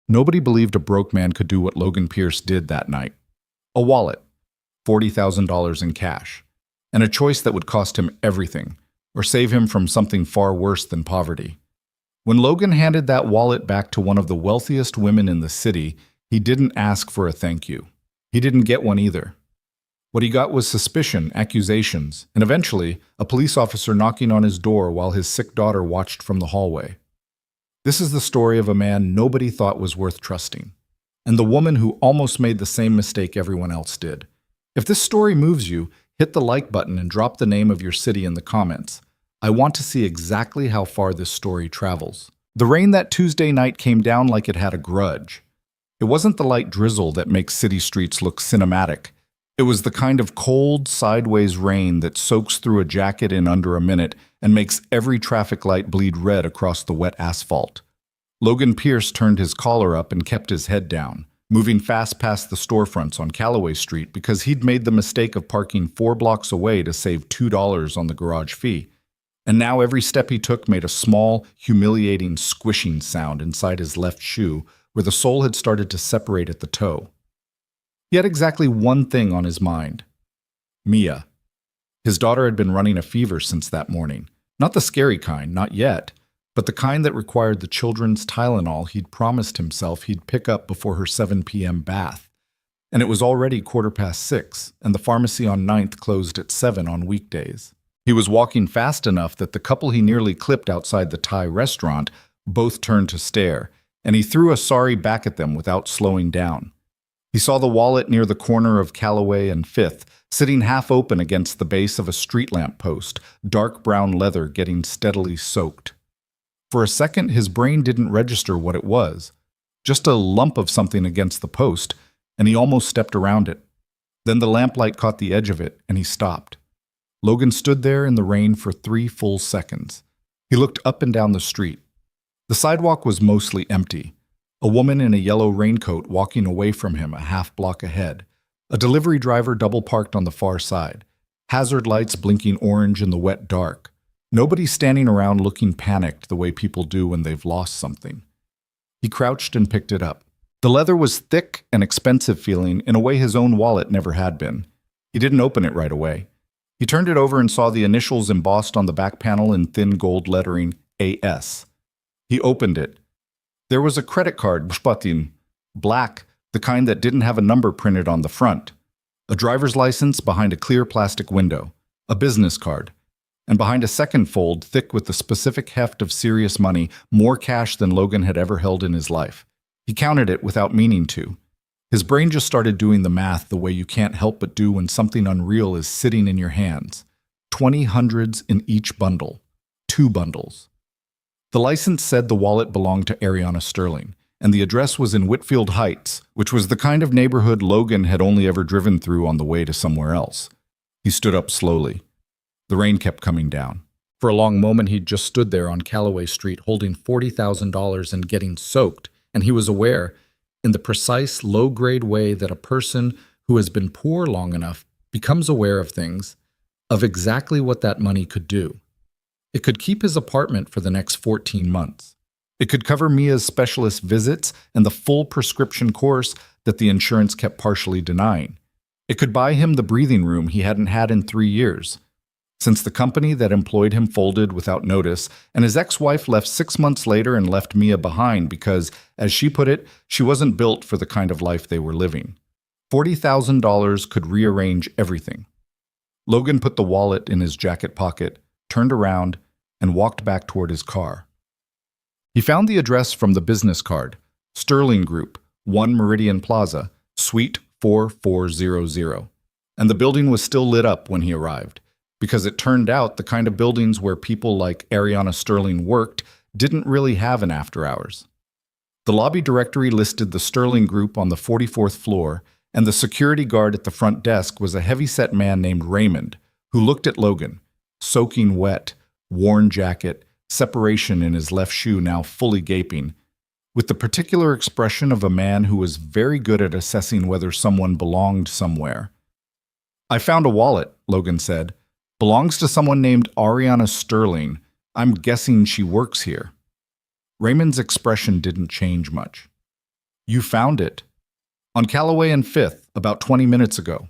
Nobody believed a broke man could do what Logan Pierce did that night. A wallet, $40,000 in cash, and a choice that would cost him everything, or save him from something far worse than poverty. When Logan handed that wallet back to one of the wealthiest women in the city, he didn't ask for a thank you. He didn't get one either. What he got was suspicion, accusations, and eventually a police officer knocking on his door while his sick daughter watched from the hallway. This is the story of a man nobody thought was worth trusting, and the woman who almost made the same mistake everyone else did. If this story moves you, hit the like button and drop the name of your city in the comments. I want to see exactly how far this story travels. The rain that Tuesday night came down like it had a grudge. It wasn't the light drizzle that makes city streets look cinematic. It was the kind of cold, sideways rain that soaks through a jacket in under a minute and makes every traffic light bleed red across the wet asphalt. Logan Pierce turned his collar up and kept his head down, moving fast past the storefronts on Callaway Street because he'd made the mistake of parking 4 blocks away to save $2 on the garage fee. And now every step he took made a small, humiliating squishing sound inside his left shoe where the sole had started to separate at the toe. He had exactly one thing on his mind. Mia. His daughter had been running a fever since that morning. Not the scary kind, not yet, but the kind that required the children's Tylenol he'd promised himself he'd pick up before her 7 p.m. bath. And it was already 6:15, and the pharmacy on 9th closed at 7 on weekdays. He was walking fast enough that the couple he nearly clipped outside the Thai restaurant both turned to stare, and he threw a sorry back at them without slowing down. He saw the wallet near the corner of Callaway and 5th, sitting half open against the base of a street lamp post, dark brown leather getting steadily soaked. For a second, his brain didn't register what it was. Just a lump of something against the post, and he almost stepped around it. Then the lamplight caught the edge of it, and he stopped. Logan stood there in the rain for 3 full seconds. He looked up and down the street. The sidewalk was mostly empty. A woman in a yellow raincoat walking away from him a half block ahead. A delivery driver double-parked on the far side. Hazard lights blinking orange in the wet dark. Nobody standing around looking panicked the way people do when they've lost something. He crouched and picked it up. The leather was thick and expensive feeling in a way his own wallet never had been. He didn't open it right away. He turned it over and saw the initials embossed on the back panel in thin gold lettering, AS. He opened it. There was a credit card, black, the kind that didn't have a number printed on the front. A driver's license behind a clear plastic window. A business card. And behind a second fold, thick with the specific heft of serious money, more cash than Logan had ever held in his life. He counted it without meaning to. His brain just started doing the math the way you can't help but do when something unreal is sitting in your hands. 20 hundreds in each bundle. 2 bundles. The license said the wallet belonged to Ariana Sterling, and the address was in Whitfield Heights, which was the kind of neighborhood Logan had only ever driven through on the way to somewhere else. He stood up slowly. The rain kept coming down. For a long moment he'd just stood there on Callaway Street holding $40,000 and getting soaked, and he was aware, in the precise low-grade way that a person who has been poor long enough becomes aware of things, of exactly what that money could do. It could keep his apartment for the next 14 months. It could cover Mia's specialist visits and the full prescription course that the insurance kept partially denying. It could buy him the breathing room he hadn't had in 3 years. Since the company that employed him folded without notice, and his ex-wife left 6 months later and left Mia behind because, as she put it, she wasn't built for the kind of life they were living. $40,000 could rearrange everything. Logan put the wallet in his jacket pocket, turned around, and walked back toward his car. He found the address from the business card, Sterling Group, 1 Meridian Plaza, Suite 4400, and the building was still lit up when he arrived, because it turned out the kind of buildings where people like Ariana Sterling worked didn't really have an after-hours. The lobby directory listed the Sterling Group on the 44th floor, and the security guard at the front desk was a heavy-set man named Raymond, who looked at Logan, soaking wet, worn jacket, separation in his left shoe now fully gaping, with the particular expression of a man who was very good at assessing whether someone belonged somewhere. "I found a wallet," Logan said. "Belongs to someone named Ariana Sterling. I'm guessing she works here." Raymond's expression didn't change much. You found it. On Callaway and 5th, about 20 minutes ago.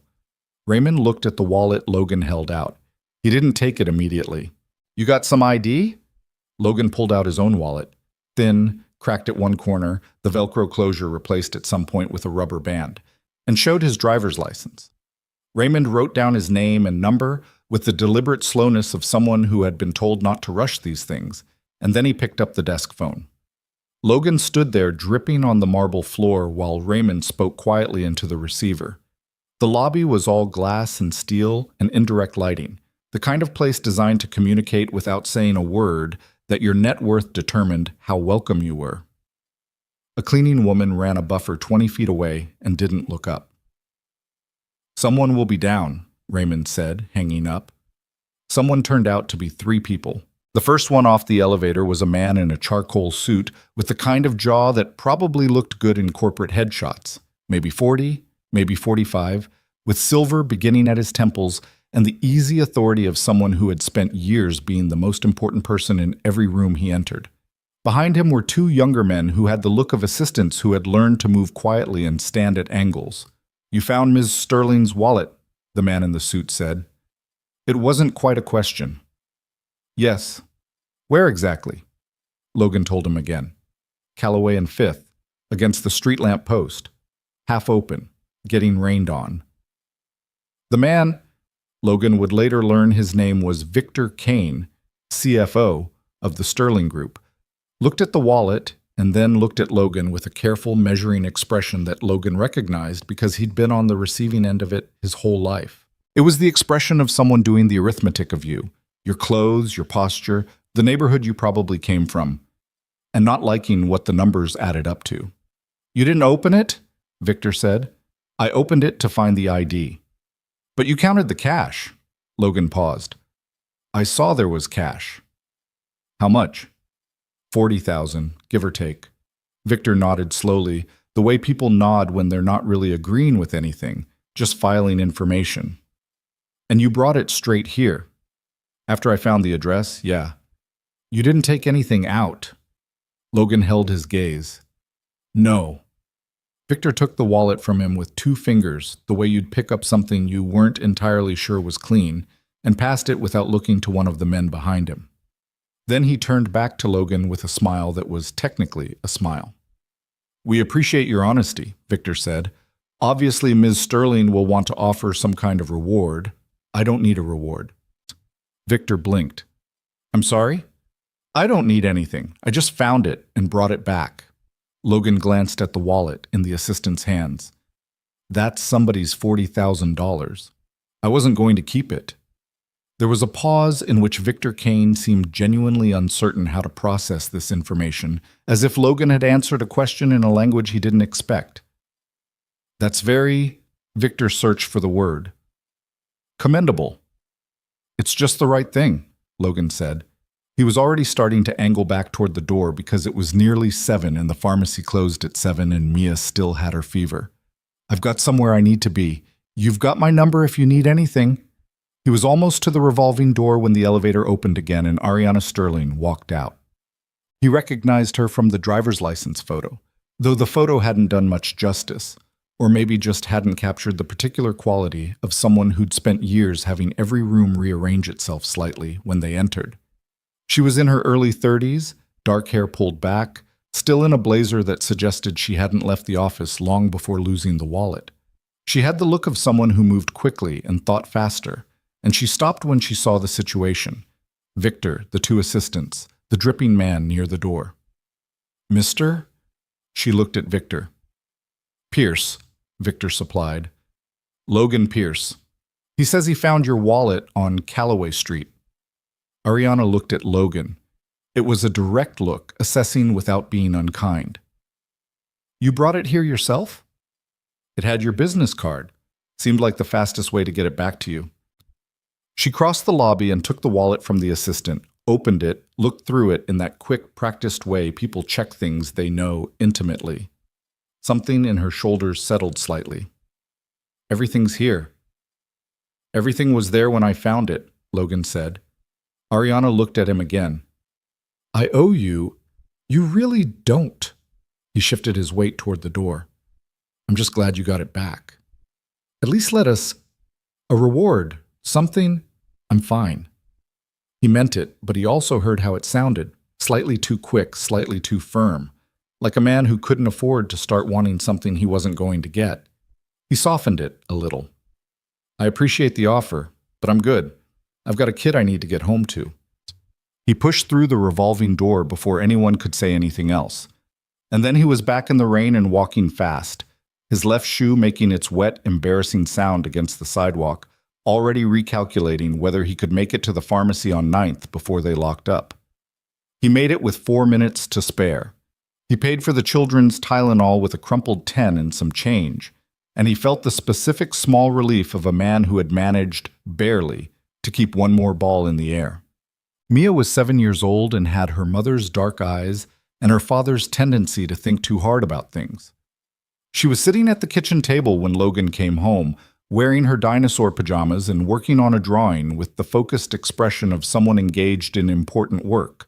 Raymond looked at the wallet Logan held out. He didn't take it immediately. You got some ID? Logan pulled out his own wallet. Thin, cracked at one corner, the Velcro closure replaced at some point with a rubber band, and showed his driver's license. Raymond wrote down his name and number with the deliberate slowness of someone who had been told not to rush these things, and then he picked up the desk phone. Logan stood there dripping on the marble floor while Raymond spoke quietly into the receiver. The lobby was all glass and steel and indirect lighting, the kind of place designed to communicate without saying a word that your net worth determined how welcome you were. A cleaning woman ran a buffer 20 feet away and didn't look up. Someone will be down, Raymond said, hanging up. Someone turned out to be 3 people. The first one off the elevator was a man in a charcoal suit with the kind of jaw that probably looked good in corporate headshots. Maybe 40, maybe 45, with silver beginning at his temples and the easy authority of someone who had spent years being the most important person in every room he entered. Behind him were 2 younger men who had the look of assistants who had learned to move quietly and stand at angles. You found Ms. Sterling's wallet, the man in the suit said. It wasn't quite a question. Yes. Where exactly? Logan told him again. Callaway and 5th, against the street lamp post. Half open, getting rained on. The man, Logan would later learn his name was Victor Kane, CFO of the Sterling Group, looked at the wallet and then looked at Logan with a careful, measuring expression that Logan recognized because he'd been on the receiving end of it his whole life. It was the expression of someone doing the arithmetic of you, your clothes, your posture, the neighborhood you probably came from, and not liking what the numbers added up to. You didn't open it? Victor said. I opened it to find the ID. But you counted the cash. Logan paused. I saw there was cash. How much? 40,000, give or take. Victor nodded slowly, the way people nod when they're not really agreeing with anything, just filing information. And you brought it straight here. After I found the address, yeah. You didn't take anything out. Logan held his gaze. No. Victor took the wallet from him with 2 fingers, the way you'd pick up something you weren't entirely sure was clean, and passed it without looking to one of the men behind him. Then he turned back to Logan with a smile that was technically a smile. We appreciate your honesty, Victor said. Obviously, Ms. Sterling will want to offer some kind of reward. I don't need a reward. Victor blinked. I'm sorry? I don't need anything. I just found it and brought it back. Logan glanced at the wallet in the assistant's hands. That's somebody's $40,000. I wasn't going to keep it. There was a pause in which Victor Kane seemed genuinely uncertain how to process this information, as if Logan had answered a question in a language he didn't expect. That's very... Victor searched for the word. Commendable. It's just the right thing, Logan said. He was already starting to angle back toward the door because it was nearly 7 and the pharmacy closed at 7 and Mia still had her fever. I've got somewhere I need to be. You've got my number if you need anything. He was almost to the revolving door when the elevator opened again and Ariana Sterling walked out. He recognized her from the driver's license photo, though the photo hadn't done much justice, or maybe just hadn't captured the particular quality of someone who'd spent years having every room rearrange itself slightly when they entered. She was in her early 30s, dark hair pulled back, still in a blazer that suggested she hadn't left the office long before losing the wallet. She had the look of someone who moved quickly and thought faster, and she stopped when she saw the situation. Victor, the 2 assistants, the dripping man near the door. Mister? She looked at Victor. Pierce, Victor supplied. Logan Pierce. He says he found your wallet on Callaway Street. Ariana looked at Logan. It was a direct look, assessing without being unkind. You brought it here yourself? It had your business card. Seemed like the fastest way to get it back to you. She crossed the lobby and took the wallet from the assistant, opened it, looked through it in that quick, practiced way people check things they know intimately. Something in her shoulders settled slightly. Everything's here. Everything was there when I found it, Logan said. Ariana looked at him again. I owe you. You really don't. He shifted his weight toward the door. I'm just glad you got it back. At least let us... A reward. Something. I'm fine. He meant it, but he also heard how it sounded. Slightly too quick, slightly too firm. Like a man who couldn't afford to start wanting something he wasn't going to get. He softened it a little. I appreciate the offer, but I'm good. I've got a kid I need to get home to. He pushed through the revolving door before anyone could say anything else. And then he was back in the rain and walking fast, his left shoe making its wet, embarrassing sound against the sidewalk, already recalculating whether he could make it to the pharmacy on 9th before they locked up. He made it with 4 minutes to spare. He paid for the children's Tylenol with a crumpled 10 and some change, and he felt the specific small relief of a man who had managed, barely, to keep one more ball in the air. Mia was 7 years old and had her mother's dark eyes and her father's tendency to think too hard about things. She was sitting at the kitchen table when Logan came home, wearing her dinosaur pajamas and working on a drawing with the focused expression of someone engaged in important work.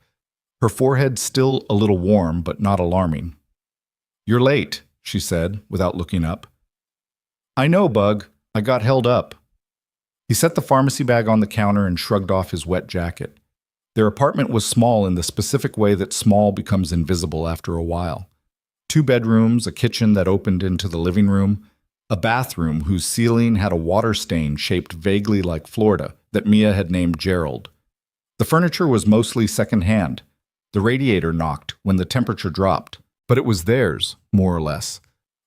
Her forehead still a little warm, but not alarming. "You're late," she said, without looking up. "I know, Bug. I got held up." He set the pharmacy bag on the counter and shrugged off his wet jacket. Their apartment was small in the specific way that small becomes invisible after a while. 2 bedrooms, a kitchen that opened into the living room, a bathroom whose ceiling had a water stain shaped vaguely like Florida that Mia had named Gerald. The furniture was mostly second-hand. The radiator knocked when the temperature dropped, but it was theirs, more or less.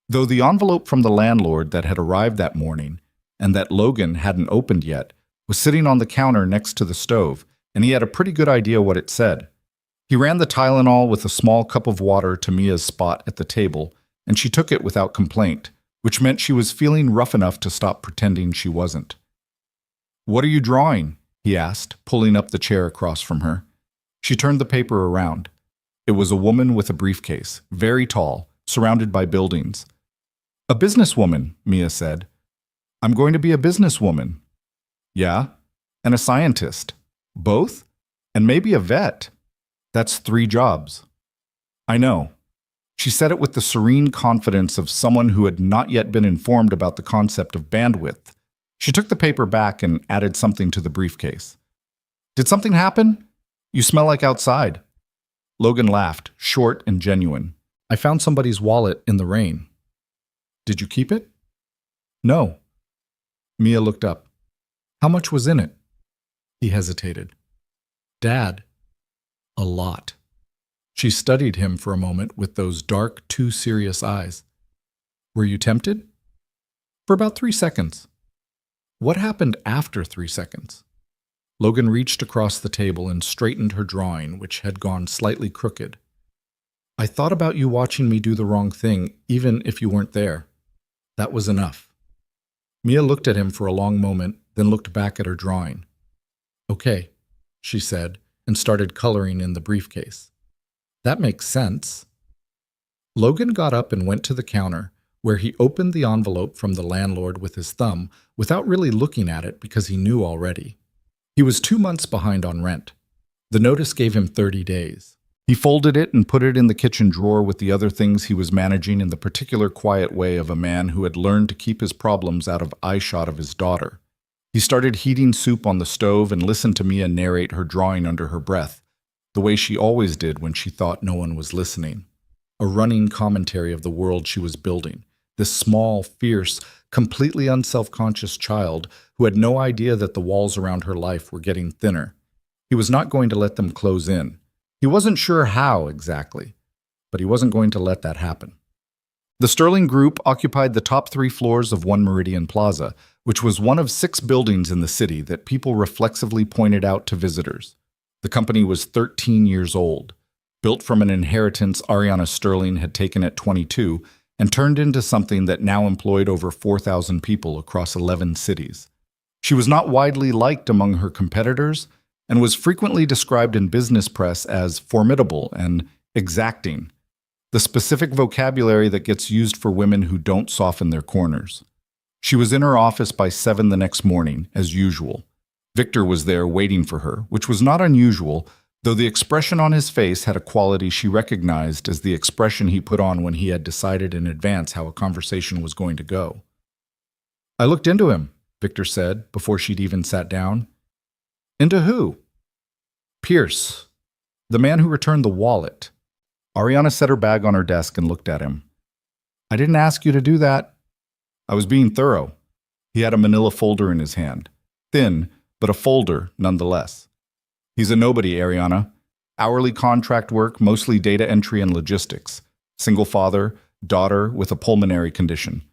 Though the envelope from the landlord that had arrived that morning, and that Logan hadn't opened yet, was sitting on the counter next to the stove, and he had a pretty good idea what it said. He ran the Tylenol with a small cup of water to Mia's spot at the table, and she took it without complaint, which meant she was feeling rough enough to stop pretending she wasn't. "What are you drawing?" he asked, pulling up the chair across from her. She turned the paper around. It was a woman with a briefcase, very tall, surrounded by buildings. "A businesswoman," Mia said. "I'm going to be a businesswoman." "Yeah? And a scientist. Both? And maybe a vet. That's 3 jobs." "I know." She said it with the serene confidence of someone who had not yet been informed about the concept of bandwidth. She took the paper back and added something to the briefcase. "Did something happen? You smell like outside." Logan laughed, short and genuine. "I found somebody's wallet in the rain." "Did you keep it?" "No." Mia looked up. "How much was in it?" He hesitated. "Dad, a lot." She studied him for a moment with those dark, too serious eyes. "Were you tempted?" "For about 3 seconds." "What happened after 3 seconds?" Logan reached across the table and straightened her drawing, which had gone slightly crooked. "I thought about you watching me do the wrong thing, even if you weren't there. That was enough." Mia looked at him for a long moment, then looked back at her drawing. "Okay," she said, and started coloring in the briefcase. "That makes sense." Logan got up and went to the counter, where he opened the envelope from the landlord with his thumb without really looking at it because he knew already. He was 2 months behind on rent. The notice gave him 30 days. He folded it and put it in the kitchen drawer with the other things he was managing in the particular quiet way of a man who had learned to keep his problems out of eyeshot of his daughter. He started heating soup on the stove and listened to Mia narrate her drawing under her breath, the way she always did when she thought no one was listening. A running commentary of the world she was building, this small, fierce, completely unself-conscious child who had no idea that the walls around her life were getting thinner. He was not going to let them close in. He wasn't sure how exactly, but he wasn't going to let that happen. The Sterling Group occupied the top 3 floors of One Meridian Plaza, which was one of 6 buildings in the city that people reflexively pointed out to visitors. The company was 13 years old, built from an inheritance Ariana Sterling had taken at 22 and turned into something that now employed over 4,000 people across 11 cities. She was not widely liked among her competitors and was frequently described in business press as formidable and exacting, the specific vocabulary that gets used for women who don't soften their corners. She was in her office by 7 the next morning, as usual. Victor was there waiting for her, which was not unusual, though the expression on his face had a quality she recognized as the expression he put on when he had decided in advance how a conversation was going to go. "I looked into him," Victor said, before she'd even sat down. "Into who?" "Pierce, the man who returned the wallet." Ariana set her bag on her desk and looked at him. "I didn't ask you to do that." "I was being thorough." He had a manila folder in his hand. Thin, but a folder nonetheless. "He's a nobody, Ariana. Hourly contract work, mostly data entry and logistics. Single father, daughter with a pulmonary condition.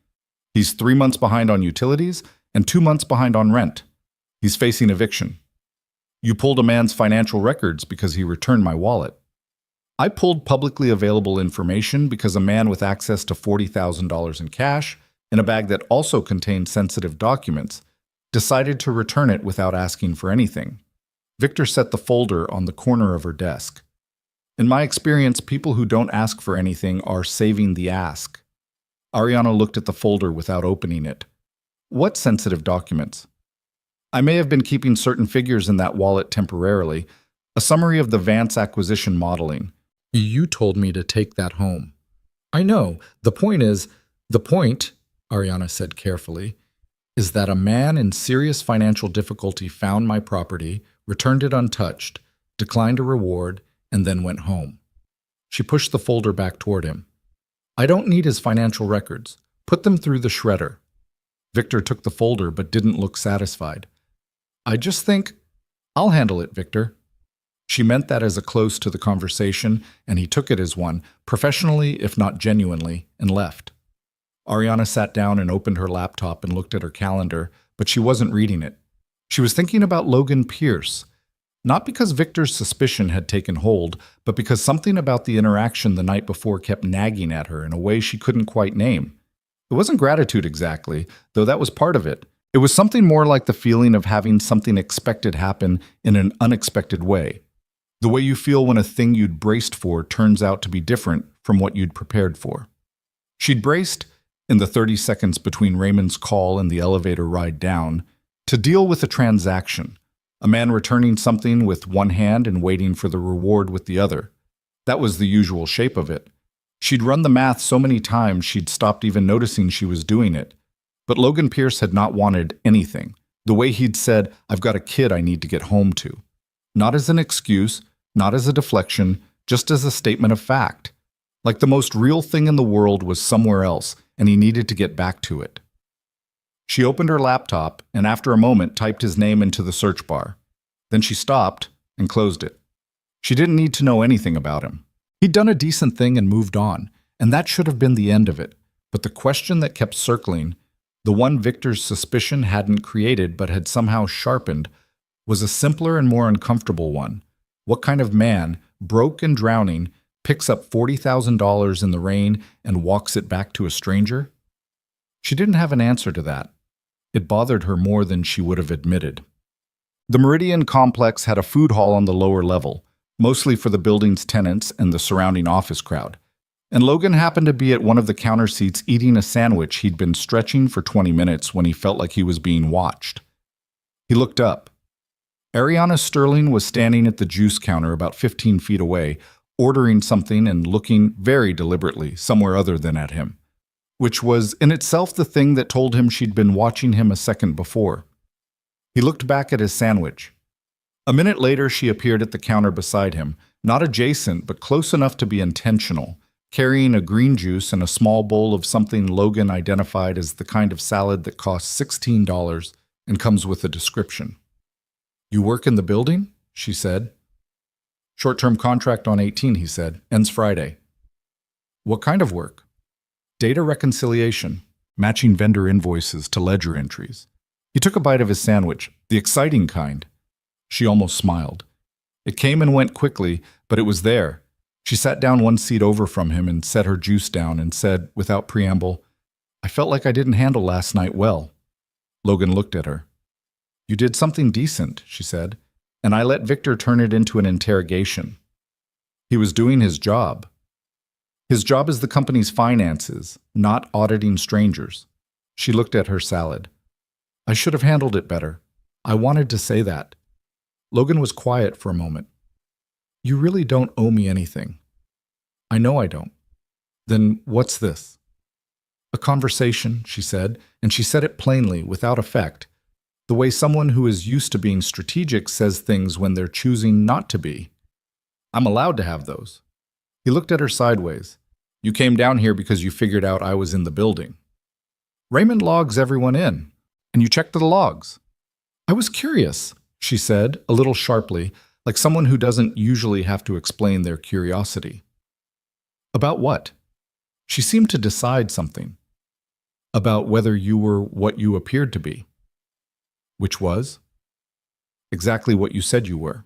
He's 3 months behind on utilities and 2 months behind on rent. He's facing eviction. You pulled a man's financial records because he returned my wallet." "I pulled publicly available information because a man with access to $40,000 in cash in a bag that also contained sensitive documents decided to return it without asking for anything." Victor set the folder on the corner of her desk. "In my experience, people who don't ask for anything are saving the ask." Ariana looked at the folder without opening it. "What sensitive documents?" "I may have been keeping certain figures in that wallet temporarily. A summary of the Vance acquisition modeling." "You told me to take that home." "I know. The point, Ariana said carefully, is that a man in serious financial difficulty found my property, returned it untouched, declined a reward, and then went home." She pushed the folder back toward him. "I don't need his financial records. Put them through the shredder." Victor took the folder but didn't look satisfied. "I just think—" "I'll handle it, Victor." She meant that as a close to the conversation, and he took it as one, professionally if not genuinely, and left. Ariana sat down and opened her laptop and looked at her calendar, but she wasn't reading it. She was thinking about Logan Pierce. Not because Victor's suspicion had taken hold, but because something about the interaction the night before kept nagging at her in a way she couldn't quite name. It wasn't gratitude exactly, though that was part of it. It was something more like the feeling of having something expected happen in an unexpected way. The way you feel when a thing you'd braced for turns out to be different from what you'd prepared for. She'd braced, in the 30 seconds between Raymond's call and the elevator ride down, to deal with a transaction, a man returning something with one hand and waiting for the reward with the other. That was the usual shape of it. She'd run the math so many times she'd stopped even noticing she was doing it. But Logan Pierce had not wanted anything, the way he'd said, "I've got a kid I need to get home to." Not as an excuse, not as a deflection, just as a statement of fact. Like the most real thing in the world was somewhere else, and he needed to get back to it. She opened her laptop and after a moment typed his name into the search bar. Then she stopped and closed it. She didn't need to know anything about him. He'd done a decent thing and moved on, and that should have been the end of it. But the question that kept circling, the one Victor's suspicion hadn't created but had somehow sharpened, was a simpler and more uncomfortable one. What kind of man, broke and drowning, picks up $40,000 in the rain and walks it back to a stranger? She didn't have an answer to that. It bothered her more than she would have admitted. The Meridian complex had a food hall on the lower level, mostly for the building's tenants and the surrounding office crowd. And Logan happened to be at one of the counter seats eating a sandwich he'd been stretching for 20 minutes when he felt like he was being watched. He looked up. Ariana Sterling was standing at the juice counter about 15 feet away, ordering something and looking very deliberately somewhere other than at him, which was in itself the thing that told him she'd been watching him a second before. He looked back at his sandwich. A minute later, she appeared at the counter beside him, not adjacent but close enough to be intentional, carrying a green juice and a small bowl of something Logan identified as the kind of salad that costs $16 and comes with a description. "You work in the building?" she said. "Short-term contract on 18, he said. Ends Friday." "What kind of work?" "Data reconciliation, matching vendor invoices to ledger entries." He took a bite of his sandwich, the exciting kind. She almost smiled. It came and went quickly, but it was there. She sat down one seat over from him and set her juice down and said, without preamble, "I felt like I didn't handle last night well." Logan looked at her. "You did something decent," she said, "and I let Victor turn it into an interrogation." He was doing his job. His job is the company's finances, not auditing strangers. She looked at her salad. "I should have handled it better. I wanted to say that." Logan was quiet for a moment. You really don't owe me anything. I know I don't. Then what's this? A conversation, she said, and she said it plainly, without effect, the way someone who is used to being strategic says things when they're choosing not to be. I'm allowed to have those. He looked at her sideways. You came down here because you figured out I was in the building. Raymond logs everyone in, and you checked the logs. I was curious, she said, a little sharply, like someone who doesn't usually have to explain their curiosity. About what? She seemed to decide something. About whether you were what you appeared to be. Which was? Exactly what you said you were.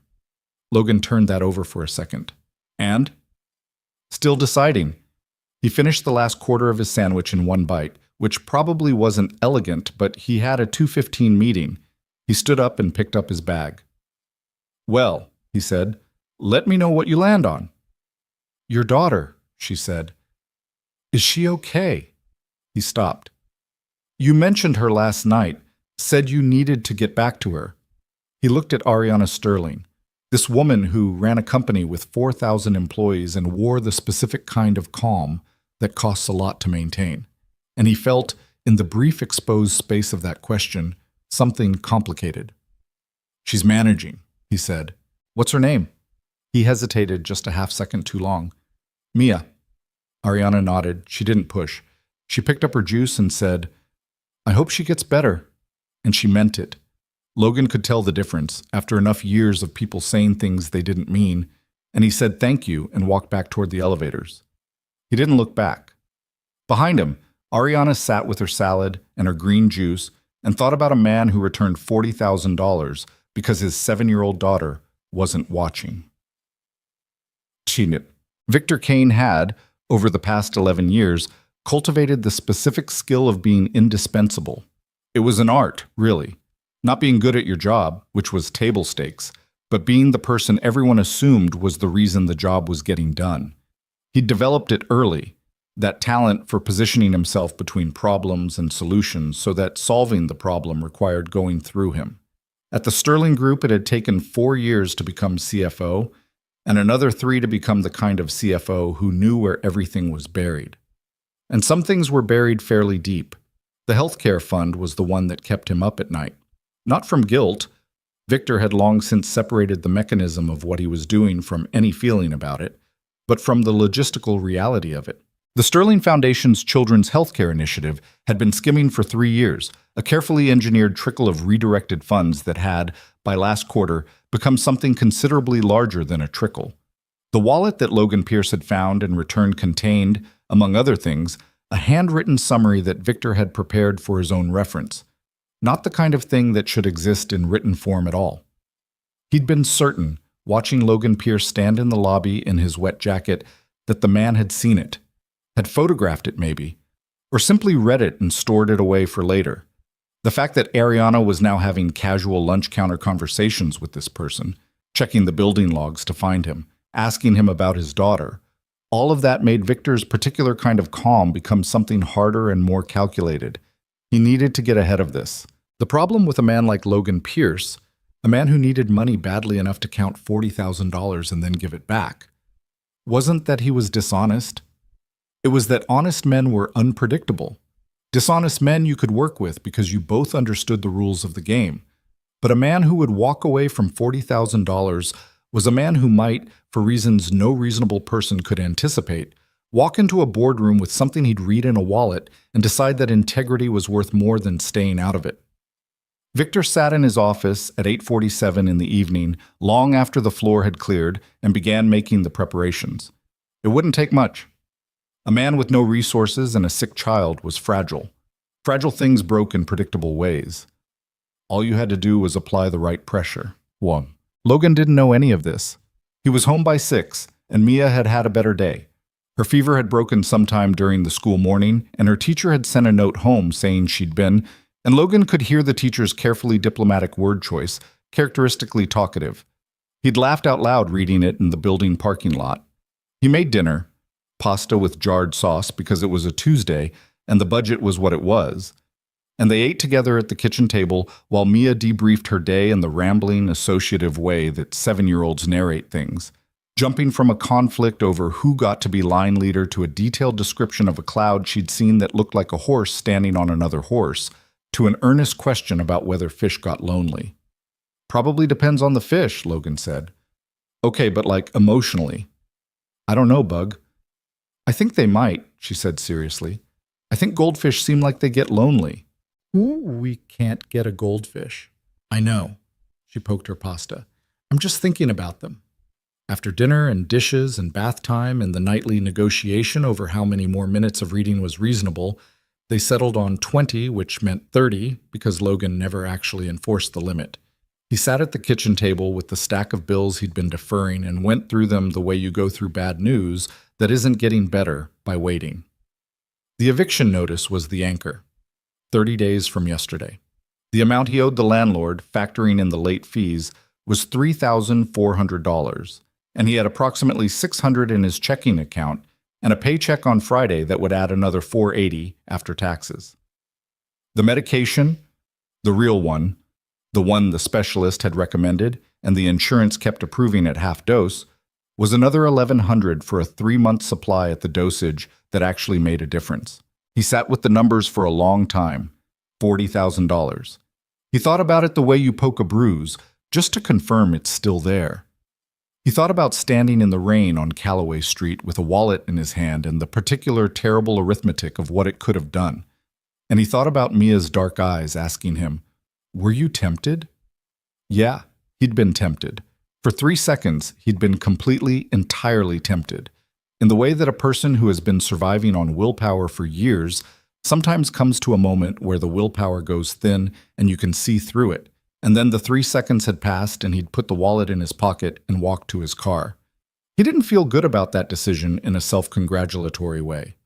Logan turned that over for a second. And? Still deciding. He finished the last quarter of his sandwich in one bite, which probably wasn't elegant, but he had a 2:15 meeting. He stood up and picked up his bag. Well, he said, let me know what you land on. Your daughter, she said. Is she okay? He stopped. You mentioned her last night, said you needed to get back to her. He looked at Ariana Sterling, this woman who ran a company with 4,000 employees and wore the specific kind of calm that costs a lot to maintain. And he felt, in the brief exposed space of that question, something complicated. She's managing, he said. What's her name? He hesitated just a half-second too long. Mia. Ariana nodded. She didn't push. She picked up her juice and said, I hope she gets better. And she meant it. Logan could tell the difference after enough years of people saying things they didn't mean, and he said thank you and walked back toward the elevators. He didn't look back. Behind him, Ariana sat with her salad and her green juice and thought about a man who returned $40,000 because his 7-year-old daughter wasn't watching. Victor Kane had, over the past 11 years, cultivated the specific skill of being indispensable. It was an art, really. Not being good at your job, which was table stakes, but being the person everyone assumed was the reason the job was getting done. He'd developed it early, that talent for positioning himself between problems and solutions so that solving the problem required going through him. At the Sterling Group, it had taken 4 years to become CFO, and another 3 to become the kind of CFO who knew where everything was buried. And some things were buried fairly deep. The healthcare fund was the one that kept him up at night. Not from guilt. Victor had long since separated the mechanism of what he was doing from any feeling about it, but from the logistical reality of it. The Sterling Foundation's Children's Healthcare Initiative had been skimming for 3 years, a carefully engineered trickle of redirected funds that had, by last quarter, become something considerably larger than a trickle. The wallet that Logan Pierce had found and returned contained, among other things, a handwritten summary that Victor had prepared for his own reference. Not the kind of thing that should exist in written form at all. He'd been certain, watching Logan Pierce stand in the lobby in his wet jacket, that the man had seen it, had photographed it maybe, or simply read it and stored it away for later. The fact that Ariana was now having casual lunch counter conversations with this person, checking the building logs to find him, asking him about his daughter, all of that made Victor's particular kind of calm become something harder and more calculated. He needed to get ahead of this. The problem with a man like Logan Pierce, a man who needed money badly enough to count $40,000 and then give it back, wasn't that he was dishonest. It was that honest men were unpredictable. Dishonest men you could work with because you both understood the rules of the game. But a man who would walk away from $40,000 was a man who might, for reasons no reasonable person could anticipate, walk into a boardroom with something he'd read in a wallet and decide that integrity was worth more than staying out of it. Victor sat in his office at 8:47 in the evening, long after the floor had cleared, and began making the preparations. It wouldn't take much. A man with no resources and a sick child was fragile. Fragile things broke in predictable ways. All you had to do was apply the right pressure. 1. Logan didn't know any of this. He was home by 6, and Mia had had a better day. Her fever had broken sometime during the school morning, and her teacher had sent a note home saying she'd been, and Logan could hear the teacher's carefully diplomatic word choice, characteristically talkative. He'd laughed out loud reading it in the building parking lot. He made dinner, pasta with jarred sauce because it was a Tuesday and the budget was what it was, and they ate together at the kitchen table while Mia debriefed her day in the rambling, associative way that 7-year-olds narrate things. jumping from a conflict over who got to be line leader to a detailed description of a cloud she'd seen that looked like a horse standing on another horse, to an earnest question about whether fish got lonely. Probably depends on the fish, Logan said. Okay, but like emotionally. I don't know, Bug. I think they might, she said seriously. I think goldfish seem like they get lonely. Ooh, we can't get a goldfish. I know. She poked her pasta. I'm just thinking about them. After dinner and dishes and bath time and the nightly negotiation over how many more minutes of reading was reasonable, they settled on 20, which meant 30, because Logan never actually enforced the limit. He sat at the kitchen table with the stack of bills he'd been deferring and went through them the way you go through bad news that isn't getting better by waiting. The eviction notice was the anchor. 30 days from yesterday. The amount he owed the landlord, factoring in the late fees, was $3,400, and he had approximately $600 in his checking account and a paycheck on Friday that would add another $480 after taxes. The medication, the real one, the one the specialist had recommended and the insurance kept approving at half dose, was another $1,100 for a 3-month supply at the dosage that actually made a difference. He sat with the numbers for a long time, $40,000. He thought about it the way you poke a bruise, just to confirm it's still there. He thought about standing in the rain on Callaway Street with a wallet in his hand and the particular terrible arithmetic of what it could have done. And he thought about Mia's dark eyes asking him, "Were you tempted?" Yeah, he'd been tempted. For 3 seconds, he'd been completely, entirely tempted. In the way that a person who has been surviving on willpower for years sometimes comes to a moment where the willpower goes thin and you can see through it, and then the 3 seconds had passed and he'd put the wallet in his pocket and walked to his car. He didn't feel good about that decision in a self-congratulatory way.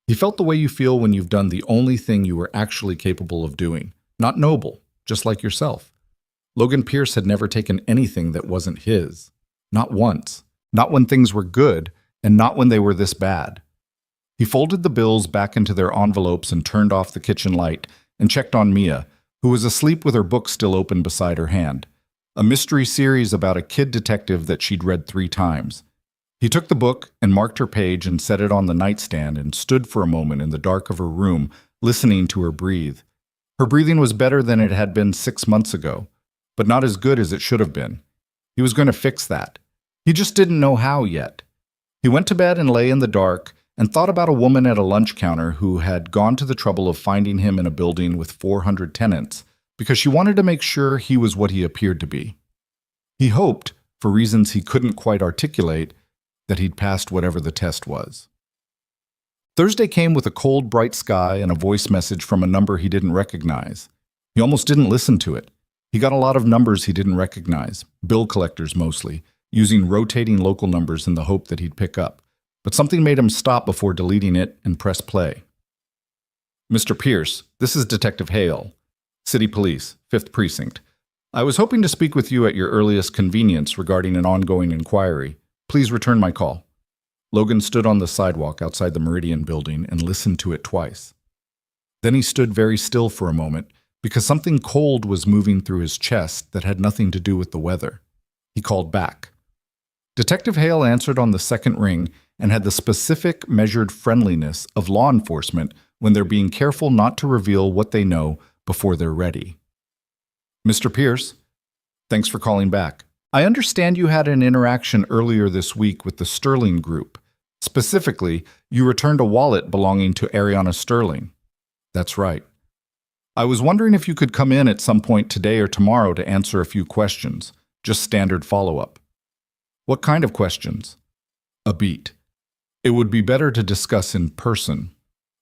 He felt the way you feel when you've done the only thing you were actually capable of doing. Not noble, just like yourself. Logan Pierce had never taken anything that wasn't his. Not once. Not when things were good, and not when they were this bad. He folded the bills back into their envelopes and turned off the kitchen light and checked on Mia, who was asleep with her book still open beside her hand. A mystery series about a kid detective that she'd read 3 times. He took the book and marked her page and set it on the nightstand and stood for a moment in the dark of her room, listening to her breathe. Her breathing was better than it had been 6 months ago, but not as good as it should have been. He was going to fix that. He just didn't know how yet. He went to bed and lay in the dark and thought about a woman at a lunch counter who had gone to the trouble of finding him in a building with 400 tenants because she wanted to make sure he was what he appeared to be. He hoped, for reasons he couldn't quite articulate, that he'd passed whatever the test was. Thursday came with a cold, bright sky and a voice message from a number he didn't recognize. He almost didn't listen to it. He got a lot of numbers he didn't recognize, bill collectors mostly, using rotating local numbers in the hope that he'd pick up. But something made him stop before deleting it and press play. "Mr. Pierce, this is Detective Hale, City Police, 5th Precinct. I was hoping to speak with you at your earliest convenience regarding an ongoing inquiry. Please return my call." Logan stood on the sidewalk outside the Meridian building and listened to it twice. Then he stood very still for a moment because something cold was moving through his chest that had nothing to do with the weather. He called back. Detective Hale answered on the second ring and had the specific, measured friendliness of law enforcement when they're being careful not to reveal what they know before they're ready. "Mr. Pierce, thanks for calling back. I understand you had an interaction earlier this week with the Sterling Group. Specifically, you returned a wallet belonging to Ariana Sterling." "That's right. I was wondering if you could come in at some point today or tomorrow to answer a few questions, just standard follow-up." "What kind of questions?" "A beat. It would be better to discuss in person."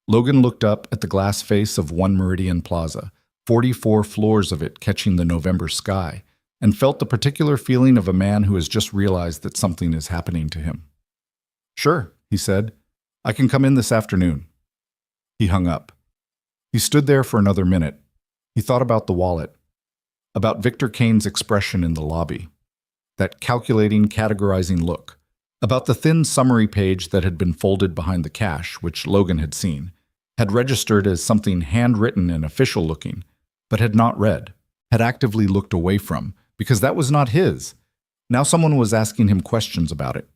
Logan looked up at the glass face of One Meridian Plaza, 44 floors of it catching the November sky, and felt the particular feeling of a man who has just realized that something is happening to him. "Sure," he said. "I can come in this afternoon." He hung up. He stood there for another minute. He thought about the wallet, about Victor Kane's expression in the lobby, that calculating, categorizing look, about the thin summary page that had been folded behind the cash, which Logan had seen, had registered as something handwritten and official-looking, but had not read, had actively looked away from, because that was not his. Now someone was asking him questions about it,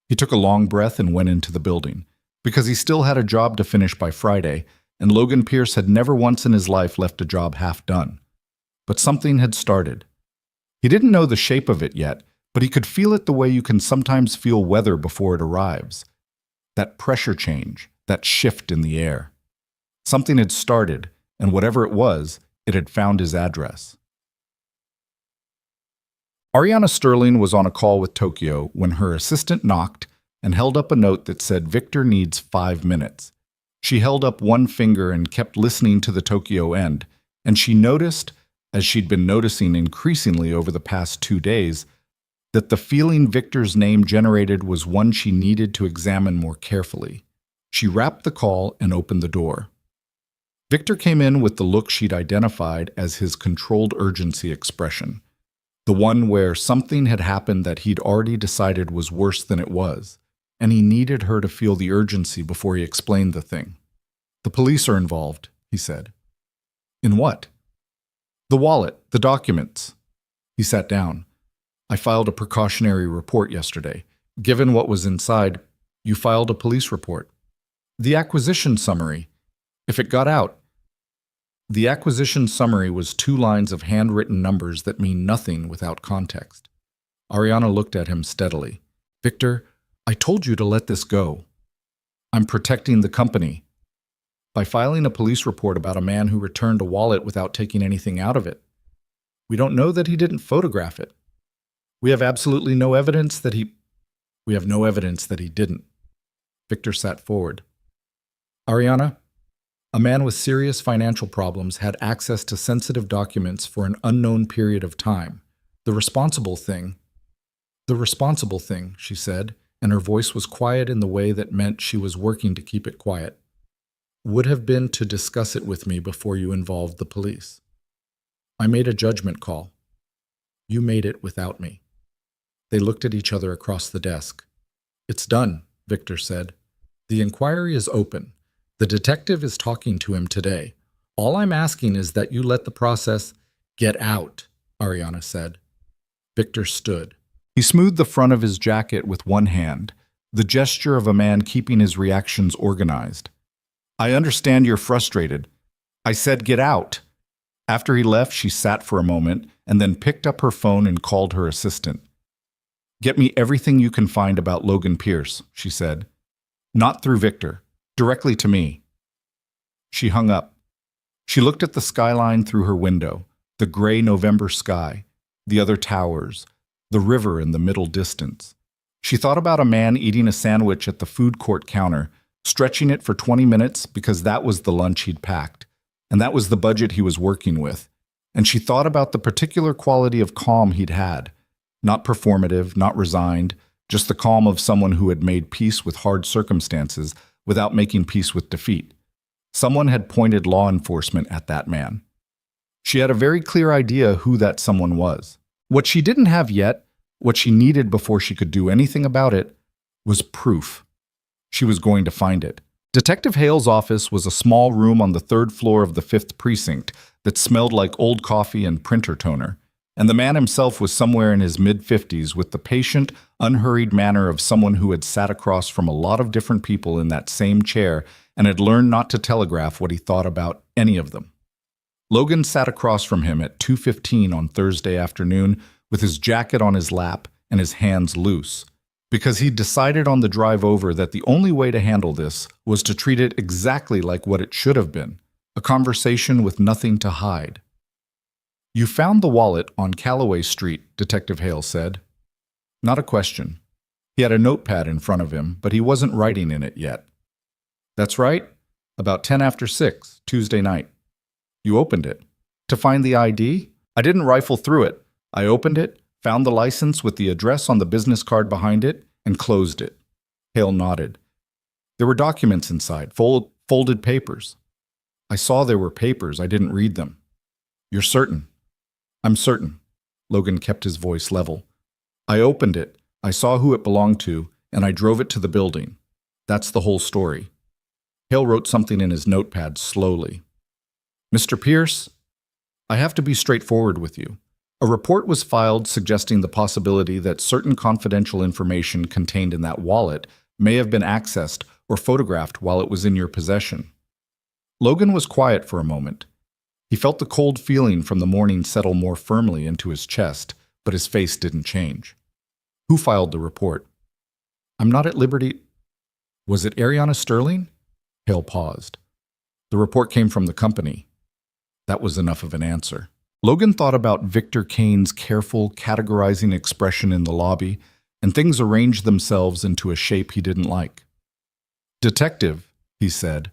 He took a long breath and went into the building, because he still had a job to finish by Friday, and Logan Pierce had never once in his life left a job half done. But something had started. He didn't know the shape of it yet, but he could feel it the way you can sometimes feel weather before it arrives. That pressure change, that shift in the air. Something had started, and whatever it was, it had found his address. Ariana Sterling was on a call with Tokyo when her assistant knocked and held up a note that said Victor needs 5 minutes. She held up one finger and kept listening to the Tokyo end, and she noticed, as she'd been noticing increasingly over the past 2 days, that the feeling Victor's name generated was one she needed to examine more carefully. She wrapped the call and opened the door. Victor came in with the look she'd identified as his controlled urgency expression, the one where something had happened that he'd already decided was worse than it was, and he needed her to feel the urgency before he explained the thing. "The police are involved," he said. "In what?" "The wallet, the documents." He sat down. "I filed a precautionary report yesterday. Given what was inside, you filed a police report." "The acquisition summary. If it got out." The acquisition summary was 2 lines of handwritten numbers that mean nothing without context. Ariana looked at him steadily. "Victor, I told you to let this go. I'm protecting the company. By filing a police report about a man who returned a wallet without taking anything out of it. We don't know that he didn't photograph it. We have absolutely no evidence that he... We have no evidence that he didn't." Victor sat forward. "Ariana, a man with serious financial problems had access to sensitive documents for an unknown period of time. The responsible thing, she said, and her voice was quiet in the way that meant she was working to keep it quiet, would have been to discuss it with me before you involved the police. I made a judgment call. You made it without me." They looked at each other across the desk. "It's done," Victor said. "The inquiry is open. The detective is talking to him today. All I'm asking is that you let the process get out," Ariana said. Victor stood. He smoothed the front of his jacket with one hand, the gesture of a man keeping his reactions organized. "I understand you're frustrated. I said get out." After he left, she sat for a moment and then picked up her phone and called her assistant. "Get me everything you can find about Logan Pierce," she said. "Not through Victor. Directly to me." She hung up. She looked at the skyline through her window, the gray November sky, the other towers, the river in the middle distance. She thought about a man eating a sandwich at the food court counter, stretching it for 20 minutes because that was the lunch he'd packed, and that was the budget he was working with. And she thought about the particular quality of calm he'd had, not performative, not resigned, just the calm of someone who had made peace with hard circumstances without making peace with defeat. Someone had pointed law enforcement at that man. She had a very clear idea who that someone was. What she didn't have yet, what she needed before she could do anything about it, was proof. She was going to find it. Detective Hale's office was a small room on the 3rd floor of the 5th precinct that smelled like old coffee and printer toner, and the man himself was somewhere in his mid-50s with the patient, unhurried manner of someone who had sat across from a lot of different people in that same chair and had learned not to telegraph what he thought about any of them. Logan sat across from him at 2:15 on Thursday afternoon with his jacket on his lap and his hands loose, because he'd decided on the drive over that the only way to handle this was to treat it exactly like what it should have been, a conversation with nothing to hide. "You found the wallet on Calloway Street," Detective Hale said. Not a question. He had a notepad in front of him, but he wasn't writing in it yet. "That's right. About 10 after 6, Tuesday night. You opened it. To find the ID? I didn't rifle through it. I opened it, found the license with the address on the business card behind it, and closed it." Hale nodded. "There were documents inside, folded papers." "I saw there were papers. I didn't read them." "You're certain?" "I'm certain." Logan kept his voice level. "I opened it, I saw who it belonged to, and I drove it to the building. That's the whole story." Hale wrote something in his notepad slowly. "Mr. Pierce, I have to be straightforward with you. A report was filed suggesting the possibility that certain confidential information contained in that wallet may have been accessed or photographed while it was in your possession. Logan was quiet for a moment. He felt the cold feeling from the morning settle more firmly into his chest, but his face didn't change. Who filed the report? I'm not at liberty. Was it Ariana Sterling? Hale paused. The report came from the company. That was enough of an answer. Logan thought about Victor Kane's careful, categorizing expression in the lobby, and things arranged themselves into a shape he didn't like. Detective, he said,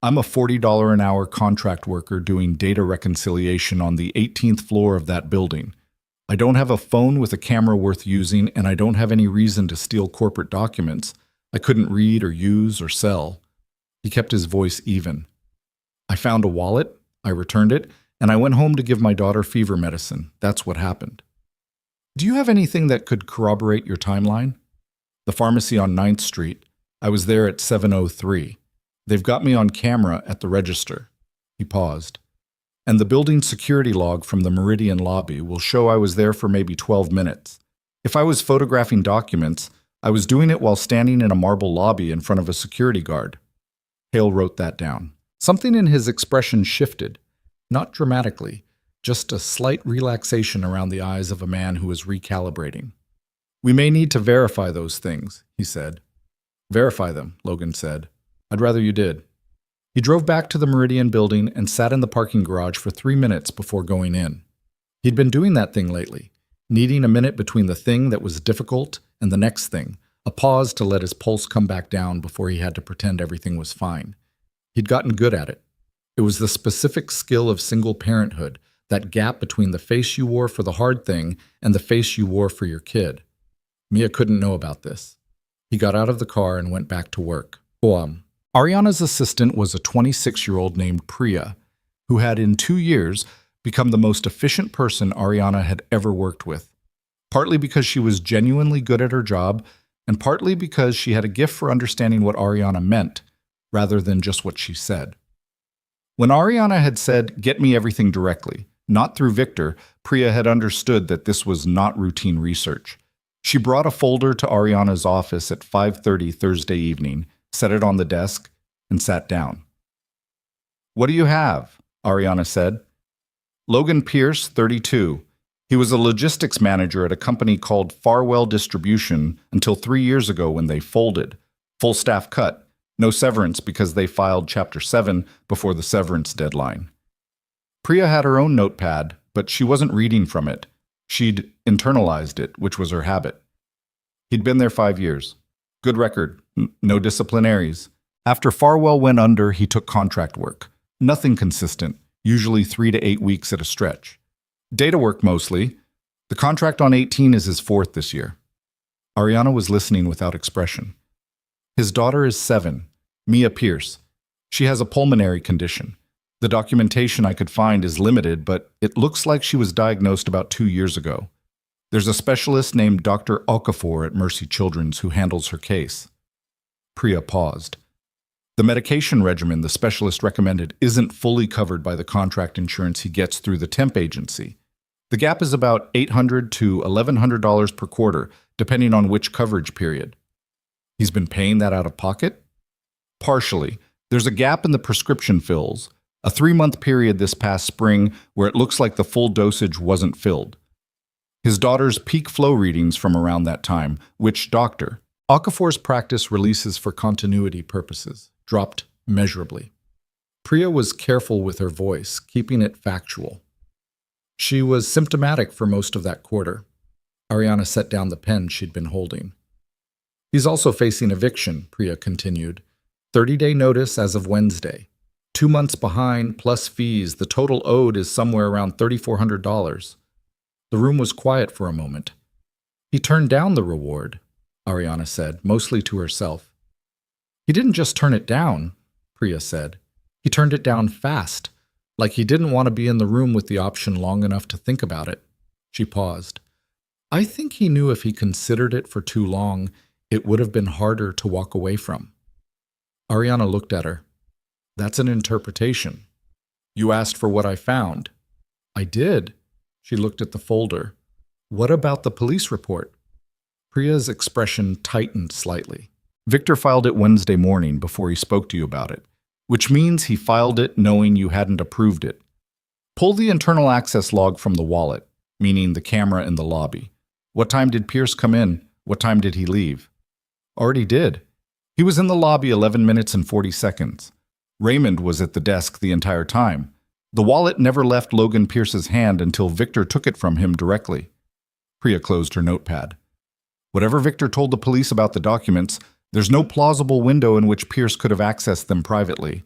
I'm a $40 an hour contract worker doing data reconciliation on the 18th floor of that building. I don't have a phone with a camera worth using, and I don't have any reason to steal corporate documents I couldn't read or use or sell. He kept his voice even. I found a wallet, I returned it, and I went home to give my daughter fever medicine. That's what happened. Do you have anything that could corroborate your timeline? The pharmacy on 9th Street. I was there at 7:03. They've got me on camera at the register. He paused. And the building security log from the Meridian lobby will show I was there for maybe 12 minutes. If I was photographing documents, I was doing it while standing in a marble lobby in front of a security guard. Hale wrote that down. Something in his expression shifted, not dramatically, just a slight relaxation around the eyes of a man who was recalibrating. We may need to verify those things, he said. Verify them, Logan said. I'd rather you did. He drove back to the Meridian building and sat in the parking garage for 3 minutes before going in. He'd been doing that thing lately, needing a minute between the thing that was difficult and the next thing, a pause to let his pulse come back down before he had to pretend everything was fine. He'd gotten good at it. It was the specific skill of single parenthood, that gap between the face you wore for the hard thing and the face you wore for your kid. Mia couldn't know about this. He got out of the car and went back to work. Ariana's assistant was a 26-year-old named Priya, who had in 2 years become the most efficient person Ariana had ever worked with, partly because she was genuinely good at her job, and partly because she had a gift for understanding what Ariana meant, rather than just what she said. When Ariana had said, "Get me everything directly," not through Victor, Priya had understood that this was not routine research. She brought a folder to Ariana's office at 5:30 Thursday evening, set it on the desk, and sat down. "What do you have?" Ariana said. Logan Pierce, 32. He was a logistics manager at a company called Farwell Distribution until 3 years ago when they folded. Full staff cut. No severance because they filed Chapter 7 before the severance deadline. Priya had her own notepad, but she wasn't reading from it. She'd internalized it, which was her habit. He'd been there 5 years. Good record. No disciplinaries. After Farwell went under, he took contract work. Nothing consistent, usually 3 to 8 weeks at a stretch. Data work mostly. The contract on 18 is his 4th this year. Ariana was listening without expression. His daughter is 7, Mia Pierce. She has a pulmonary condition. The documentation I could find is limited, but it looks like she was diagnosed about 2 years ago. There's a specialist named Dr. Okafor at Mercy Children's who handles her case. Priya paused. The medication regimen the specialist recommended isn't fully covered by the contract insurance he gets through the temp agency. The gap is about $800 to $1,100 per quarter, depending on which coverage period. He's been paying that out of pocket? Partially. There's a gap in the prescription fills, a 3-month period this past spring where it looks like the full dosage wasn't filled. His daughter's peak flow readings from around that time, which doctor? Okafor's practice releases for continuity purposes, dropped measurably. Priya was careful with her voice, keeping it factual. She was symptomatic for most of that quarter. Ariana set down the pen she'd been holding. He's also facing eviction, Priya continued. 30-day notice as of Wednesday. 2 months behind, plus fees. The total owed is somewhere around $3,400. The room was quiet for a moment. He turned down the reward, Ariana said, mostly to herself. He didn't just turn it down, Priya said. He turned it down fast, like he didn't want to be in the room with the option long enough to think about it. She paused. I think he knew if he considered it for too long, it would have been harder to walk away from. Ariana looked at her. That's an interpretation. You asked for what I found. I did. She looked at the folder. What about the police report? Priya's expression tightened slightly. Victor filed it Wednesday morning before he spoke to you about it, which means he filed it knowing you hadn't approved it. Pull the internal access log from the wallet, meaning the camera in the lobby. What time did Pierce come in? What time did he leave? Already did. He was in the lobby 11 minutes and 40 seconds. Raymond was at the desk the entire time. The wallet never left Logan Pierce's hand until Victor took it from him directly. Priya closed her notepad. Whatever Victor told the police about the documents, there's no plausible window in which Pierce could have accessed them privately.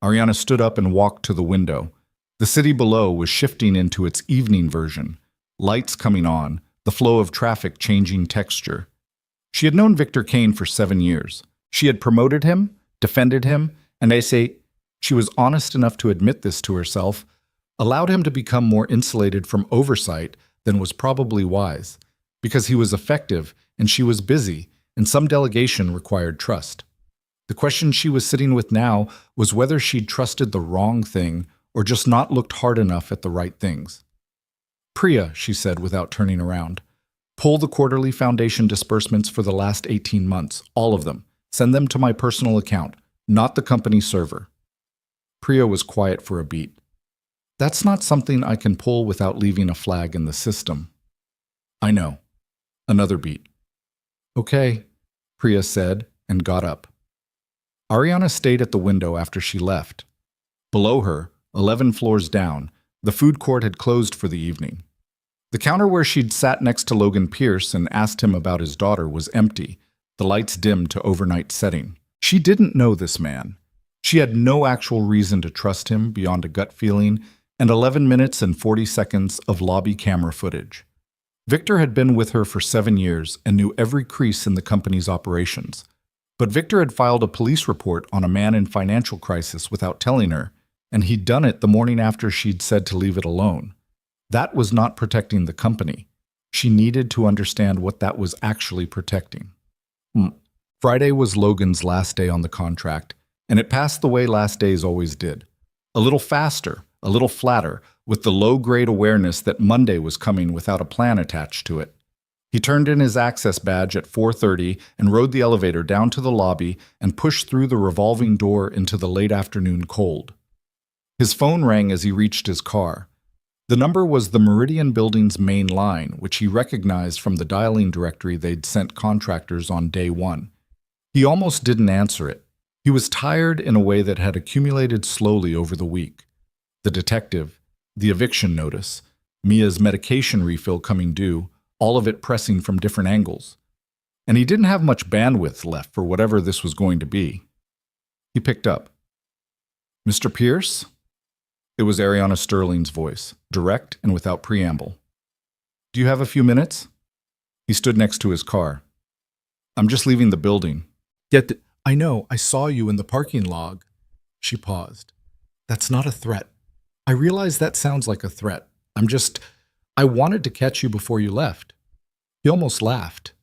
Ariana stood up and walked to the window. The city below was shifting into its evening version, lights coming on, the flow of traffic changing texture. She had known Victor Kane for 7 years. She had promoted him, defended him, and she was honest enough to admit this to herself, allowed him to become more insulated from oversight than was probably wise, because he was effective and she was busy, and some delegation required trust. The question she was sitting with now was whether she'd trusted the wrong thing or just not looked hard enough at the right things. Priya, she said without turning around, pull the quarterly foundation disbursements for the last 18 months, all of them. Send them to my personal account, not the company server. Priya was quiet for a beat. That's not something I can pull without leaving a flag in the system. I know. Another beat. Okay, Priya said and got up. Ariana stayed at the window after she left. Below her, 11 floors down, the food court had closed for the evening. The counter where she'd sat next to Logan Pierce and asked him about his daughter was empty, the lights dimmed to overnight setting. She didn't know this man. She had no actual reason to trust him beyond a gut feeling and 11 minutes and 40 seconds of lobby camera footage. Victor had been with her for 7 years and knew every crease in the company's operations. But Victor had filed a police report on a man in financial crisis without telling her, and he'd done it the morning after she'd said to leave it alone. That was not protecting the company. She needed to understand what that was actually protecting. Friday was Logan's last day on the contract, and it passed the way last days always did. A little faster, a little flatter, with the low-grade awareness that Monday was coming without a plan attached to it. He turned in his access badge at 4:30 and rode the elevator down to the lobby and pushed through the revolving door into the late afternoon cold. His phone rang as he reached his car. The number was the Meridian Building's main line, which he recognized from the dialing directory they'd sent contractors on day one. He almost didn't answer it. He was tired in a way that had accumulated slowly over the week. The detective, the eviction notice, Mia's medication refill coming due, all of it pressing from different angles. And he didn't have much bandwidth left for whatever this was going to be. He picked up. Mr. Pierce? It was Ariana Sterling's voice, direct and without preamble. Do you have a few minutes? He stood next to his car. I'm just leaving the building. I know, I saw you in the parking log. She paused. That's not a threat. I realize that sounds like a threat. I wanted to catch you before you left. He almost laughed.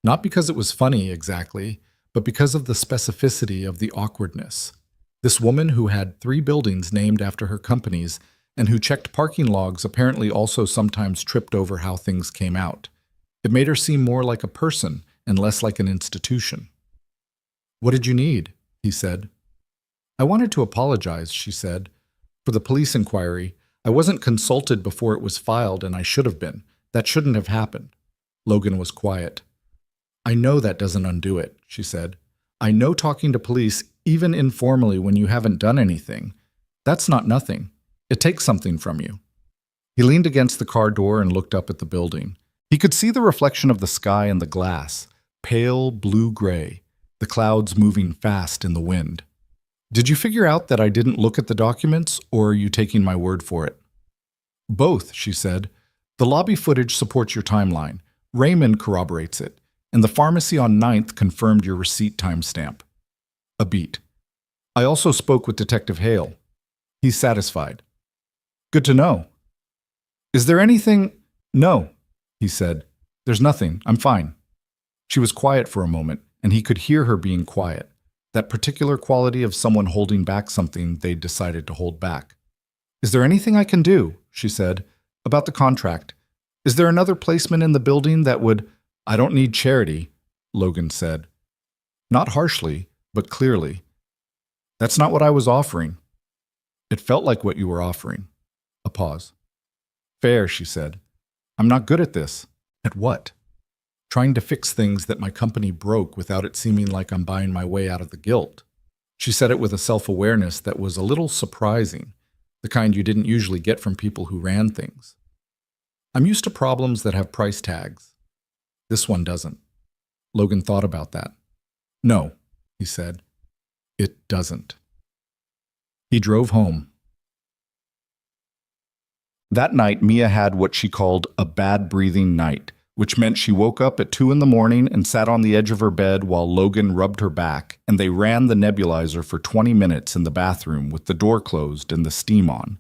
Not because it was funny exactly, but because of the specificity of the awkwardness. This woman who had 3 buildings named after her companies and who checked parking logs apparently also sometimes tripped over how things came out. It made her seem more like a person and less like an institution. What did you need? He said. I wanted to apologize, she said. For the police inquiry, I wasn't consulted before it was filed and I should have been. That shouldn't have happened. Logan was quiet. I know that doesn't undo it, she said. I know talking to police, even informally when you haven't done anything, that's not nothing. It takes something from you. He leaned against the car door and looked up at the building. He could see the reflection of the sky in the glass, pale blue-gray, the clouds moving fast in the wind. Did you figure out that I didn't look at the documents, or are you taking my word for it? Both, she said. The lobby footage supports your timeline. Raymond corroborates it, and the pharmacy on 9th confirmed your receipt timestamp. A beat. I also spoke with Detective Hale. He's satisfied. Good to know. Is there anything? No, he said. There's nothing. I'm fine. She was quiet for a moment, and he could hear her being quiet, that particular quality of someone holding back something they'd decided to hold back. Is there anything I can do? She said. About the contract. Is there another placement in the building that would— I don't need charity, Logan said. Not harshly, but clearly. That's not what I was offering. It felt like what you were offering. A pause. Fair, she said. I'm not good at this. At what? Trying to fix things that my company broke without it seeming like I'm buying my way out of the guilt. She said it with a self-awareness that was a little surprising, the kind you didn't usually get from people who ran things. I'm used to problems that have price tags. This one doesn't. Logan thought about that. No, he said. It doesn't. He drove home. That night, Mia had what she called a bad breathing night, which meant she woke up at 2 a.m. and sat on the edge of her bed while Logan rubbed her back, and they ran the nebulizer for 20 minutes in the bathroom with the door closed and the steam on.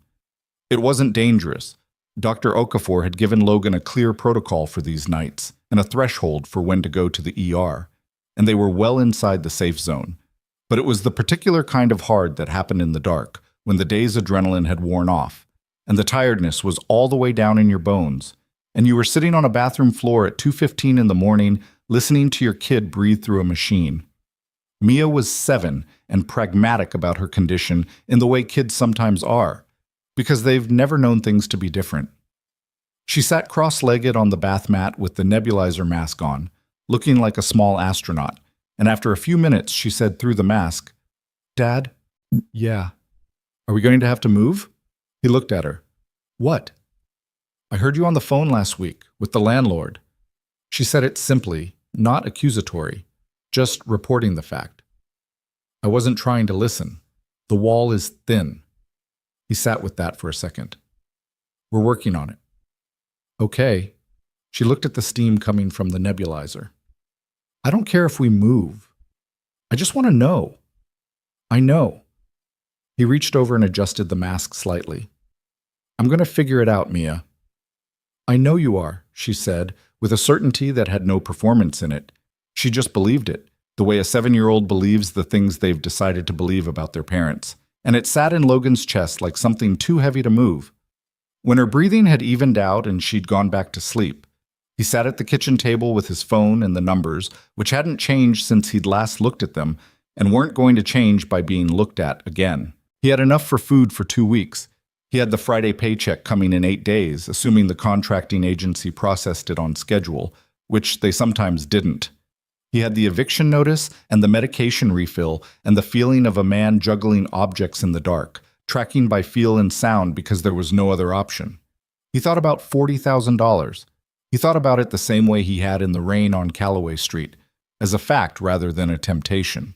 It wasn't dangerous. Dr. Okafor had given Logan a clear protocol for these nights and a threshold for when to go to the ER, and they were well inside the safe zone. But it was the particular kind of hard that happened in the dark, when the day's adrenaline had worn off, and the tiredness was all the way down in your bones, and you were sitting on a bathroom floor at 2:15 in the morning, listening to your kid breathe through a machine. Mia was 7 and pragmatic about her condition in the way kids sometimes are, because they've never known things to be different. She sat cross-legged on the bath mat with the nebulizer mask on, looking like a small astronaut, and after a few minutes she said through the mask, "Dad? Yeah. Are we going to have to move?" He looked at her. "What?" "I heard you on the phone last week with the landlord." She said it simply, not accusatory, just reporting the fact. "I wasn't trying to listen. The wall is thin." He sat with that for a second. "We're working on it." "Okay." She looked at the steam coming from the nebulizer. "I don't care if we move. I just want to know." "I know." He reached over and adjusted the mask slightly. "I'm going to figure it out, Mia." "I know you are," she said, with a certainty that had no performance in it. She just believed it, the way a 7-year-old believes the things they've decided to believe about their parents. And it sat in Logan's chest like something too heavy to move. When her breathing had evened out and she'd gone back to sleep, he sat at the kitchen table with his phone and the numbers, which hadn't changed since he'd last looked at them, and weren't going to change by being looked at again. He had enough for food for 2 weeks. He had the Friday paycheck coming in 8 days, assuming the contracting agency processed it on schedule, which they sometimes didn't. He had the eviction notice and the medication refill and the feeling of a man juggling objects in the dark, tracking by feel and sound because there was no other option. He thought about $40,000. He thought about it the same way he had in the rain on Callaway Street, as a fact rather than a temptation.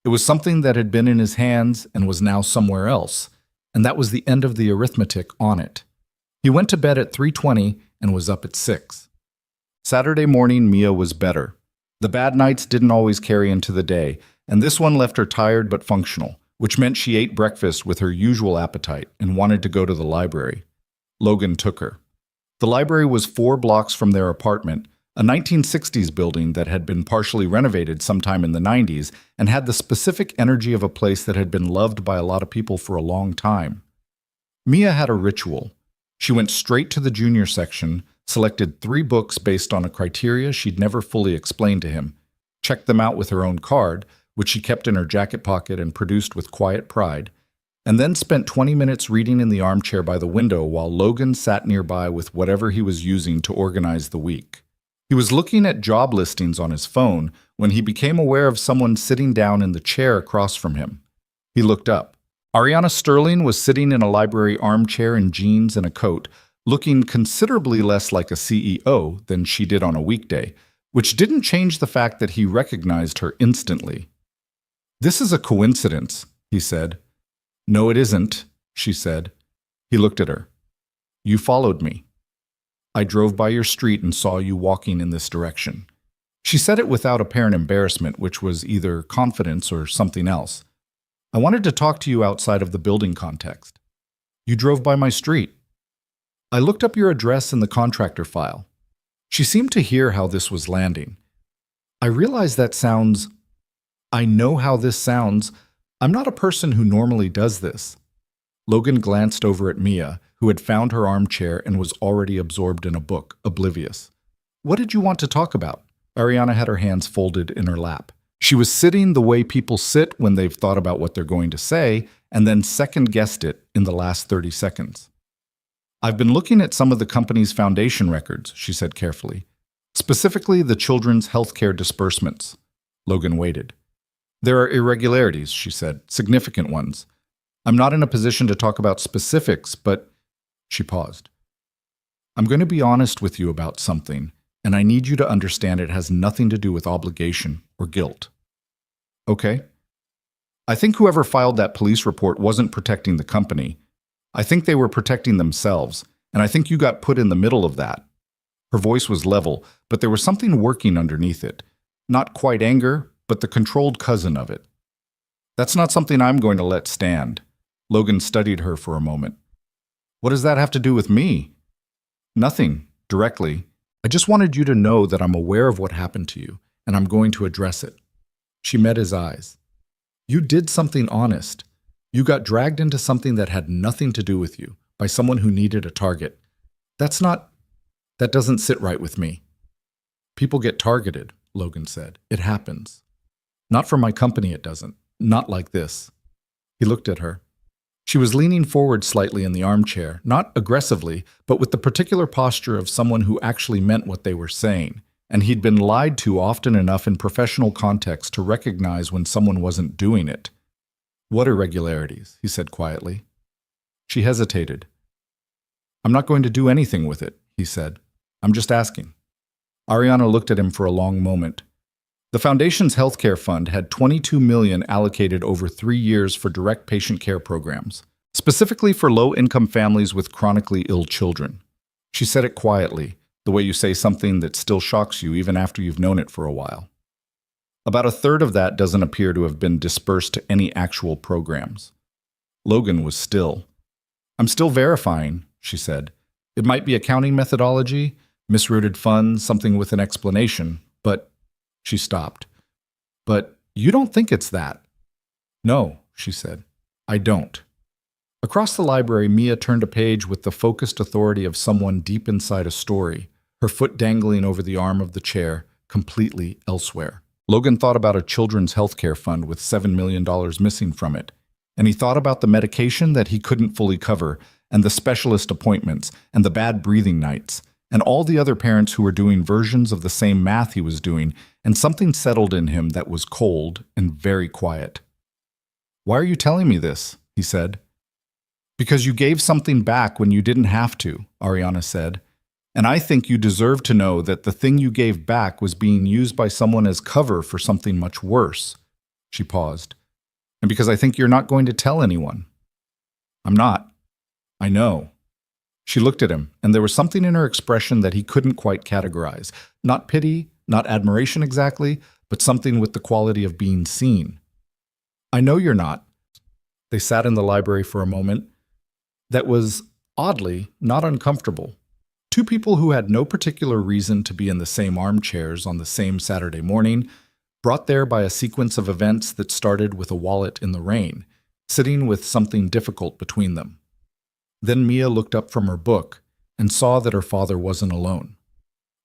It was something that had been in his hands and was now somewhere else, and that was the end of the arithmetic on it. He went to bed at 3:20 and was up at 6. Saturday morning, Mia was better. The bad nights didn't always carry into the day, and this one left her tired but functional, which meant she ate breakfast with her usual appetite and wanted to go to the library. Logan took her. The library was 4 blocks from their apartment, a 1960s building that had been partially renovated sometime in the 90s and had the specific energy of a place that had been loved by a lot of people for a long time. Mia had a ritual. She went straight to the junior section, selected 3 books based on a criteria she'd never fully explained to him, checked them out with her own card, which she kept in her jacket pocket and produced with quiet pride, and then spent 20 minutes reading in the armchair by the window while Logan sat nearby with whatever he was using to organize the week. He was looking at job listings on his phone when he became aware of someone sitting down in the chair across from him. He looked up. Ariana Sterling was sitting in a library armchair in jeans and a coat, looking considerably less like a CEO than she did on a weekday, which didn't change the fact that he recognized her instantly. "This is a coincidence," he said. "No, it isn't," she said. He looked at her. "You followed me. I drove by your street and saw you walking in this direction." She said it without apparent embarrassment, which was either confidence or something else. "I wanted to talk to you outside of the building context. You drove by my street. I looked up your address in the contractor file." She seemed to hear how this was landing. "I realize that sounds— I know how this sounds. I'm not a person who normally does this." Logan glanced over at Mia, who had found her armchair and was already absorbed in a book, oblivious. What did you want to talk about? Ariana had her hands folded in her lap. She was sitting the way people sit when they've thought about what they're going to say and then second-guessed it in the last 30 seconds. I've been looking at some of the company's foundation records, she said carefully. Specifically, the children's healthcare disbursements. Logan waited. There are irregularities, she said, significant ones. I'm not in a position to talk about specifics, but... She paused. I'm going to be honest with you about something, and I need you to understand it has nothing to do with obligation or guilt. Okay? I think whoever filed that police report wasn't protecting the company. I think they were protecting themselves, and I think you got put in the middle of that. Her voice was level, but there was something working underneath it. Not quite anger, but the controlled cousin of it. That's not something I'm going to let stand. Logan studied her for a moment. What does that have to do with me? Nothing, directly. I just wanted you to know that I'm aware of what happened to you, and I'm going to address it. She met his eyes. You did something honest. You got dragged into something that had nothing to do with you, by someone who needed a target. That doesn't sit right with me. People get targeted, Logan said. It happens. Not for my company, it doesn't. Not like this. He looked at her. She was leaning forward slightly in the armchair, not aggressively, but with the particular posture of someone who actually meant what they were saying, and he'd been lied to often enough in professional context to recognize when someone wasn't doing it. What irregularities? He said quietly. She hesitated. I'm not going to do anything with it, he said. I'm just asking. Ariana looked at him for a long moment. The Foundation's healthcare fund had $22 million allocated over 3 years for direct patient care programs, specifically for low-income families with chronically ill children. She said it quietly, the way you say something that still shocks you even after you've known it for a while. About a third of that doesn't appear to have been dispersed to any actual programs. Logan was still. I'm still verifying, she said. It might be accounting methodology, misrouted funds, something with an explanation, but... She stopped. But you don't think it's that? No, she said. I don't. Across the library, Mia turned a page with the focused authority of someone deep inside a story, her foot dangling over the arm of the chair, completely elsewhere. Logan thought about a children's healthcare fund with $7 million missing from it, and he thought about the medication that he couldn't fully cover, and the specialist appointments, and the bad breathing nights, and all the other parents who were doing versions of the same math he was doing, and something settled in him that was cold and very quiet. Why are you telling me this? He said. Because you gave something back when you didn't have to, Ariana said. And I think you deserve to know that the thing you gave back was being used by someone as cover for something much worse. She paused. And because I think you're not going to tell anyone. I'm not. I know. She looked at him, and there was something in her expression that he couldn't quite categorize. Not pity, not admiration exactly, but something with the quality of being seen. I know you're not. They sat in the library for a moment. That was, oddly, not uncomfortable. Two people who had no particular reason to be in the same armchairs on the same Saturday morning, brought there by a sequence of events that started with a wallet in the rain, sitting with something difficult between them. Then Mia looked up from her book and saw that her father wasn't alone.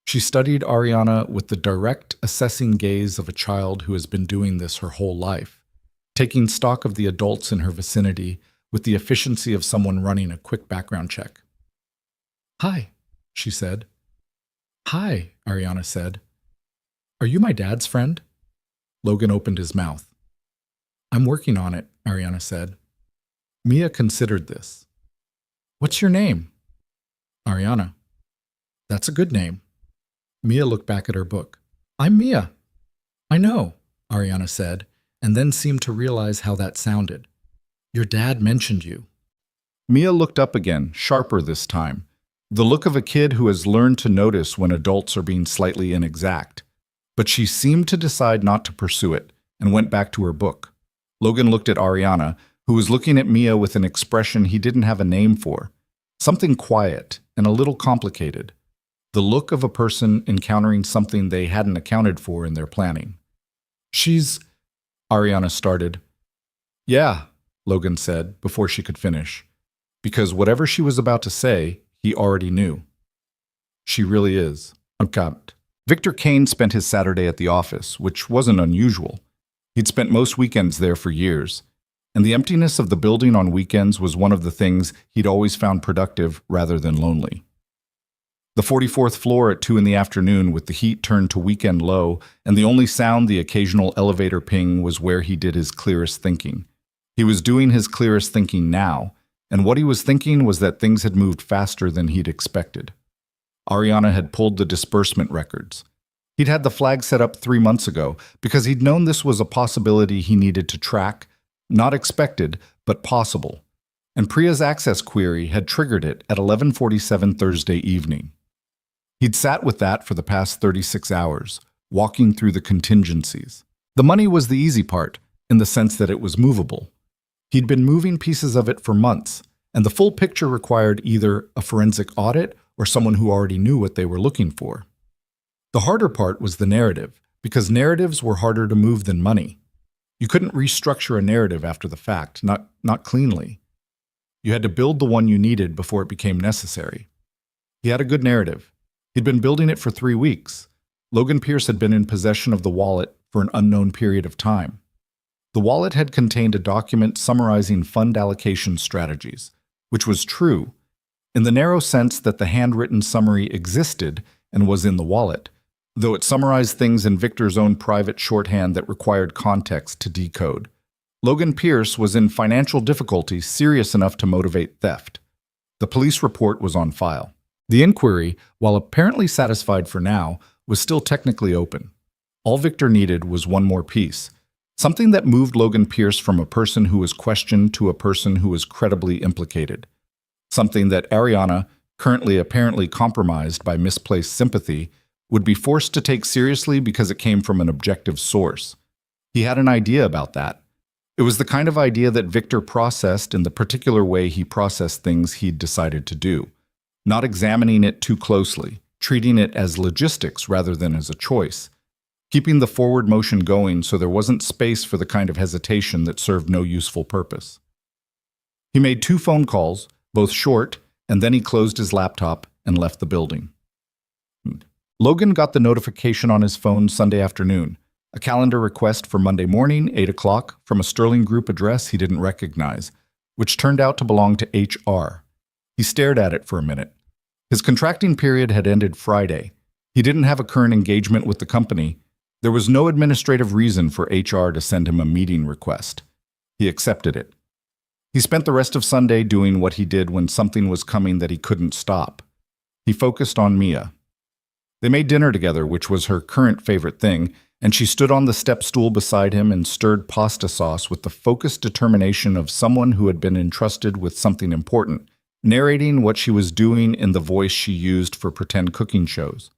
She studied Ariana with the direct, assessing gaze of a child who has been doing this her whole life, taking stock of the adults in her vicinity with the efficiency of someone running a quick background check. Hi, she said. Hi, Ariana said. Are you my dad's friend? Logan opened his mouth. I'm working on it, Ariana said. Mia considered this. What's your name? Ariana. That's a good name. Mia looked back at her book. I'm Mia. I know, Ariana said, and then seemed to realize how that sounded. Your dad mentioned you. Mia looked up again, sharper this time, the look of a kid who has learned to notice when adults are being slightly inexact. But she seemed to decide not to pursue it and went back to her book. Logan looked at Ariana, who was looking at Mia with an expression he didn't have a name for. Something quiet and a little complicated. The look of a person encountering something they hadn't accounted for in their planning. She's... Ariana started. Yeah, Logan said before she could finish. because whatever she was about to say, he already knew. She really is. Uncapped. Victor Kane spent his Saturday at the office, which wasn't unusual. He'd spent most weekends there for years, and the emptiness of the building on weekends was one of the things he'd always found productive rather than lonely. The 44th floor at 2 in the afternoon with the heat turned to weekend low, and the only sound the occasional elevator ping was where he did his clearest thinking. He was doing his clearest thinking now, and what he was thinking was that things had moved faster than he'd expected. Ariana had pulled the disbursement records. He'd had the flag set up 3 months ago because he'd known this was a possibility he needed to track, not expected, but possible. And Priya's access query had triggered it at 11:47 Thursday evening. He'd sat with that for the past 36 hours, walking through the contingencies. The money was the easy part, in the sense that it was movable. He'd been moving pieces of it for months, and the full picture required either a forensic audit or someone who already knew what they were looking for. The harder part was the narrative, because narratives were harder to move than money. You couldn't restructure a narrative after the fact, not cleanly. You had to build the one you needed before it became necessary. He had a good narrative. He'd been building it for 3 weeks. Logan Pierce had been in possession of the wallet for an unknown period of time. The wallet had contained a document summarizing fund allocation strategies, which was true, in the narrow sense that the handwritten summary existed and was in the wallet, though it summarized things in Victor's own private shorthand that required context to decode. Logan Pierce was in financial difficulty serious enough to motivate theft. The police report was on file. The inquiry, while apparently satisfied for now, was still technically open. All Victor needed was one more piece, something that moved Logan Pierce from a person who was questioned to a person who was credibly implicated. Something that Ariana, currently apparently compromised by misplaced sympathy, would be forced to take seriously because it came from an objective source. He had an idea about that. It was the kind of idea that Victor processed in the particular way he processed things he'd decided to do, not examining it too closely, treating it as logistics rather than as a choice, keeping the forward motion going so there wasn't space for the kind of hesitation that served no useful purpose. He made 2 phone calls, both short, and then he closed his laptop and left the building. Logan got the notification on his phone Sunday afternoon, a calendar request for Monday morning, 8 o'clock, from a Sterling Group address he didn't recognize, which turned out to belong to HR. He stared at it for a minute. His contracting period had ended Friday. He didn't have a current engagement with the company. There was no administrative reason for HR to send him a meeting request. He accepted it. He spent the rest of Sunday doing what he did when something was coming that he couldn't stop. He focused on Mia. They made dinner together, which was her current favorite thing, and she stood on the step stool beside him and stirred pasta sauce with the focused determination of someone who had been entrusted with something important, narrating what she was doing in the voice she used for pretend cooking shows.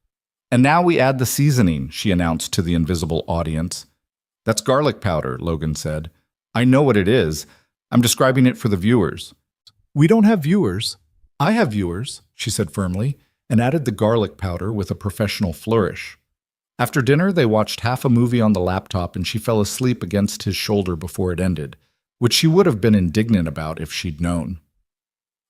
"And now we add the seasoning," she announced to the invisible audience. "That's garlic powder," Logan said. "I know what it is. I'm describing it for the viewers." "We don't have viewers." "I have viewers," she said firmly, and added the garlic powder with a professional flourish. After dinner, they watched half a movie on the laptop and she fell asleep against his shoulder before it ended, which she would have been indignant about if she'd known.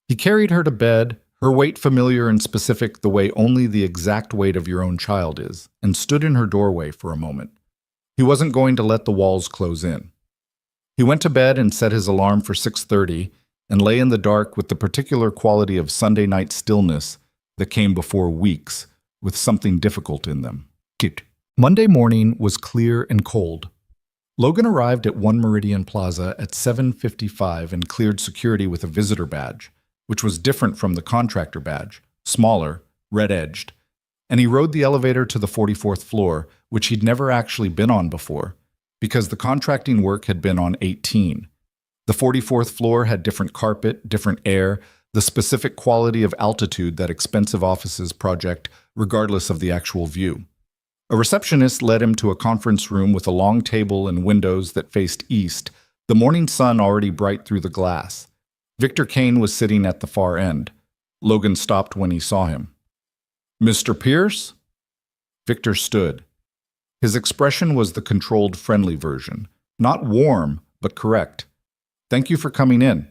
He carried her to bed, her weight familiar and specific the way only the exact weight of your own child is, and stood in her doorway for a moment. He wasn't going to let the walls close in. He went to bed and set his alarm for 6:30 and lay in the dark with the particular quality of Sunday night stillness that came before weeks, with something difficult in them. Monday morning was clear and cold. Logan arrived at One Meridian Plaza at 7:55 and cleared security with a visitor badge, which was different from the contractor badge, smaller, red-edged, and he rode the elevator to the 44th floor, which he'd never actually been on before, because the contracting work had been on 18. The 44th floor had different carpet, different air, the specific quality of altitude that expensive offices project regardless of the actual view. A receptionist led him to a conference room with a long table and windows that faced east, the morning sun already bright through the glass. Victor Kane was sitting at the far end. Logan stopped when he saw him. "Mr. Pierce?" Victor stood. His expression was the controlled, friendly version. Not warm, but correct. "Thank you for coming in."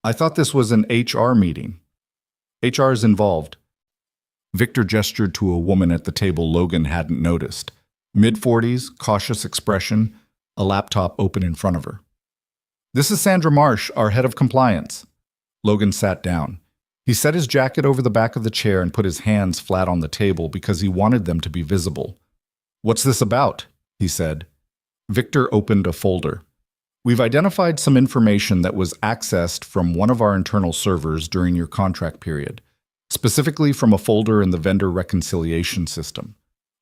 I thought this was an HR meeting. HR is involved. Victor gestured to a woman at the table Logan hadn't noticed. Mid-40s, cautious expression, a laptop open in front of her. This is Sandra Marsh, our head of compliance. Logan sat down. He set his jacket over the back of the chair and put his hands flat on the table because he wanted them to be visible. What's this about? He said. Victor opened a folder. We've identified some information that was accessed from one of our internal servers during your contract period, specifically from a folder in the vendor reconciliation system,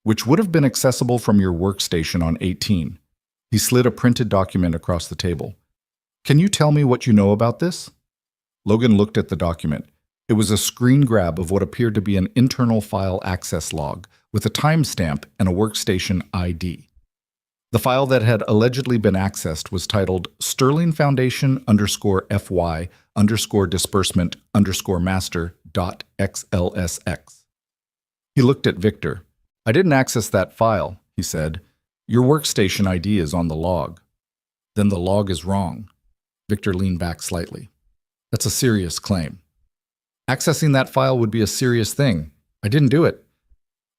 which would have been accessible from your workstation on 18. He slid a printed document across the table. Can you tell me what you know about this? Logan looked at the document. It was a screen grab of what appeared to be an internal file access log with a timestamp and a workstation ID. The file that had allegedly been accessed was titled Sterling Foundation _FY _disbursement _master.xlsx. He looked at Victor. I didn't access that file, he said. Your workstation ID is on the log. Then the log is wrong. Victor leaned back slightly. That's a serious claim. Accessing that file would be a serious thing. I didn't do it.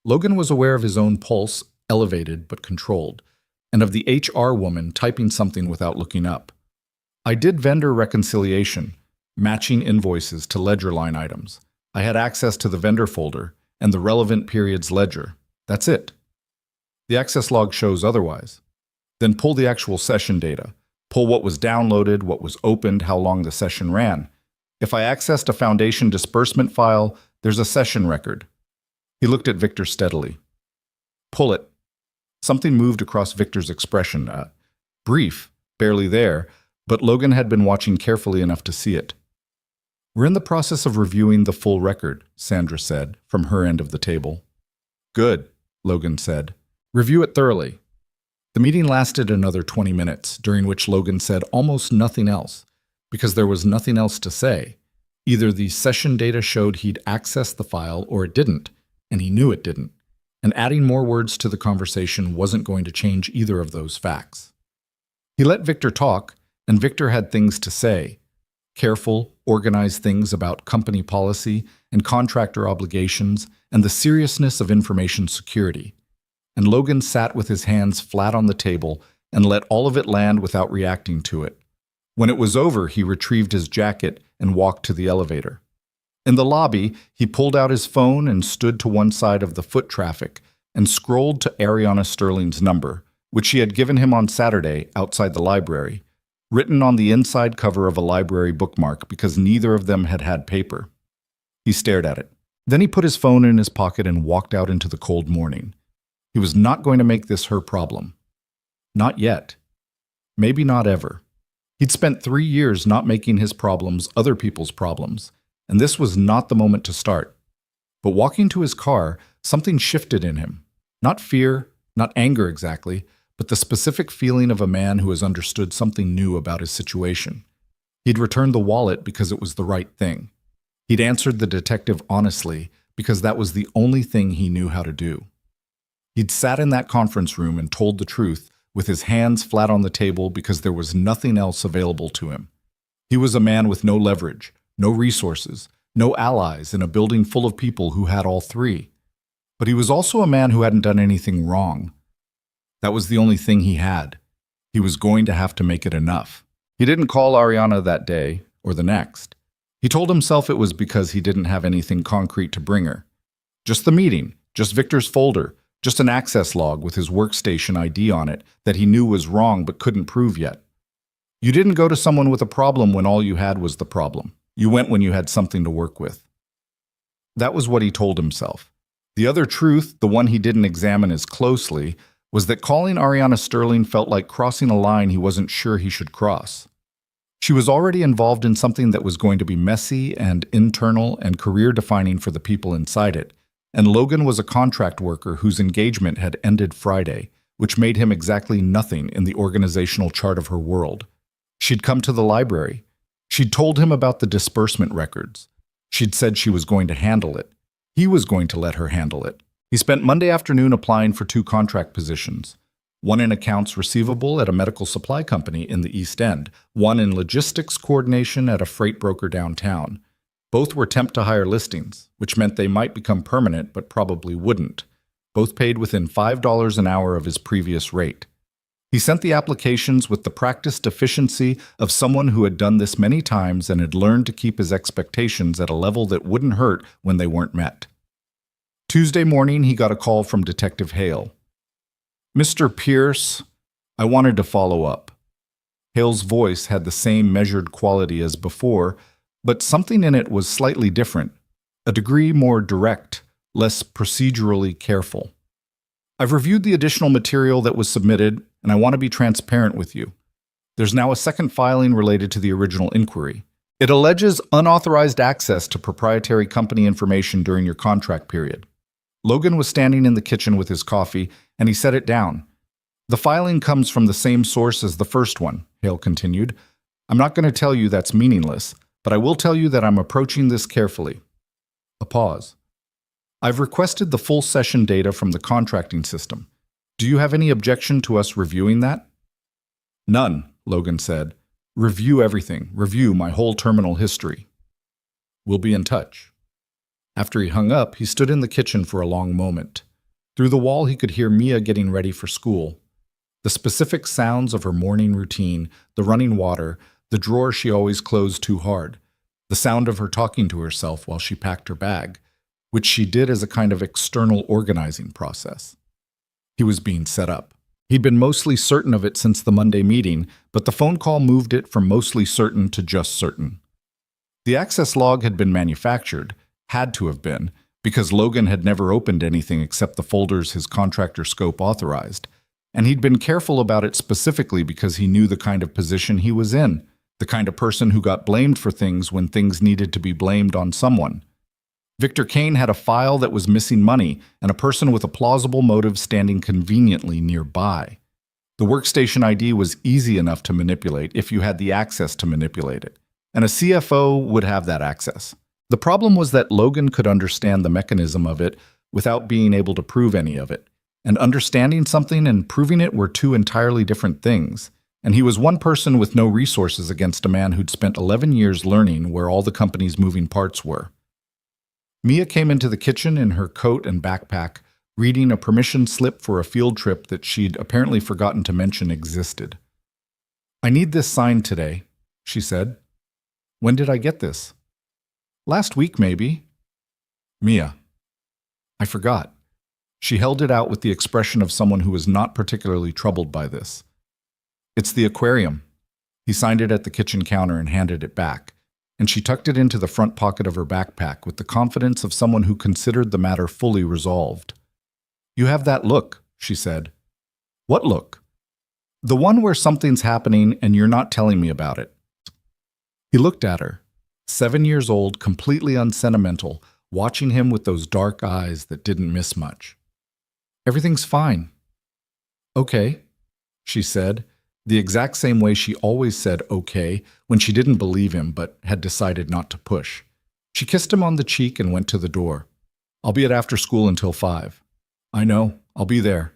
Logan was aware of his own pulse, elevated but controlled, and of the HR woman typing something without looking up. I did vendor reconciliation, matching invoices to ledger line items. I had access to the vendor folder and the relevant period's ledger. That's it. The access log shows otherwise. Then pull the actual session data. Pull what was downloaded, what was opened, how long the session ran. If I accessed a foundation disbursement file, there's a session record. He looked at Victor steadily. Pull it. Something moved across Victor's expression. Brief, barely there, but Logan had been watching carefully enough to see it. We're in the process of reviewing the full record, Sandra said, from her end of the table. Good, Logan said. Review it thoroughly. The meeting lasted another 20 minutes, during which Logan said almost nothing else, because there was nothing else to say. Either the session data showed he'd accessed the file or it didn't, and he knew it didn't, and adding more words to the conversation wasn't going to change either of those facts. He let Victor talk, and Victor had things to say. Careful, organized things about company policy and contractor obligations and the seriousness of information security. And Logan sat with his hands flat on the table and let all of it land without reacting to it. When it was over, he retrieved his jacket and walked to the elevator. In the lobby, he pulled out his phone and stood to one side of the foot traffic and scrolled to Ariana Sterling's number, which she had given him on Saturday outside the library, written on the inside cover of a library bookmark because neither of them had had paper. He stared at it. Then he put his phone in his pocket and walked out into the cold morning. He was not going to make this her problem. Not yet. Maybe not ever. He'd spent 3 years not making his problems other people's problems, and this was not the moment to start. But walking to his car, something shifted in him. Not fear, not anger exactly, but the specific feeling of a man who has understood something new about his situation. He'd returned the wallet because it was the right thing. He'd answered the detective honestly because that was the only thing he knew how to do. He'd sat in that conference room and told the truth with his hands flat on the table because there was nothing else available to him. He was a man with no leverage, no resources, no allies in a building full of people who had all three. But he was also a man who hadn't done anything wrong. That was the only thing he had. He was going to have to make it enough. He didn't call Ariana that day or the next. He told himself it was because he didn't have anything concrete to bring her. Just the meeting, just Victor's folder, just an access log with his workstation ID on it that he knew was wrong but couldn't prove yet. You didn't go to someone with a problem when all you had was the problem. You went when you had something to work with. That was what he told himself. The other truth, the one he didn't examine as closely, was that calling Ariana Sterling felt like crossing a line he wasn't sure he should cross. She was already involved in something that was going to be messy and internal and career-defining for the people inside it, and Logan was a contract worker whose engagement had ended Friday, which made him exactly nothing in the organizational chart of her world. She'd come to the library. She'd told him about the disbursement records. She'd said she was going to handle it. He was going to let her handle it. He spent Monday afternoon applying for 2 contract positions. one in accounts receivable at a medical supply company in the East End, one in logistics coordination at a freight broker downtown. Both were temp-to-hire listings, which meant they might become permanent but probably wouldn't. Both paid within $5 an hour of his previous rate. He sent the applications with the practiced efficiency of someone who had done this many times and had learned to keep his expectations at a level that wouldn't hurt when they weren't met. Tuesday morning, he got a call from Detective Hale. "Mr. Pierce, I wanted to follow up." Hale's voice had the same measured quality as before, but something in it was slightly different, a degree more direct, less procedurally careful. "I've reviewed the additional material that was submitted, and I want to be transparent with you. There's now a second filing related to the original inquiry. It alleges unauthorized access to proprietary company information during your contract period." Logan was standing in the kitchen with his coffee, and he set it down. "The filing comes from the same source as the first one," Hale continued. "I'm not going to tell you that's meaningless, but I will tell you that I'm approaching this carefully." A pause. "I've requested the full session data from the contracting system. Do you have any objection to us reviewing that?" "None," Logan said. "Review everything. Review my whole terminal history. We'll be in touch." After he hung up, he stood in the kitchen for a long moment. Through the wall, he could hear Mia getting ready for school. The specific sounds of her morning routine, the running water, the drawer she always closed too hard, the sound of her talking to herself while she packed her bag, which she did as a kind of external organizing process. He was being set up. He'd been mostly certain of it since the Monday meeting, but the phone call moved it from mostly certain to just certain. The access log had been manufactured, had to have been, because Logan had never opened anything except the folders his contractor scope authorized, and he'd been careful about it specifically because he knew the kind of position he was in, the kind of person who got blamed for things when things needed to be blamed on someone. Victor Kane had a file that was missing money and a person with a plausible motive standing conveniently nearby. The workstation ID was easy enough to manipulate if you had the access to manipulate it, and a CFO would have that access. The problem was that Logan could understand the mechanism of it without being able to prove any of it, and understanding something and proving it were two entirely different things, and he was one person with no resources against a man who'd spent 11 years learning where all the company's moving parts were. Mia came into the kitchen in her coat and backpack, reading a permission slip for a field trip that she'd apparently forgotten to mention existed. "I need this signed today," she said. "When did I get this?" "Last week, maybe." "Mia." "I forgot." She held it out with the expression of someone who was not particularly troubled by this. "It's the aquarium." He signed it at the kitchen counter and handed it back, and she tucked it into the front pocket of her backpack with the confidence of someone who considered the matter fully resolved. "You have that look," she said. "What look?" "The one where something's happening and you're not telling me about it." He looked at her. 7 years old, completely unsentimental, watching him with those dark eyes that didn't miss much. "Everything's fine." "Okay," she said, the exact same way she always said okay when she didn't believe him but had decided not to push. She kissed him on the cheek and went to the door. "I'll be at after school until 5. "I know, I'll be there."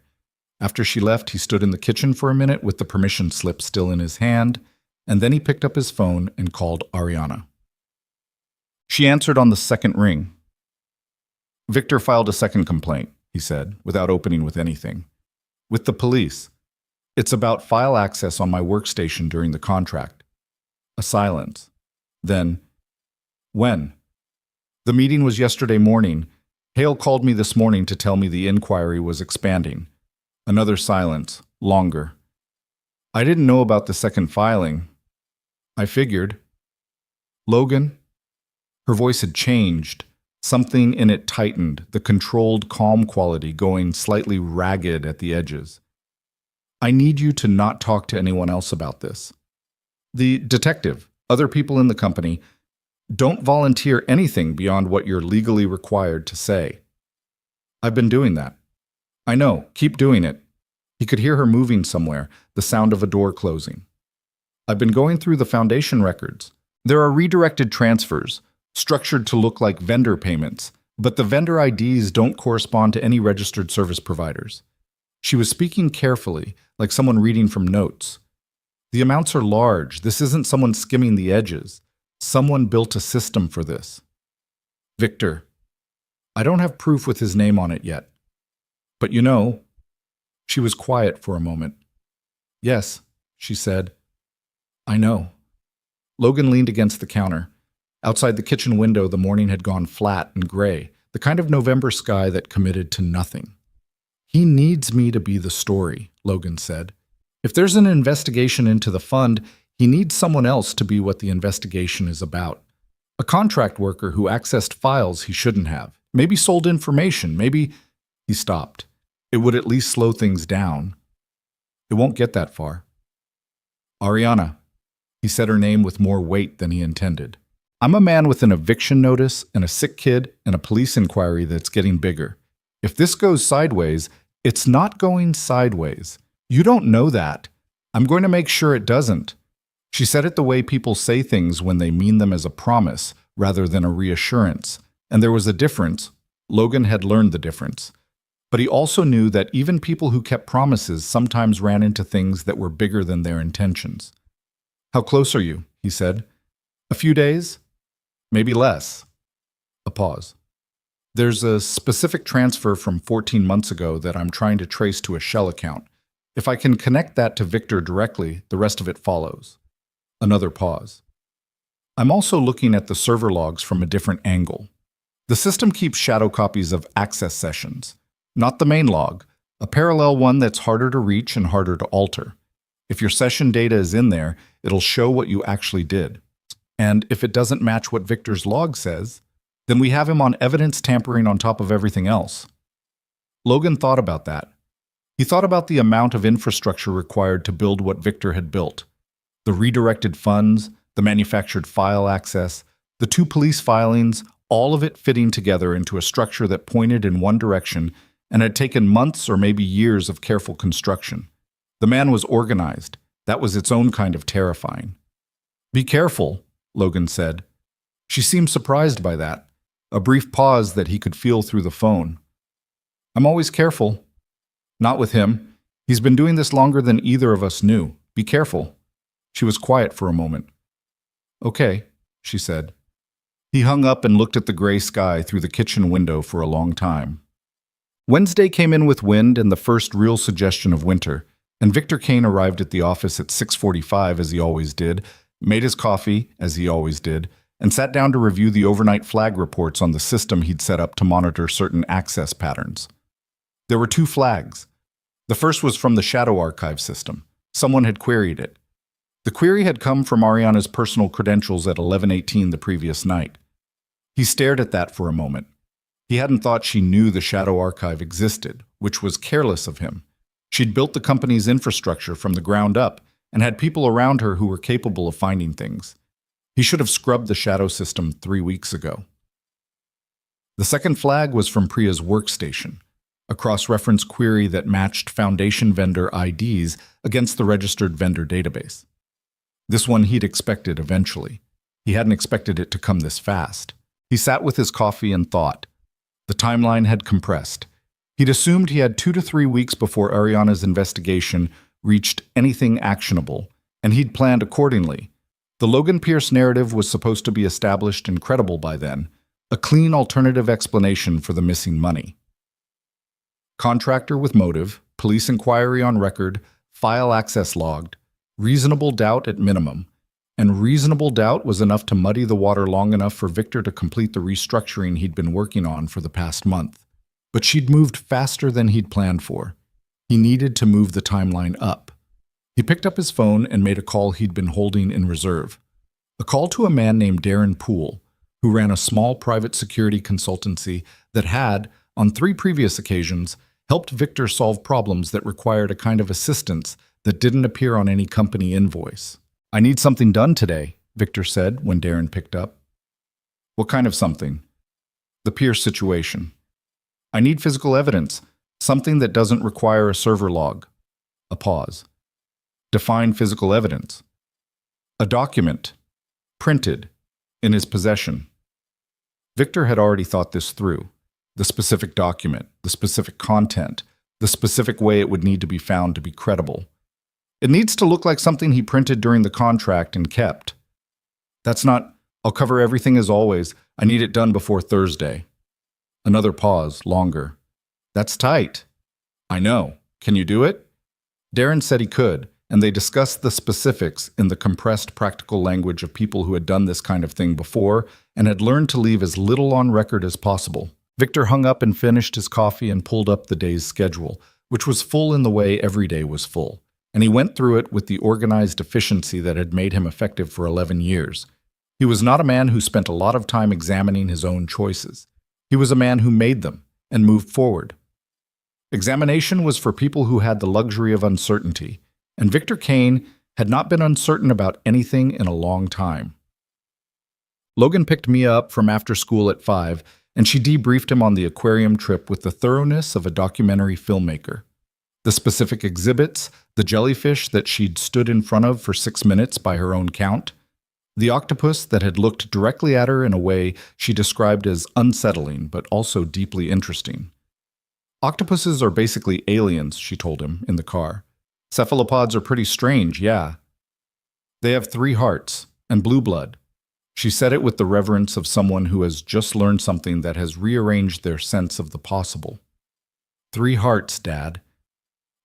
After she left, he stood in the kitchen for a minute with the permission slip still in his hand, and then he picked up his phone and called Ariana. She answered on the second ring. "Victor filed a second complaint," he said, without opening with anything. "With the police. It's about file access on my workstation during the contract." A silence. Then, "When?" "The meeting was yesterday morning. Hale called me this morning to tell me the inquiry was expanding." Another silence, longer. "I didn't know about the second filing." "I figured." "Logan?" Her voice had changed. Something in it tightened, the controlled, calm quality going slightly ragged at the edges. "I need you to not talk to anyone else about this. The detective, other people in the company, don't volunteer anything beyond what you're legally required to say." "I've been doing that." "I know, keep doing it." He could hear her moving somewhere, the sound of a door closing. "I've been going through the foundation records. There are redirected transfers, structured to look like vendor payments, but the vendor IDs don't correspond to any registered service providers." She was speaking carefully, like someone reading from notes. The amounts are large. This isn't someone skimming the edges. Someone built a system for this. Victor, I don't have proof with his name on it yet. But you know, she was quiet for a moment. Yes, she said. I know. Logan leaned against the counter. Outside the kitchen window, the morning had gone flat and gray, the kind of November sky that committed to nothing. He needs me to be the story, Logan said. If there's an investigation into the fund, he needs someone else to be what the investigation is about. A contract worker who accessed files he shouldn't have. Maybe sold information, maybe... He stopped. It would at least slow things down. It won't get that far. Ariana. He said her name with more weight than he intended. I'm a man with an eviction notice and a sick kid and a police inquiry that's getting bigger. If this goes sideways, it's not going sideways. You don't know that. I'm going to make sure it doesn't. She said it the way people say things when they mean them as a promise rather than a reassurance. And there was a difference. Logan had learned the difference. But he also knew that even people who kept promises sometimes ran into things that were bigger than their intentions. How close are you? He said. A few days? Maybe less. A pause. There's a specific transfer from 14 months ago that I'm trying to trace to a Shell account. If I can connect that to Victor directly, the rest of it follows. Another pause. I'm also looking at the server logs from a different angle. The system keeps shadow copies of access sessions. Not the main log, a parallel one that's harder to reach and harder to alter. If your session data is in there, it'll show what you actually did. And if it doesn't match what Victor's log says, then we have him on evidence tampering on top of everything else. Logan thought about that. He thought about the amount of infrastructure required to build what Victor had built. The redirected funds, the manufactured file access, the 2 police filings, all of it fitting together into a structure that pointed in one direction and had taken months or maybe years of careful construction. The man was organized. That was its own kind of terrifying. Be careful, Logan said. She seemed surprised by that, a brief pause that he could feel through the phone. I'm always careful. Not with him. He's been doing this longer than either of us knew. Be careful. She was quiet for a moment. Okay, she said. He hung up and looked at the gray sky through the kitchen window for a long time. Wednesday came in with wind and the first real suggestion of winter, and Victor Kane arrived at the office at 6:45 as he always did, made his coffee, as he always did, and sat down to review the overnight flag reports on the system he'd set up to monitor certain access patterns. There were 2 flags. The first was from the Shadow Archive system. Someone had queried it. The query had come from Ariana's personal credentials at 11:18 the previous night. He stared at that for a moment. He hadn't thought she knew the Shadow Archive existed, which was careless of him. She'd built the company's infrastructure from the ground up and had people around her who were capable of finding things. He should have scrubbed the Shadow system 3 weeks ago. The second flag was from Priya's workstation, a cross-reference query that matched Foundation vendor IDs against the registered vendor database. This one he'd expected eventually. He hadn't expected it to come this fast. He sat with his coffee and thought. The timeline had compressed. He'd assumed he had 2 to 3 weeks before Ariana's investigation reached anything actionable, and he'd planned accordingly. The Logan Pierce narrative was supposed to be established and credible by then, a clean alternative explanation for the missing money. Contractor with motive, police inquiry on record, file access logged, reasonable doubt at minimum, and reasonable doubt was enough to muddy the water long enough for Victor to complete the restructuring he'd been working on for the past month. But she'd moved faster than he'd planned for. He needed to move the timeline up. He picked up his phone and made a call he'd been holding in reserve. A call to a man named Darren Poole, who ran a small private security consultancy that had, on 3 previous occasions, helped Victor solve problems that required a kind of assistance that didn't appear on any company invoice. I need something done today, Victor said when Darren picked up. What kind of something? The Pierce situation. I need physical evidence, something that doesn't require a server log. A pause. Define physical evidence. A document, printed, in his possession. Victor had already thought this through. The specific document, the specific content, the specific way it would need to be found to be credible. It needs to look like something he printed during the contract and kept. That's not, I'll cover everything as always. I need it done before Thursday. Another pause, longer. That's tight. I know. Can you do it? Darren said he could, and they discussed the specifics in the compressed practical language of people who had done this kind of thing before and had learned to leave as little on record as possible. Victor hung up and finished his coffee and pulled up the day's schedule, which was full in the way every day was full, and he went through it with the organized efficiency that had made him effective for 11 years. He was not a man who spent a lot of time examining his own choices. He was a man who made them and moved forward. Examination was for people who had the luxury of uncertainty, and Victor Kane had not been uncertain about anything in a long time. Logan picked Mia up from after school at 5, and she debriefed him on the aquarium trip with the thoroughness of a documentary filmmaker. The specific exhibits, the jellyfish that she'd stood in front of for 6 minutes by her own count, the octopus that had looked directly at her in a way she described as unsettling but also deeply interesting. Octopuses are basically aliens, she told him in the car. Cephalopods are pretty strange, yeah. They have 3 hearts and blue blood. She said it with the reverence of someone who has just learned something that has rearranged their sense of the possible. 3 hearts, Dad.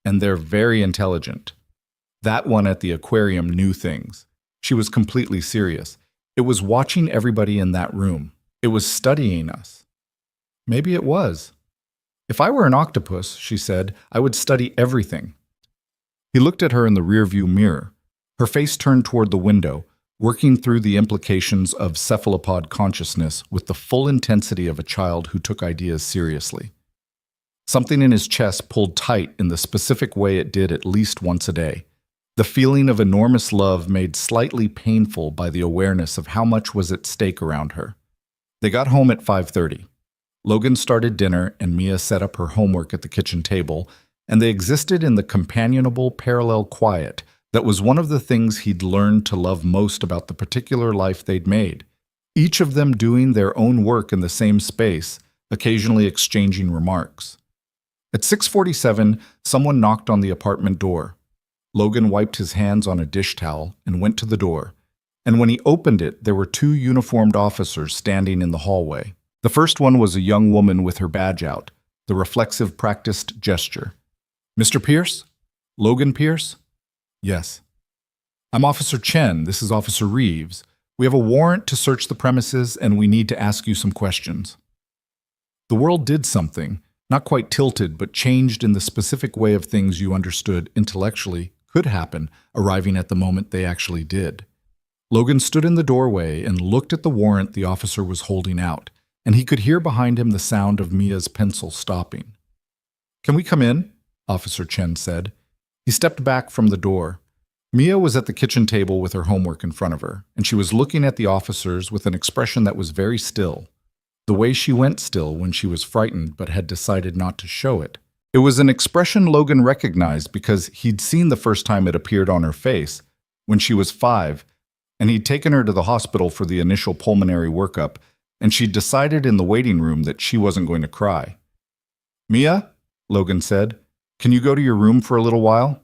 And they're very intelligent. That one at the aquarium knew things. She was completely serious. It was watching everybody in that room. It was studying us. Maybe it was. If I were an octopus, she said, I would study everything. He looked at her in the rearview mirror. Her face turned toward the window, working through the implications of cephalopod consciousness with the full intensity of a child who took ideas seriously. Something in his chest pulled tight in the specific way it did at least once a day. The feeling of enormous love made slightly painful by the awareness of how much was at stake around her. They got home at 5:30. Logan started dinner and Mia set up her homework at the kitchen table, and they existed in the companionable parallel quiet that was one of the things he'd learned to love most about the particular life they'd made, each of them doing their own work in the same space, occasionally exchanging remarks. At 6:47, someone knocked on the apartment door. Logan wiped his hands on a dish towel and went to the door, and when he opened it, there were 2 uniformed officers standing in the hallway. The first one was a young woman with her badge out, the reflexive practiced gesture. Mr. Pierce? Logan Pierce? Yes. I'm Officer Chen. This is Officer Reeves. We have a warrant to search the premises, and we need to ask you some questions. The world did something, not quite tilted, but changed in the specific way of things you understood intellectually could happen, arriving at the moment they actually did. Logan stood in the doorway and looked at the warrant the officer was holding out, and he could hear behind him the sound of Mia's pencil stopping. Can we come in? Officer Chen said. He stepped back from the door. Mia was at the kitchen table with her homework in front of her, and she was looking at the officers with an expression that was very still, the way she went still when she was frightened but had decided not to show it. It was an expression Logan recognized because he'd seen the first time it appeared on her face, when she was 5, and he'd taken her to the hospital for the initial pulmonary workup, and she'd decided in the waiting room that she wasn't going to cry. Mia, Logan said, can you go to your room for a little while?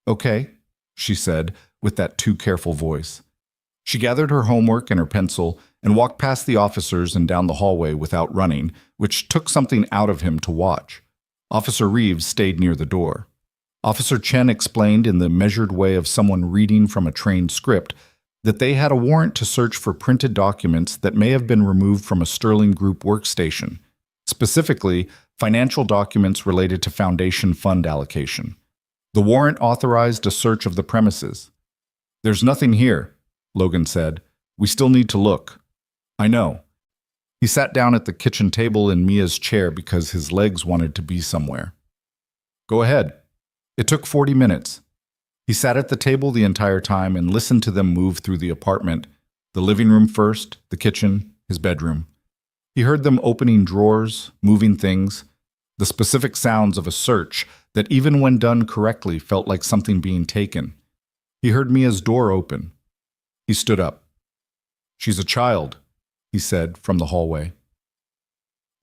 Okay, she said, with that too careful voice. She gathered her homework and her pencil and walked past the officers and down the hallway without running, which took something out of him to watch. Officer Reeves stayed near the door. Officer Chen explained in the measured way of someone reading from a trained script that they had a warrant to search for printed documents that may have been removed from a Sterling Group workstation, specifically financial documents related to foundation fund allocation. The warrant authorized a search of the premises. There's nothing here, Logan said. We still need to look. I know. He sat down at the kitchen table in Mia's chair because his legs wanted to be somewhere. Go ahead. It took 40 minutes. He sat at the table the entire time and listened to them move through the apartment, the living room first, the kitchen, his bedroom. He heard them opening drawers, moving things, the specific sounds of a search that even when done correctly felt like something being taken. He heard Mia's door open. He stood up. She's a child, he said from the hallway.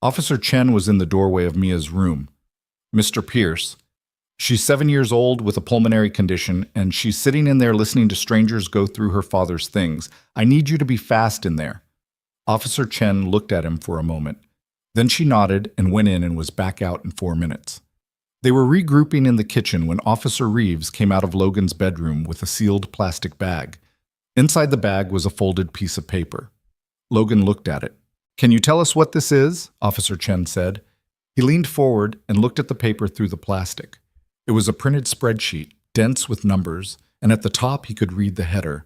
Officer Chen was in the doorway of Mia's room. Mr. Pierce. She's 7 years old with a pulmonary condition, and she's sitting in there listening to strangers go through her father's things. I need you to be fast in there." Officer Chen looked at him for a moment. Then she nodded and went in and was back out in 4 minutes. They were regrouping in the kitchen when Officer Reeves came out of Logan's bedroom with a sealed plastic bag. Inside the bag was a folded piece of paper. Logan looked at it. "Can you tell us what this is?" Officer Chen said. He leaned forward and looked at the paper through the plastic. It was a printed spreadsheet, dense with numbers, and at the top he could read the header: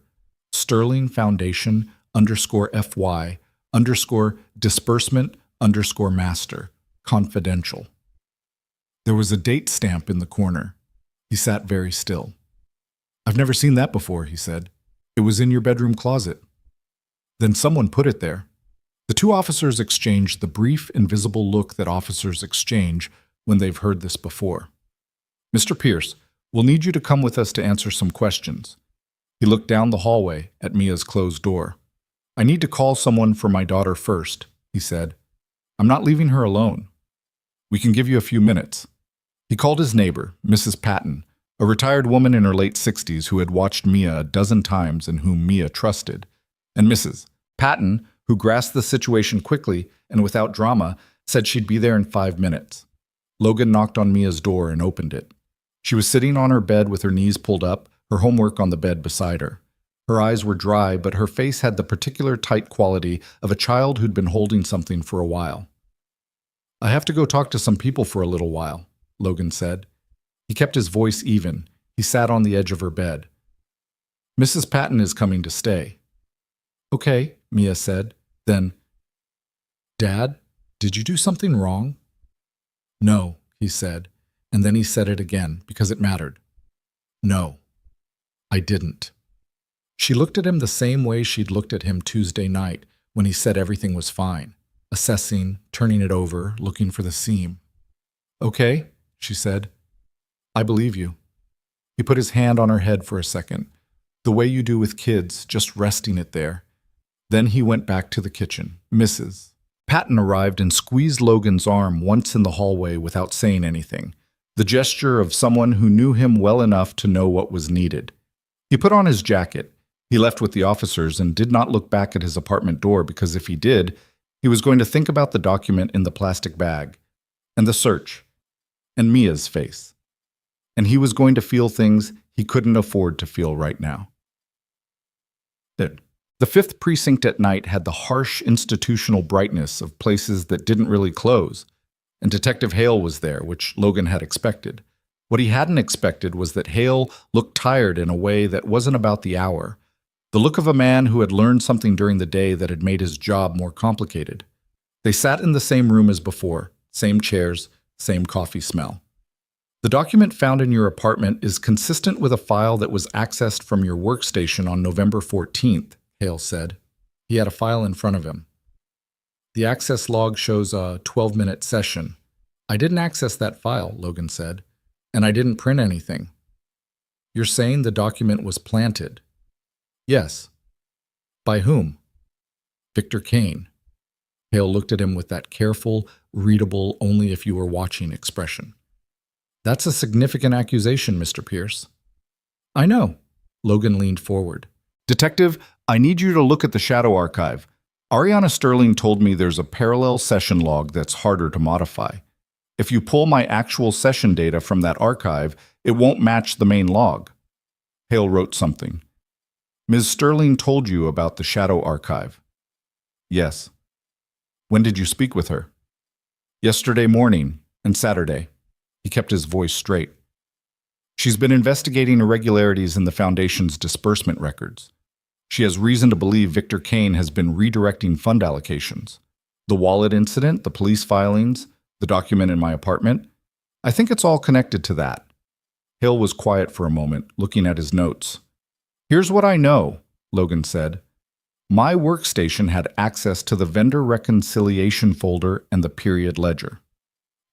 Sterling Foundation _FY _disbursement _master, confidential. There was a date stamp in the corner. He sat very still. "I've never seen that before," he said. "It was in your bedroom closet." "Then someone put it there." The two officers exchanged the brief, invisible look that officers exchange when they've heard this before. "Mr. Pierce, we'll need you to come with us to answer some questions." He looked down the hallway at Mia's closed door. "I need to call someone for my daughter first," he said. "I'm not leaving her alone. We can give you a few minutes." He called his neighbor, Mrs. Patton, a retired woman in her late 60s who had watched Mia a dozen times and whom Mia trusted, and Mrs. Patton, who grasped the situation quickly and without drama, said she'd be there in 5 minutes. Logan knocked on Mia's door and opened it. She was sitting on her bed with her knees pulled up, her homework on the bed beside her. Her eyes were dry, but her face had the particular tight quality of a child who'd been holding something for a while. "I have to go talk to some people for a little while," Logan said. He kept his voice even. He sat on the edge of her bed. "Mrs. Patton is coming to stay." "Okay," Mia said. Then, "Dad, did you do something wrong?" "No," he said, and then he said it again because it mattered. "No, I didn't." She looked at him the same way she'd looked at him Tuesday night when he said everything was fine, assessing, turning it over, looking for the seam. "Okay," she said. "I believe you." He put his hand on her head for a second, the way you do with kids, just resting it there. Then he went back to the kitchen. Mrs. Patton arrived and squeezed Logan's arm once in the hallway without saying anything, the gesture of someone who knew him well enough to know what was needed. He put on his jacket. He left with the officers and did not look back at his apartment door because if he did, he was going to think about the document in the plastic bag, and the search, and Mia's face. And he was going to feel things he couldn't afford to feel right now. The 5th Precinct at night had the harsh institutional brightness of places that didn't really close, and Detective Hale was there, which Logan had expected. What he hadn't expected was that Hale looked tired in a way that wasn't about the hour, the look of a man who had learned something during the day that had made his job more complicated. They sat in the same room as before, same chairs, same coffee smell. "The document found in your apartment is consistent with a file that was accessed from your workstation on November 14th, Hale said. He had a file in front of him. "The access log shows a 12-minute session. I didn't access that file," Logan said, "and I didn't print anything." "You're saying the document was planted?" "Yes." "By whom?" "Victor Kane." Hale looked at him with that careful, readable, only if you were watching expression. "That's a significant accusation, Mr. Pierce." "I know." Logan leaned forward. "Detective, I need you to look at the shadow archive. Ariana Sterling told me there's a parallel session log that's harder to modify. If you pull my actual session data from that archive, it won't match the main log." Hale wrote something. "Ms. Sterling told you about the shadow archive?" "Yes." "When did you speak with her?" "Yesterday morning and Saturday." He kept his voice straight. "She's been investigating irregularities in the Foundation's disbursement records. She has reason to believe Victor Kane has been redirecting fund allocations. The wallet incident, the police filings, the document in my apartment, I think it's all connected to that." Hale was quiet for a moment, looking at his notes. "Here's what I know," Logan said. "My workstation had access to the vendor reconciliation folder and the period ledger.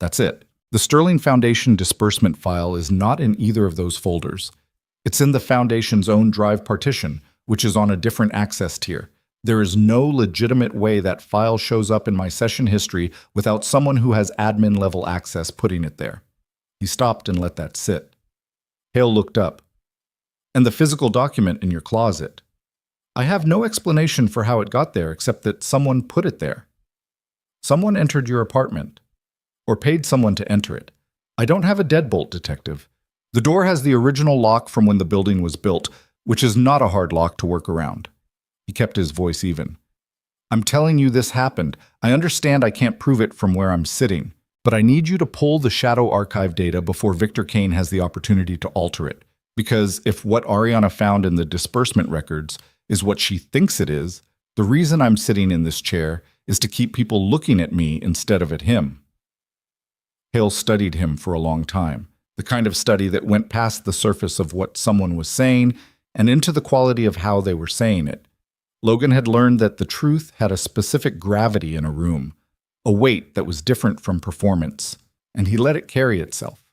That's it. The Sterling Foundation disbursement file is not in either of those folders. It's in the Foundation's own drive partition, which is on a different access tier. There is no legitimate way that file shows up in my session history without someone who has admin-level access putting it there." He stopped and let that sit. Hale looked up. And the physical document in your closet. I have no explanation for how it got there except that someone put it there. Someone entered your apartment. Or paid someone to enter it. I don't have a deadbolt, detective. The door has the original lock from when the building was built, which is not a hard lock to work around. He kept his voice even. I'm telling you this happened. I understand I can't prove it from where I'm sitting, but I need you to pull the shadow archive data before Victor Kane has the opportunity to alter it. Because if what Ariana found in the disbursement records is what she thinks it is, the reason I'm sitting in this chair is to keep people looking at me instead of at him. Hale studied him for a long time, the kind of study that went past the surface of what someone was saying and into the quality of how they were saying it. Logan had learned that the truth had a specific gravity in a room, a weight that was different from performance, and he let it carry itself.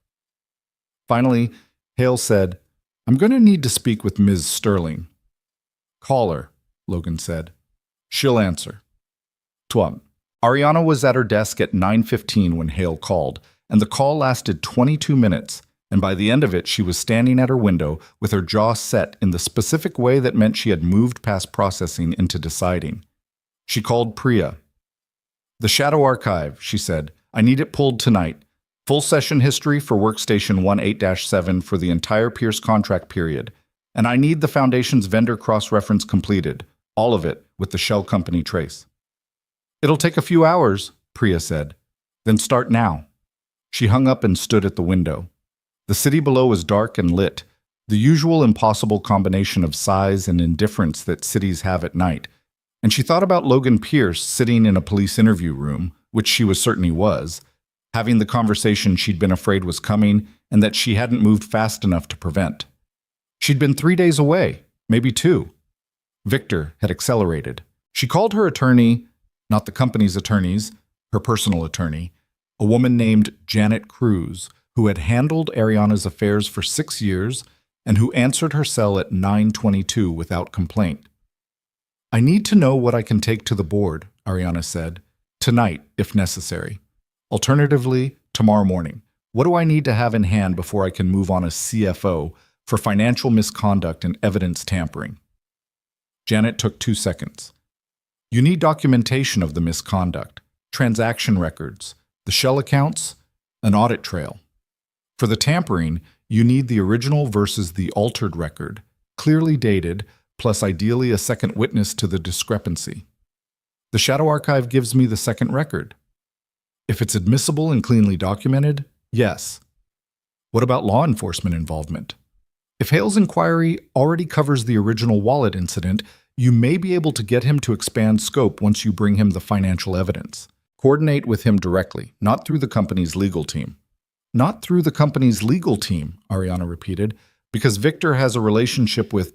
Finally, Hale said, I'm going to need to speak with Ms. Sterling. Call her, Logan said. She'll answer. Twum. Ariana was at her desk at 9:15 when Hale called, and the call lasted 22 minutes, and by the end of it she was standing at her window with her jaw set in the specific way that meant she had moved past processing into deciding. She called Priya. The Shadow Archive, she said. I need it pulled tonight. Full session history for Workstation 18-7 for the entire Pierce contract period. And I need the Foundation's vendor cross-reference completed, all of it with the shell company trace. It'll take a few hours, Priya said. Then start now. She hung up and stood at the window. The city below was dark and lit, the usual impossible combination of size and indifference that cities have at night. And she thought about Logan Pierce sitting in a police interview room, which she was certain he was, having the conversation she'd been afraid was coming and that she hadn't moved fast enough to prevent. She'd been 3 days away, maybe 2. Victor had accelerated. She called her attorney, not the company's attorneys, her personal attorney, a woman named Janet Cruz, who had handled Ariana's affairs for 6 years and who answered her cell at 9:22 without complaint. I need to know what I can take to the board, Ariana said, tonight if necessary. Alternatively, tomorrow morning. What do I need to have in hand before I can move on as CFO for financial misconduct and evidence tampering? Janet took 2 seconds. You need documentation of the misconduct, transaction records, the shell accounts, an audit trail. For the tampering, you need the original versus the altered record, clearly dated, plus ideally a second witness to the discrepancy. The Shadow Archive gives me the second record. If it's admissible and cleanly documented, yes. What about law enforcement involvement? If Hale's inquiry already covers the original wallet incident, you may be able to get him to expand scope once you bring him the financial evidence. Coordinate with him directly, not through the company's legal team. Not through the company's legal team, Ariana repeated, because Victor has a relationship with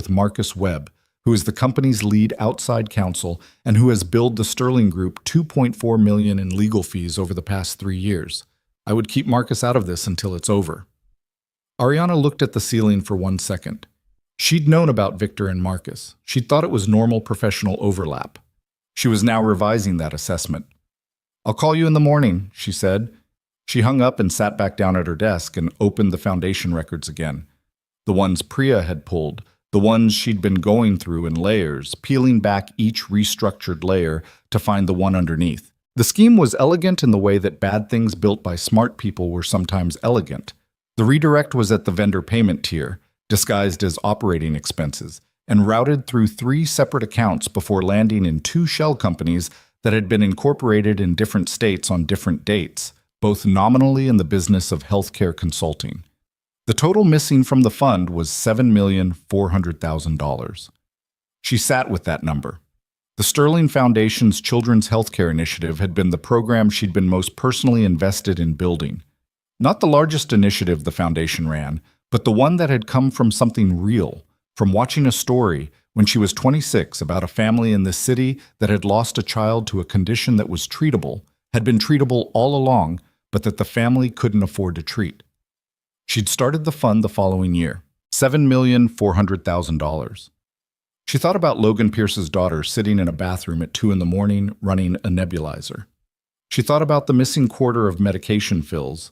Marcus Webb, who is the company's lead outside counsel and who has billed the Sterling Group $2.4 million in legal fees over the past 3 years. I would keep Marcus out of this until it's over. Ariana looked at the ceiling for 1 second. She'd known about Victor and Marcus. She'd thought it was normal professional overlap. She was now revising that assessment. I'll call you in the morning, she said. She hung up and sat back down at her desk and opened the Foundation records again. The ones Priya had pulled, the ones she'd been going through in layers, peeling back each restructured layer to find the one underneath. The scheme was elegant in the way that bad things built by smart people were sometimes elegant. The redirect was at the vendor payment tier, disguised as operating expenses, and routed through 3 separate accounts before landing in 2 shell companies that had been incorporated in different states on different dates, both nominally in the business of healthcare consulting. The total missing from the fund was $7,400,000. She sat with that number. The Sterling Foundation's Children's Healthcare Initiative had been the program she'd been most personally invested in building. Not the largest initiative the Foundation ran, but the one that had come from something real, from watching a story when she was 26 about a family in this city that had lost a child to a condition that was treatable, had been treatable all along, but that the family couldn't afford to treat. She'd started the fund the following year, $7,400,000. She thought about Logan Pierce's daughter sitting in a bathroom at 2 in the morning running a nebulizer. She thought about the missing quarter of medication fills,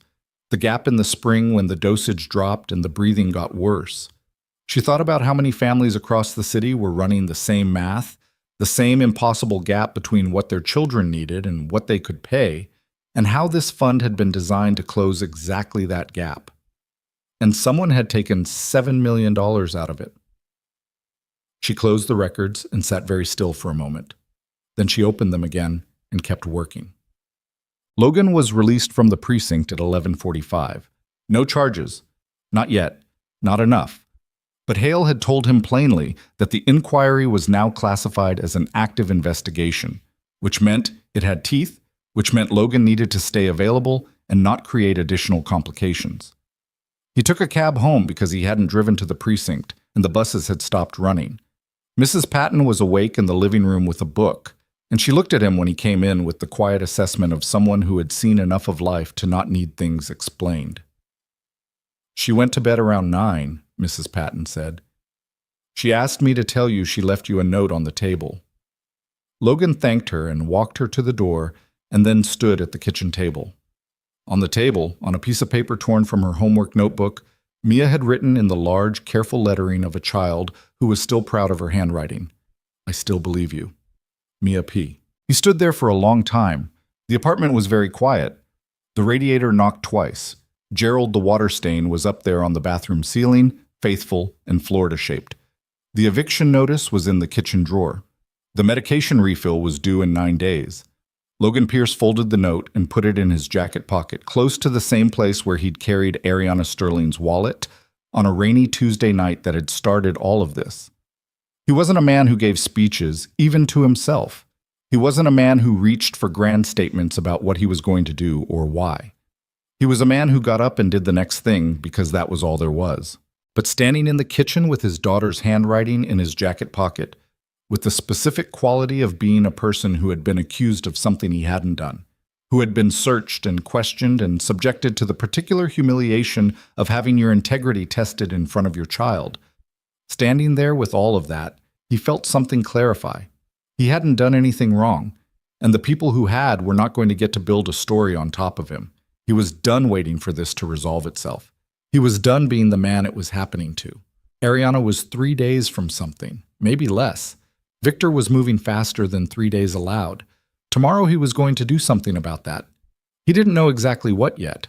the gap in the spring when the dosage dropped and the breathing got worse. She thought about how many families across the city were running the same math, the same impossible gap between what their children needed and what they could pay, and how this fund had been designed to close exactly that gap. And someone had taken $7 million out of it. She closed the records and sat very still for a moment. Then she opened them again and kept working. Logan was released from the precinct at 11:45. No charges. Not yet. Not enough. But Hale had told him plainly that the inquiry was now classified as an active investigation, which meant it had teeth, which meant Logan needed to stay available and not create additional complications. He took a cab home because he hadn't driven to the precinct and the buses had stopped running. Mrs. Patton was awake in the living room with a book, and she looked at him when he came in with the quiet assessment of someone who had seen enough of life to not need things explained. "She went to bed around 9, Mrs. Patton said. "She asked me to tell you she left you a note on the table." Logan thanked her and walked her to the door and then stood at the kitchen table. On the table, on a piece of paper torn from her homework notebook, Mia had written in the large, careful lettering of a child who was still proud of her handwriting, "I still believe you. Mia P." He stood there for a long time. The apartment was very quiet. The radiator knocked twice. Gerald the water stain was up there on the bathroom ceiling, faithful and Florida-shaped. The eviction notice was in the kitchen drawer. The medication refill was due in 9 days. Logan Pierce folded the note and put it in his jacket pocket, close to the same place where he'd carried Ariana Sterling's wallet on a rainy Tuesday night that had started all of this. He wasn't a man who gave speeches, even to himself. He wasn't a man who reached for grand statements about what he was going to do or why. He was a man who got up and did the next thing because that was all there was. But standing in the kitchen with his daughter's handwriting in his jacket pocket, with the specific quality of being a person who had been accused of something he hadn't done, who had been searched and questioned and subjected to the particular humiliation of having your integrity tested in front of your child, standing there with all of that, he felt something clarify. He hadn't done anything wrong, and the people who had were not going to get to build a story on top of him. He was done waiting for this to resolve itself. He was done being the man it was happening to. Ariana was 3 days from something, maybe less. Victor was moving faster than 3 days allowed. Tomorrow he was going to do something about that. He didn't know exactly what yet,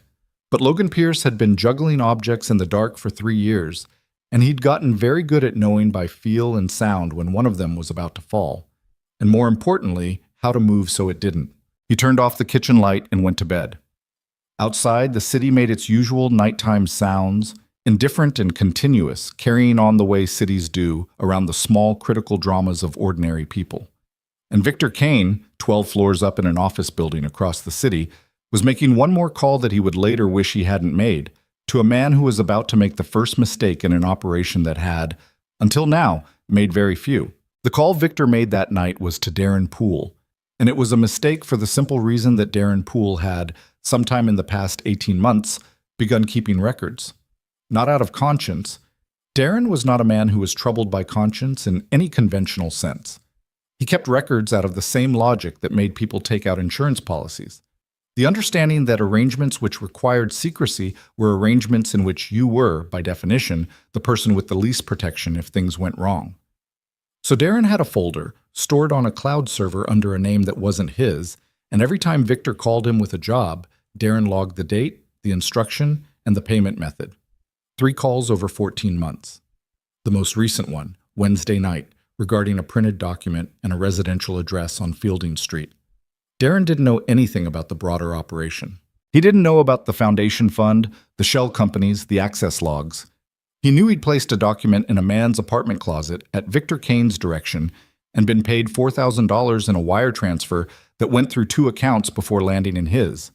but Logan Pierce had been juggling objects in the dark for 3 years, and he'd gotten very good at knowing by feel and sound when one of them was about to fall, and more importantly, how to move so it didn't. He turned off the kitchen light and went to bed. Outside, the city made its usual nighttime sounds, indifferent and continuous, carrying on the way cities do around the small, critical dramas of ordinary people. And Victor Kane, 12 floors up in an office building across the city, was making one more call that he would later wish he hadn't made, to a man who was about to make the first mistake in an operation that had, until now, made very few. The call Victor made that night was to Darren Poole, and it was a mistake for the simple reason that Darren Poole had, sometime in the past 18 months, begun keeping records. Not out of conscience. Darren was not a man who was troubled by conscience in any conventional sense. He kept records out of the same logic that made people take out insurance policies. The understanding that arrangements which required secrecy were arrangements in which you were, by definition, the person with the least protection if things went wrong. So Darren had a folder, stored on a cloud server under a name that wasn't his, and every time Victor called him with a job, Darren logged the date, the instruction, and the payment method. 3 calls over 14 months. The most recent one, Wednesday night, regarding a printed document and a residential address on Fielding Street. Darren didn't know anything about the broader operation. He didn't know about the foundation fund, the shell companies, the access logs. He knew he'd placed a document in a man's apartment closet at Victor Kane's direction and been paid $4,000 in a wire transfer that went through 2 accounts before landing in his.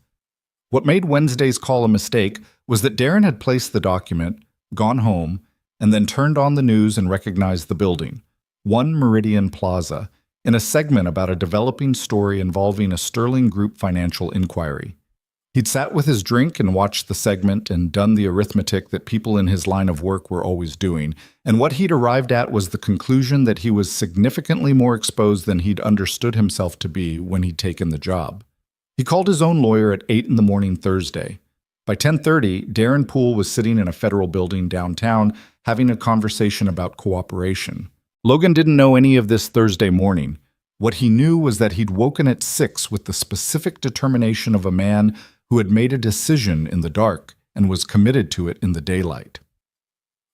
What made Wednesday's call a mistake was that Darren had placed the document, gone home, and then turned on the news and recognized the building, One Meridian Plaza, in a segment about a developing story involving a Sterling Group financial inquiry. He'd sat with his drink and watched the segment and done the arithmetic that people in his line of work were always doing, and what he'd arrived at was the conclusion that he was significantly more exposed than he'd understood himself to be when he'd taken the job. He called his own lawyer at 8 in the morning Thursday. By 10:30, Darren Poole was sitting in a federal building downtown having a conversation about cooperation. Logan didn't know any of this Thursday morning. What he knew was that he'd woken at 6 with the specific determination of a man who had made a decision in the dark and was committed to it in the daylight.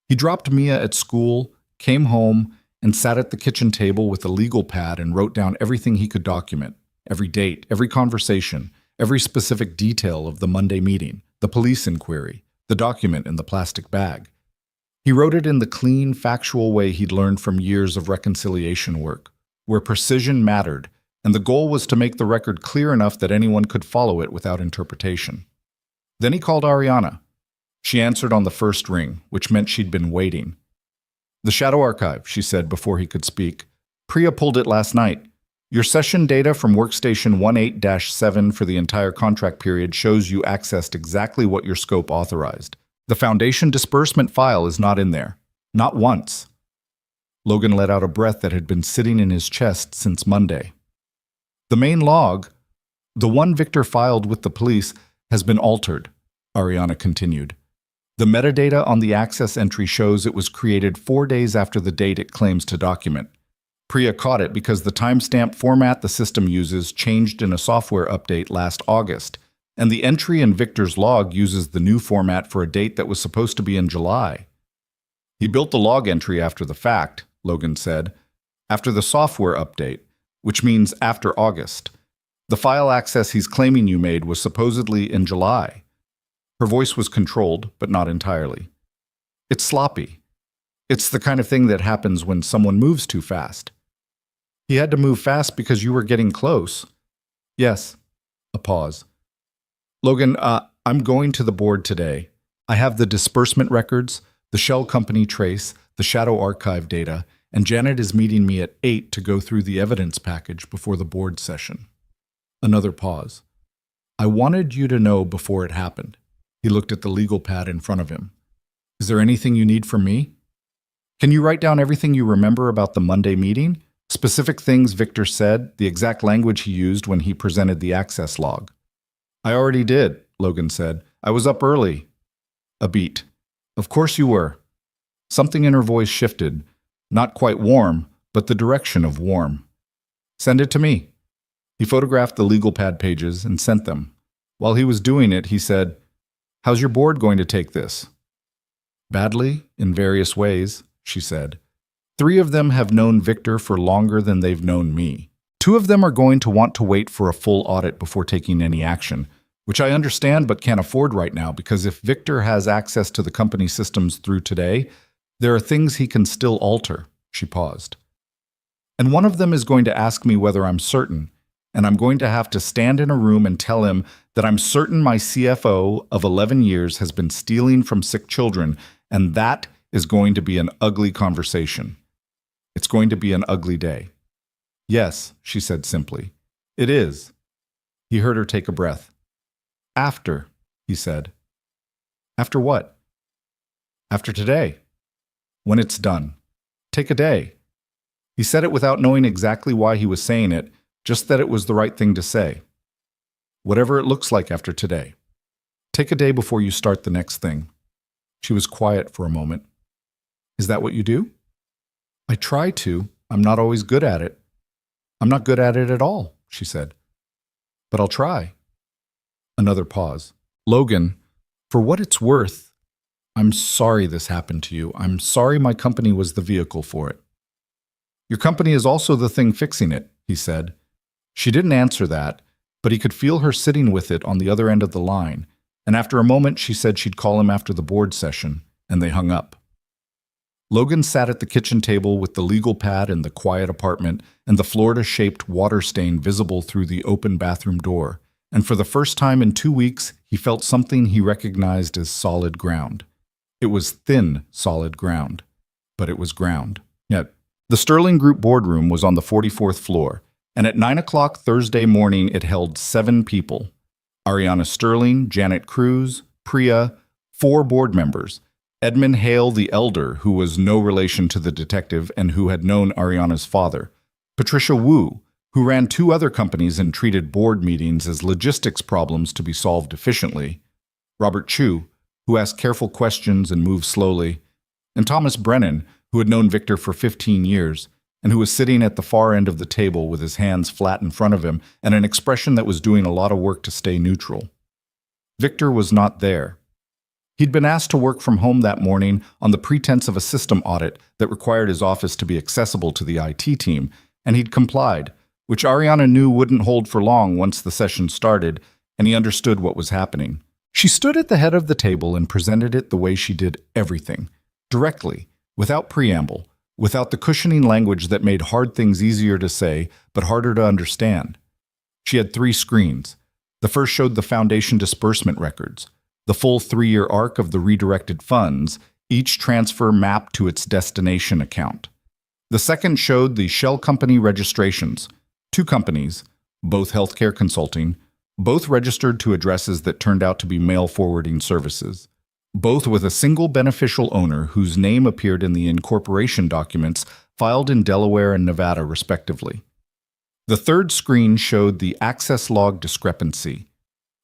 He dropped Mia at school, came home, and sat at the kitchen table with a legal pad and wrote down everything he could document, every date, every conversation, every specific detail of the Monday meeting, the police inquiry, the document in the plastic bag. He wrote it in the clean, factual way he'd learned from years of reconciliation work, where precision mattered, and the goal was to make the record clear enough that anyone could follow it without interpretation. Then he called Ariana. She answered on the first ring, which meant she'd been waiting. "The Shadow Archive," she said before he could speak. "Priya pulled it last night. Your session data from Workstation 18-7 for the entire contract period shows you accessed exactly what your scope authorized. The Foundation disbursement file is not in there. Not once." Logan let out a breath that had been sitting in his chest since Monday. "The main log, the one Victor filed with the police, has been altered," Ariana continued. "The metadata on the access entry shows it was created 4 days after the date it claims to document. Priya caught it because the timestamp format the system uses changed in a software update last August, and the entry in Victor's log uses the new format for a date that was supposed to be in July. He built the log entry after the fact," Logan said, "after the software update, which means after August. The file access he's claiming you made was supposedly in July." Her voice was controlled, but not entirely. "It's sloppy. It's the kind of thing that happens when someone moves too fast." "He had to move fast because you were getting close." "Yes." A pause. "Logan, I'm going to the board today. I have the disbursement records, the shell company trace, the Shadow Archive data, and Janet is meeting me at 8 to go through the evidence package before the board session." Another pause. "I wanted you to know before it happened." He looked at the legal pad in front of him. "Is there anything you need from me? Can you write down everything you remember about the Monday meeting? Specific things Victor said, the exact language he used when he presented the access log." "I already did," Logan said. "I was up early." A beat. "Of course you were." Something in her voice shifted, not quite warm, but the direction of warm. "Send it to me." He photographed the legal pad pages and sent them. While he was doing it, he said, "How's your board going to take this?" "Badly, in various ways," she said. 3 of them have known Victor for longer than they've known me. 2 of them are going to want to wait for a full audit before taking any action, which I understand but can't afford right now because if Victor has access to the company systems through today, there are things he can still alter." She paused. "And one of them is going to ask me whether I'm certain, and I'm going to have to stand in a room and tell him that I'm certain my CFO of 11 years has been stealing from sick children, and that is going to be an ugly conversation. It's going to be an ugly day." "Yes," she said simply. "It is." He heard her take a breath. "After," he said. "After what?" "After today. When it's done. Take a day." He said it without knowing exactly why he was saying it, just that it was the right thing to say. "Whatever it looks like after today. Take a day before you start the next thing." She was quiet for a moment. "Is that what you do?" "I try to. I'm not always good at it." "I'm not good at it at all," she said. "But I'll try." Another pause. "Logan, for what it's worth, I'm sorry this happened to you. I'm sorry my company was the vehicle for it." "Your company is also the thing fixing it," he said. She didn't answer that, but he could feel her sitting with it on the other end of the line, and after a moment she said she'd call him after the board session, and they hung up. Logan sat at the kitchen table with the legal pad in the quiet apartment and the Florida-shaped water stain visible through the open bathroom door, and for the first time in 2 weeks he felt something he recognized as solid ground. It was thin, solid ground, but it was ground. Yet, the Sterling Group boardroom was on the 44th floor, and at 9 o'clock Thursday morning it held 7 people. Ariana Sterling, Janet Cruz, Priya, 4 board members, Edmund Hale the Elder, who was no relation to the detective and who had known Ariana's father, Patricia Wu, who ran two other companies and treated board meetings as logistics problems to be solved efficiently, Robert Chu, who asked careful questions and moved slowly, and Thomas Brennan, who had known Victor for 15 years and who was sitting at the far end of the table with his hands flat in front of him and an expression that was doing a lot of work to stay neutral. Victor was not there. He'd been asked to work from home that morning on the pretense of a system audit that required his office to be accessible to the IT team, and he'd complied, which Ariana knew wouldn't hold for long once the session started, and he understood what was happening. She stood at the head of the table and presented it the way she did everything, directly, without preamble, without the cushioning language that made hard things easier to say but harder to understand. She had 3 screens. The first showed the foundation disbursement records, the full 3-year arc of the redirected funds, each transfer mapped to its destination account. The second showed the shell company registrations, 2 companies, both healthcare consulting, both registered to addresses that turned out to be mail forwarding services, both with a single beneficial owner whose name appeared in the incorporation documents filed in Delaware and Nevada, respectively. The third screen showed the access log discrepancy,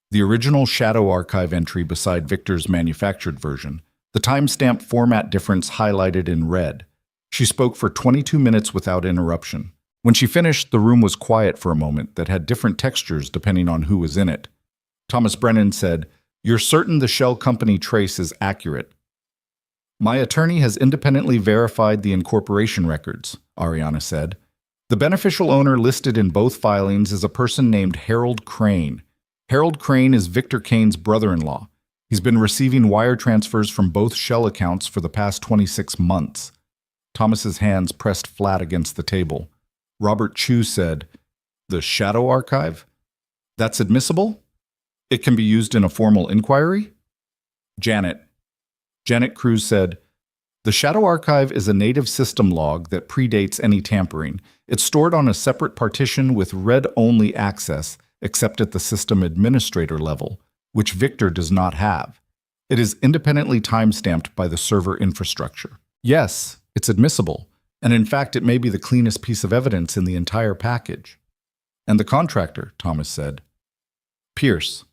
the original shadow archive entry beside Victor's manufactured version, the timestamp format difference highlighted in red. She spoke for 22 minutes without interruption. When she finished, the room was quiet for a moment that had different textures depending on who was in it. Thomas Brennan said, "You're certain the shell company trace is accurate?" "My attorney has independently verified the incorporation records," Ariana said. "The beneficial owner listed in both filings is a person named Harold Crane. Harold Crane is Victor Kane's brother-in-law. He's been receiving wire transfers from both shell accounts for the past 26 months. Thomas's hands pressed flat against the table. Robert Chu said, "The shadow archive? That's admissible? It can be used in a formal inquiry?" Janet Cruz said, "The shadow archive is a native system log that predates any tampering. It's stored on a separate partition with read-only access, except at the system administrator level, which Victor does not have. It is independently timestamped by the server infrastructure. Yes, it's admissible, and in fact it may be the cleanest piece of evidence in the entire package." "And the contractor," Thomas said. "Pierce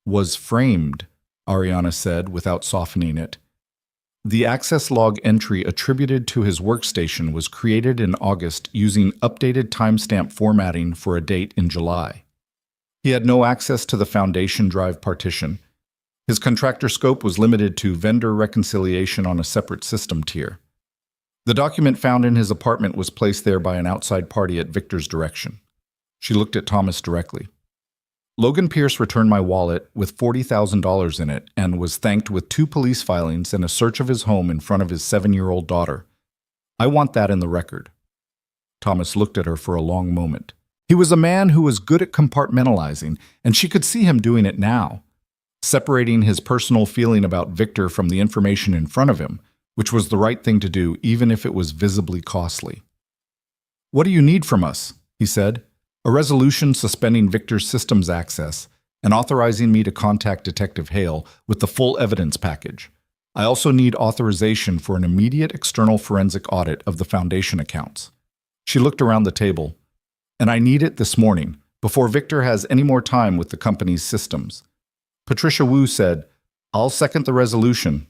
was framed," Ariana said without softening it. "The access log entry attributed to his workstation was created in August using updated timestamp formatting for a date in July. He had no access to the Foundation Drive partition. His contractor scope was limited to vendor reconciliation on a separate system tier. The document found in his apartment was placed there by an outside party at Victor's direction." She looked at Thomas directly. "Logan Pierce returned my wallet with $40,000 in it and was thanked with 2 police filings and a search of his home in front of his 7-year-old daughter. I want that in the record." Thomas looked at her for a long moment. He was a man who was good at compartmentalizing, and she could see him doing it now, separating his personal feeling about Victor from the information in front of him, which was the right thing to do even if it was visibly costly. "What do you need from us?" he said. "A resolution suspending Victor's systems access and authorizing me to contact Detective Hale with the full evidence package. I also need authorization for an immediate external forensic audit of the Foundation accounts." She looked around the table. "And I need it this morning, before Victor has any more time with the company's systems." Patricia Wu said, "I'll second the resolution."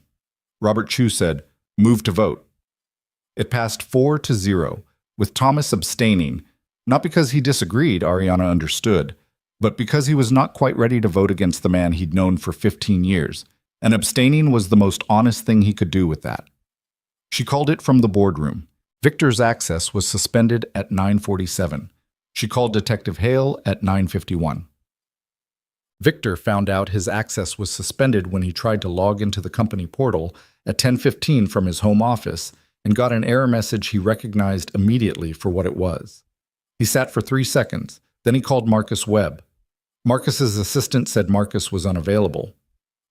Robert Chu said, "Move to vote." It passed 4-0, with Thomas abstaining, not because he disagreed, Ariana understood, but because he was not quite ready to vote against the man he'd known for 15 years, and abstaining was the most honest thing he could do with that. She called it from the boardroom. Victor's access was suspended at 9:47. She called Detective Hale at 9:51. Victor found out his access was suspended when he tried to log into the company portal at 10:15 from his home office and got an error message he recognized immediately for what it was. He sat for 3 seconds, then he called Marcus Webb. Marcus's assistant said Marcus was unavailable.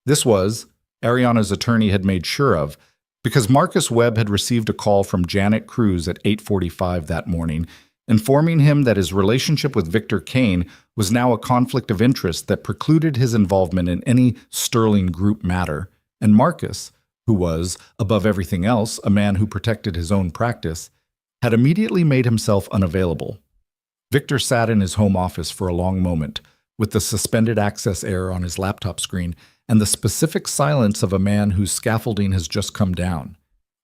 This was, Ariana's attorney had made sure of, because Marcus Webb had received a call from Janet Cruz at 8:45 that morning, informing him that his relationship with Victor Kane was now a conflict of interest that precluded his involvement in any Sterling Group matter, and Marcus, who was, above everything else, a man who protected his own practice, had immediately made himself unavailable. Victor sat in his home office for a long moment, with the suspended access error on his laptop screen and the specific silence of a man whose scaffolding has just come down.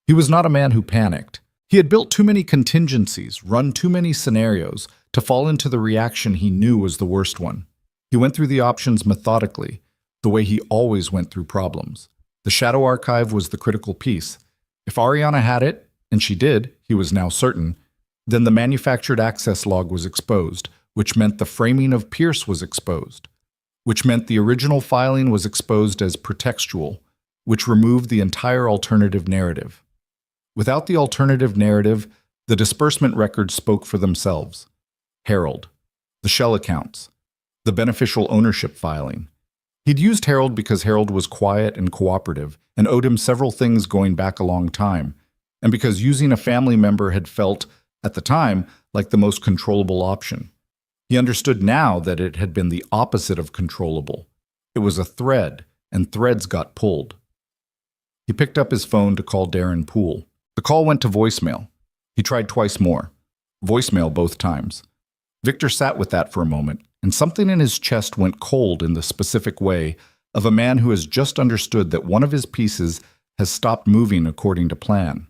He was not a man who panicked. He had built too many contingencies, run too many scenarios, to fall into the reaction he knew was the worst one. He went through the options methodically, the way he always went through problems. The Shadow Archive was the critical piece. If Ariana had it, and she did, he was now certain, then the manufactured access log was exposed, which meant the framing of Pierce was exposed, which meant the original filing was exposed as pretextual, which removed the entire alternative narrative. Without the alternative narrative, the disbursement records spoke for themselves. Harold, the shell accounts, the beneficial ownership filing. He'd used Harold because Harold was quiet and cooperative and owed him several things going back a long time, and because using a family member had felt, at the time, like the most controllable option. He understood now that it had been the opposite of controllable. It was a thread, and threads got pulled. He picked up his phone to call Darren Poole. The call went to voicemail. He tried twice more. Voicemail both times. Victor sat with that for a moment, and something in his chest went cold in the specific way of a man who has just understood that one of his pieces has stopped moving according to plan.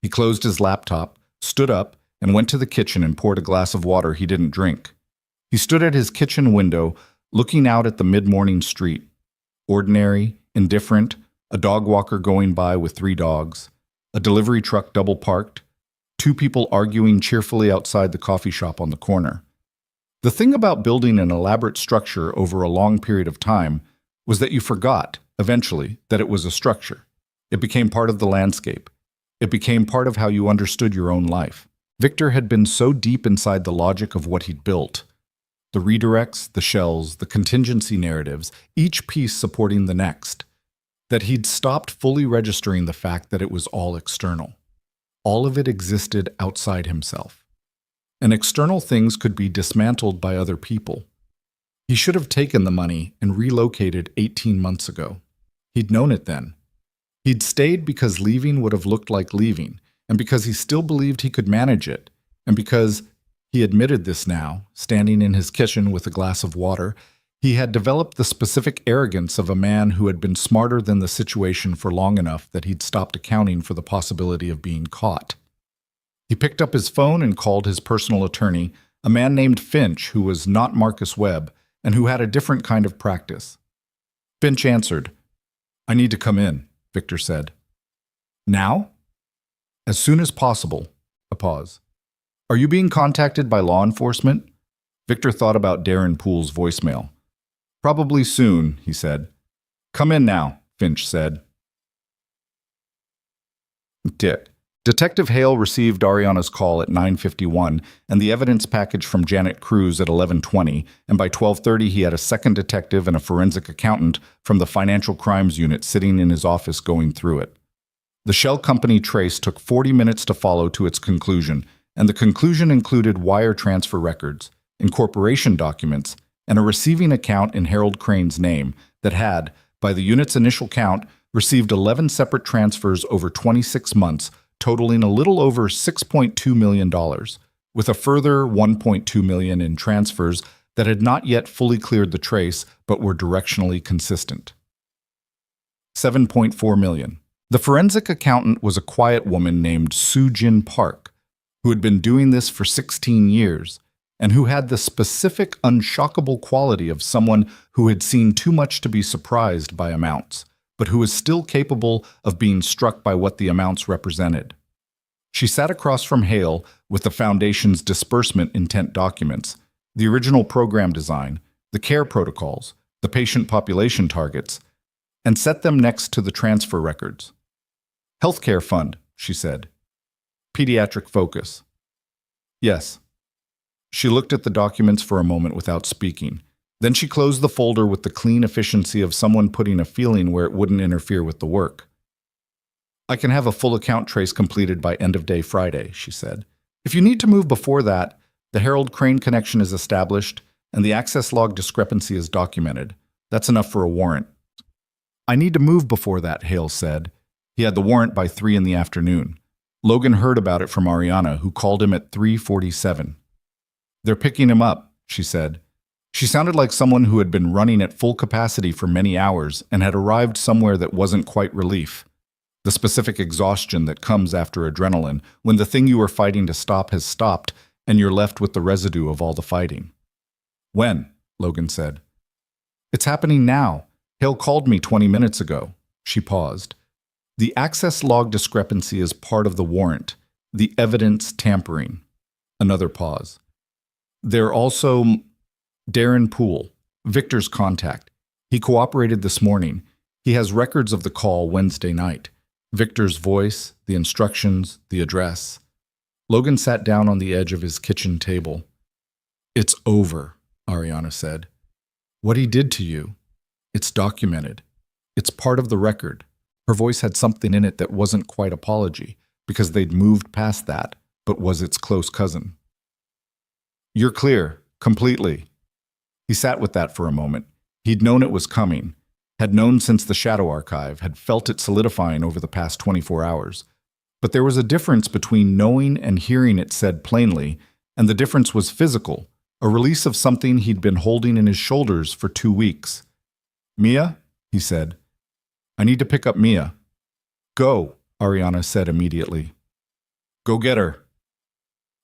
He closed his laptop, stood up, and went to the kitchen and poured a glass of water he didn't drink. He stood at his kitchen window, looking out at the mid-morning street. Ordinary, indifferent, a dog walker going by with 3 dogs, a delivery truck double parked, 2 people arguing cheerfully outside the coffee shop on the corner. The thing about building an elaborate structure over a long period of time was that you forgot, eventually, that it was a structure. It became part of the landscape. It became part of how you understood your own life. Victor had been so deep inside the logic of what he'd built, the redirects, the shells, the contingency narratives, each piece supporting the next, that he'd stopped fully registering the fact that it was all external. All of it existed outside himself. And external things could be dismantled by other people. He should have taken the money and relocated 18 months ago. He'd known it then. He'd stayed because leaving would have looked like leaving, and because he still believed he could manage it, and because, he admitted this now, standing in his kitchen with a glass of water, he had developed the specific arrogance of a man who had been smarter than the situation for long enough that he'd stopped accounting for the possibility of being caught. He picked up his phone and called his personal attorney, a man named Finch who was not Marcus Webb and who had a different kind of practice. Finch answered. "I need to come in," Victor said. "Now?" "As soon as possible." A pause. "Are you being contacted by law enforcement?" Victor thought about Darren Poole's voicemail. "Probably soon," he said. "Come in now," Finch said. Detective Hale received Ariana's call at 9:51 and the evidence package from Janet Cruz at 11:20, and by 12:30 he had a second detective and a forensic accountant from the Financial Crimes Unit sitting in his office going through it. The shell company trace took 40 minutes to follow to its conclusion, and the conclusion included wire transfer records, incorporation documents, and a receiving account in Harold Crane's name that had, by the unit's initial count, received 11 separate transfers over 26 months, totaling a little over $6.2 million, with a further $1.2 million in transfers that had not yet fully cleared the trace but were directionally consistent. $7.4 million. The forensic accountant was a quiet woman named Sue Jin Park, who had been doing this for 16 years, and who had the specific, unshockable quality of someone who had seen too much to be surprised by amounts, but who was still capable of being struck by what the amounts represented. She sat across from Hale with the Foundation's disbursement intent documents, the original program design, the care protocols, the patient population targets, and set them next to the transfer records. "Healthcare fund," she said. "Pediatric focus." "Yes." She looked at the documents for a moment without speaking. Then she closed the folder with the clean efficiency of someone putting a feeling where it wouldn't interfere with the work. "I can have a full account trace completed by end of day Friday," she said. "If you need to move before that, the Harold Crane connection is established and the access log discrepancy is documented. That's enough for a warrant." "I need to move before that," Hale said. He had the warrant by 3 in the afternoon. Logan heard about it from Ariana, who called him at 3:47. They're picking him up, she said. She sounded like someone who had been running at full capacity for many hours and had arrived somewhere that wasn't quite relief. The specific exhaustion that comes after adrenaline when the thing you were fighting to stop has stopped and you're left with the residue of all the fighting. When? Logan said. It's happening now. Hale called me 20 minutes ago. She paused. The access log discrepancy is part of the warrant. The evidence tampering. Another pause. They're also Darren Poole, Victor's contact. He cooperated this morning. He has records of the call Wednesday night. Victor's voice, the instructions, the address. Logan sat down on the edge of his kitchen table. It's over, Ariana said. What he did to you, it's documented. It's part of the record. Her voice had something in it that wasn't quite apology, because they'd moved past that, but was its close cousin. You're clear, completely. He sat with that for a moment. He'd known it was coming, had known since the Shadow Archive, had felt it solidifying over the past 24 hours. But there was a difference between knowing and hearing it said plainly, and the difference was physical, a release of something he'd been holding in his shoulders for 2 weeks. Mia, he said. I need to pick up Mia. Go, Ariana said immediately. Go get her.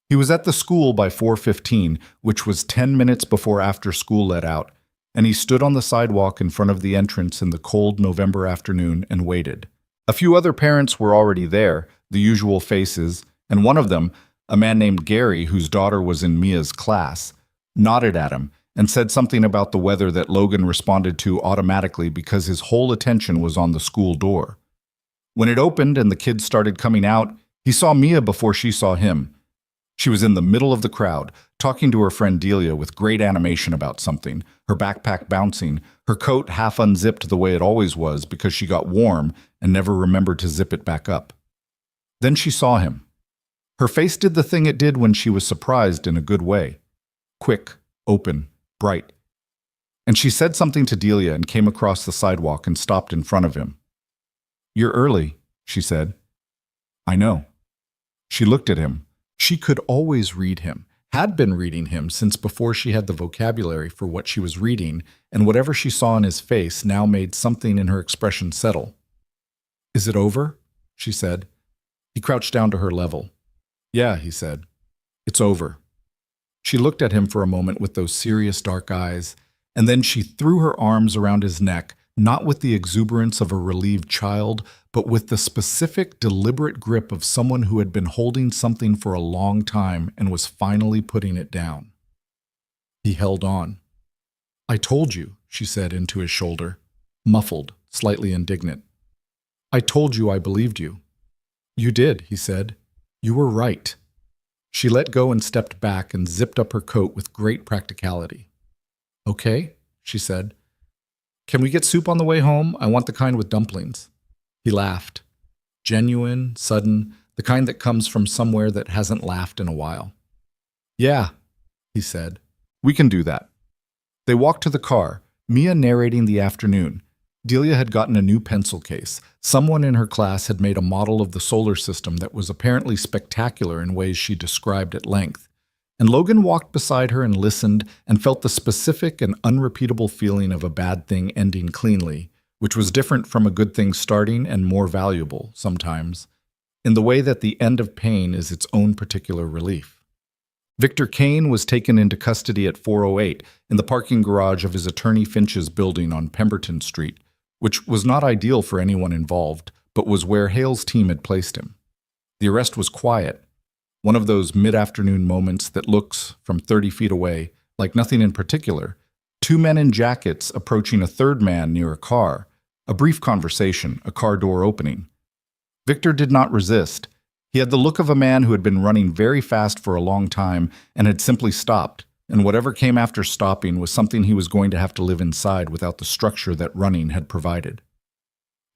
He was at the school by 4:15, which was 10 minutes before after school let out, and he stood on the sidewalk in front of the entrance in the cold November afternoon and waited. A few other parents were already there, the usual faces, and one of them, a man named Gary, whose daughter was in Mia's class, nodded at him and said something about the weather that Logan responded to automatically because his whole attention was on the school door. When it opened and the kids started coming out, he saw Mia before she saw him. She was in the middle of the crowd, talking to her friend Delia with great animation about something, her backpack bouncing, her coat half unzipped the way it always was because she got warm and never remembered to zip it back up. Then she saw him. Her face did the thing it did when she was surprised in a good way. Quick, open, bright. And she said something to Delia and came across the sidewalk and stopped in front of him. You're early, she said. I know. She looked at him. She could always read him, had been reading him since before she had the vocabulary for what she was reading, and whatever she saw in his face now made something in her expression settle. Is it over? She said. He crouched down to her level. Yeah, he said. It's over. She looked at him for a moment with those serious dark eyes, and then she threw her arms around his neck, not with the exuberance of a relieved child, but with the specific, deliberate grip of someone who had been holding something for a long time and was finally putting it down. He held on. I told you, she said into his shoulder, muffled, slightly indignant. I told you I believed you. You did, he said. You were right. She let go and stepped back and zipped up her coat with great practicality. Okay, she said. Can we get soup on the way home? I want the kind with dumplings. He laughed. Genuine, sudden, the kind that comes from somewhere that hasn't laughed in a while. Yeah, he said. We can do that. They walked to the car, Mia narrating the afternoon. Delia had gotten a new pencil case. Someone in her class had made a model of the solar system that was apparently spectacular in ways she described at length. And Logan walked beside her and listened and felt the specific and unrepeatable feeling of a bad thing ending cleanly, which was different from a good thing starting and more valuable, sometimes, in the way that the end of pain is its own particular relief. Victor Kane was taken into custody at 4:08 in the parking garage of his attorney Finch's building on Pemberton Street, which was not ideal for anyone involved, but was where Hale's team had placed him. The arrest was quiet, one of those mid-afternoon moments that looks, from 30 feet away, like nothing in particular. 2 men in jackets approaching a third man near a car, a brief conversation, a car door opening. Victor did not resist. He had the look of a man who had been running very fast for a long time and had simply stopped, and whatever came after stopping was something he was going to have to live inside without the structure that running had provided.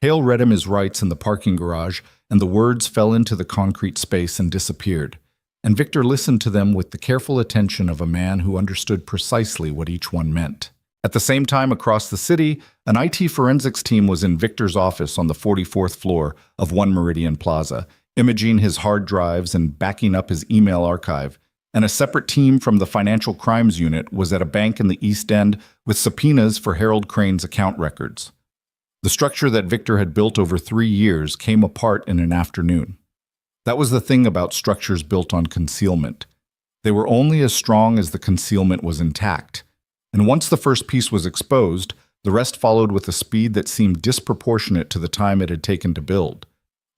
Hale read him his rights in the parking garage, and the words fell into the concrete space and disappeared, and Victor listened to them with the careful attention of a man who understood precisely what each one meant. At the same time, across the city, an IT forensics team was in Victor's office on the 44th floor of One Meridian Plaza, imaging his hard drives and backing up his email archive, and a separate team from the Financial Crimes Unit was at a bank in the East End with subpoenas for Harold Crane's account records. The structure that Victor had built over 3 years came apart in an afternoon. That was the thing about structures built on concealment. They were only as strong as the concealment was intact. And once the first piece was exposed, the rest followed with a speed that seemed disproportionate to the time it had taken to build.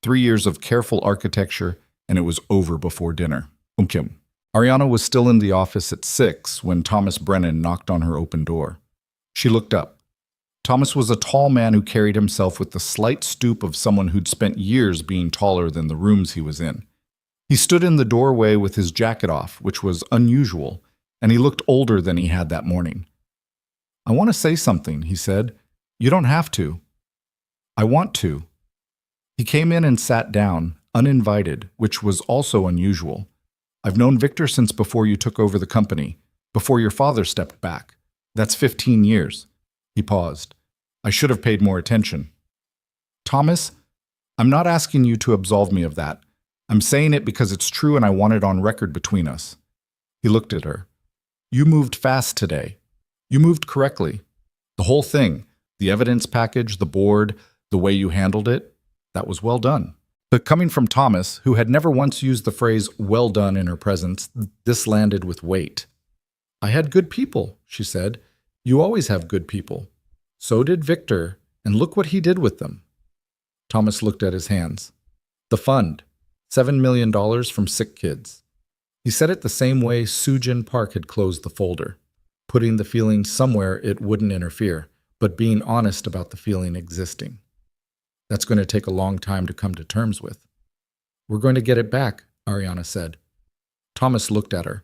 3 years of careful architecture, and it was over before dinner. Ariana was still in the office at 6 when Thomas Brennan knocked on her open door. She looked up. Thomas was a tall man who carried himself with the slight stoop of someone who'd spent years being taller than the rooms he was in. He stood in the doorway with his jacket off, which was unusual, and he looked older than he had that morning. "I want to say something," he said. "You don't have to." "I want to." He came in and sat down, uninvited, which was also unusual. "I've known Victor since before you took over the company, before your father stepped back. That's 15 years. He paused. "I should have paid more attention." "Thomas, I'm not asking you to absolve me of that. I'm saying it because it's true and I want it on record between us." He looked at her. "You moved fast today. You moved correctly. The whole thing, the evidence package, the board, the way you handled it, that was well done." But coming from Thomas, who had never once used the phrase "well done" in her presence, this landed with weight. "I had good people," she said. "You always have good people. So did Victor, and look what he did with them." Thomas looked at his hands. "The fund, $7 million from sick kids." He said it the same way Sujin Park had closed the folder, putting the feeling somewhere it wouldn't interfere, but being honest about the feeling existing. "That's going to take a long time to come to terms with." "We're going to get it back," Ariana said. Thomas looked at her.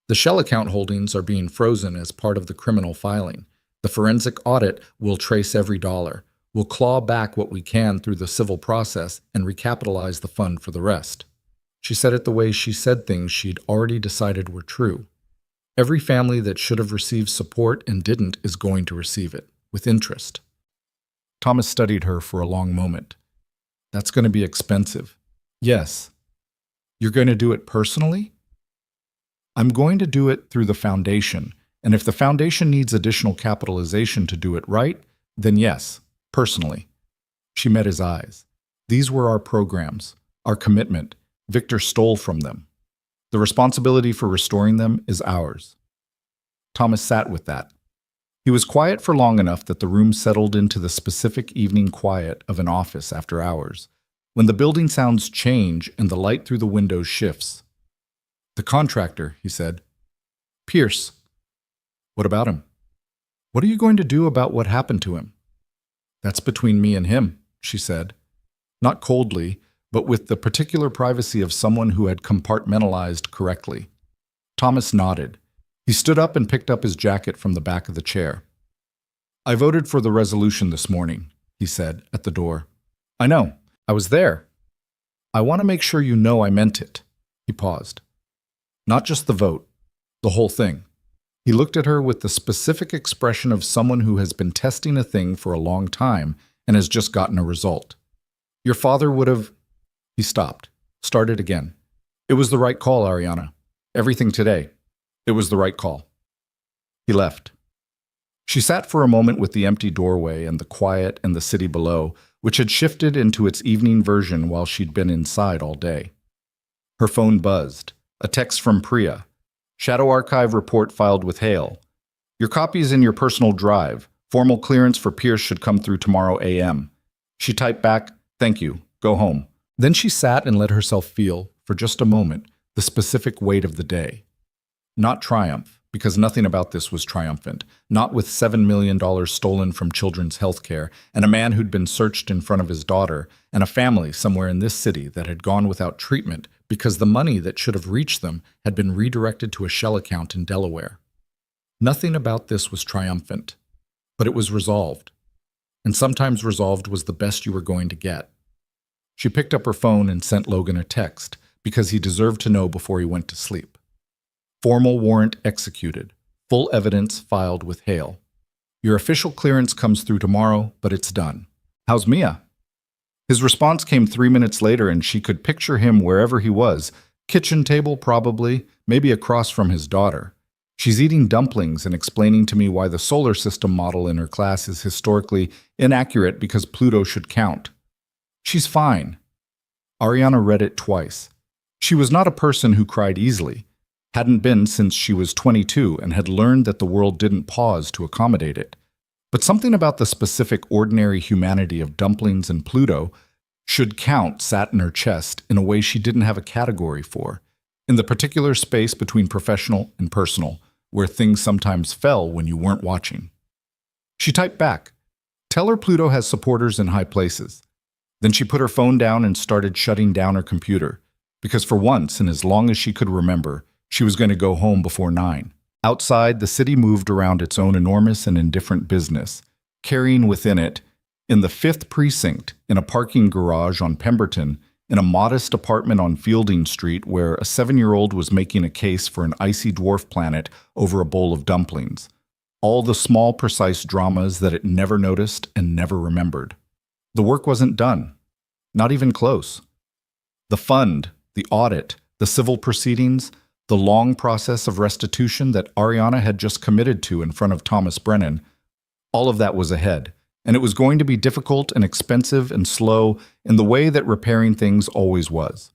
"The shell account holdings are being frozen as part of the criminal filing. The forensic audit will trace every dollar. We'll claw back what we can through the civil process and recapitalize the fund for the rest." She said it the way she said things she'd already decided were true. Every family that should have received support and didn't is going to receive it, with interest. Thomas studied her for a long moment. "That's going to be expensive." "Yes." "You're going to do it personally?" "I'm going to do it through the foundation, and if the foundation needs additional capitalization to do it right, then yes, personally." She met his eyes. "These were our programs, our commitment. Victor stole from them. The responsibility for restoring them is ours." Thomas sat with that. He was quiet for long enough that the room settled into the specific evening quiet of an office after hours, when the building sounds change and the light through the windows shifts. "The contractor," he said. "Pierce." "What about him?" "What are you going to do about what happened to him?" "That's between me and him," she said. Not coldly, but with the particular privacy of someone who had compartmentalized correctly. Thomas nodded. He stood up and picked up his jacket from the back of the chair. "I voted for the resolution this morning," he said at the door. "I know. I was there. I want to make sure you know I meant it." He paused. "Not just the vote, the whole thing." He looked at her with the specific expression of someone who has been testing a thing for a long time and has just gotten a result. "Your father would have—" He stopped, started again. "It was the right call, Ariana. Everything today. It was the right call." He left. She sat for a moment with the empty doorway and the quiet and the city below, which had shifted into its evening version while she'd been inside all day. Her phone buzzed. A text from Priya. "Shadow Archive report filed with Hale. Your copy is in your personal drive. Formal clearance for Pierce should come through tomorrow a.m. She typed back, "Thank you. Go home." Then she sat and let herself feel, for just a moment, the specific weight of the day. Not triumph, because nothing about this was triumphant. Not with $7 million stolen from children's health care, and a man who'd been searched in front of his daughter, and a family somewhere in this city that had gone without treatment because the money that should have reached them had been redirected to a shell account in Delaware. Nothing about this was triumphant, but it was resolved. And sometimes resolved was the best you were going to get. She picked up her phone and sent Logan a text, because he deserved to know before he went to sleep. Formal warrant executed. Full evidence filed with Hale. Your official clearance comes through tomorrow, but it's done. How's Mia? His response came 3 minutes later, and she could picture him wherever he was, Kitchen table, probably, maybe across from his daughter. She's eating dumplings and explaining to me why the solar system model in her class is historically inaccurate because Pluto should count. She's fine. Ariana read it twice. She was not a person who cried easily, hadn't been since she was 22 and had learned that the world didn't pause to accommodate it. But something about the specific ordinary humanity of dumplings and Pluto should count sat in her chest in a way she didn't have a category for, in the particular space between professional and personal, where things sometimes fell when you weren't watching. She typed back, "Tell her Pluto has supporters in high places." Then she put her phone down and started shutting down her computer, because for once, and as long as she could remember, she was going to go home before 9. Outside, the city moved around its own enormous and indifferent business, carrying within it, in the 5th precinct, in a parking garage on Pemberton, in a modest apartment on Fielding Street where a 7-year-old was making a case for an icy dwarf planet over a bowl of dumplings. All the small, precise dramas that it never noticed and never remembered. The work wasn't done. Not even close. The fund, the audit, the civil proceedings, the long process of restitution that Ariana had just committed to in front of Thomas Brennan, all of that was ahead, and it was going to be difficult and expensive and slow in the way that repairing things always was.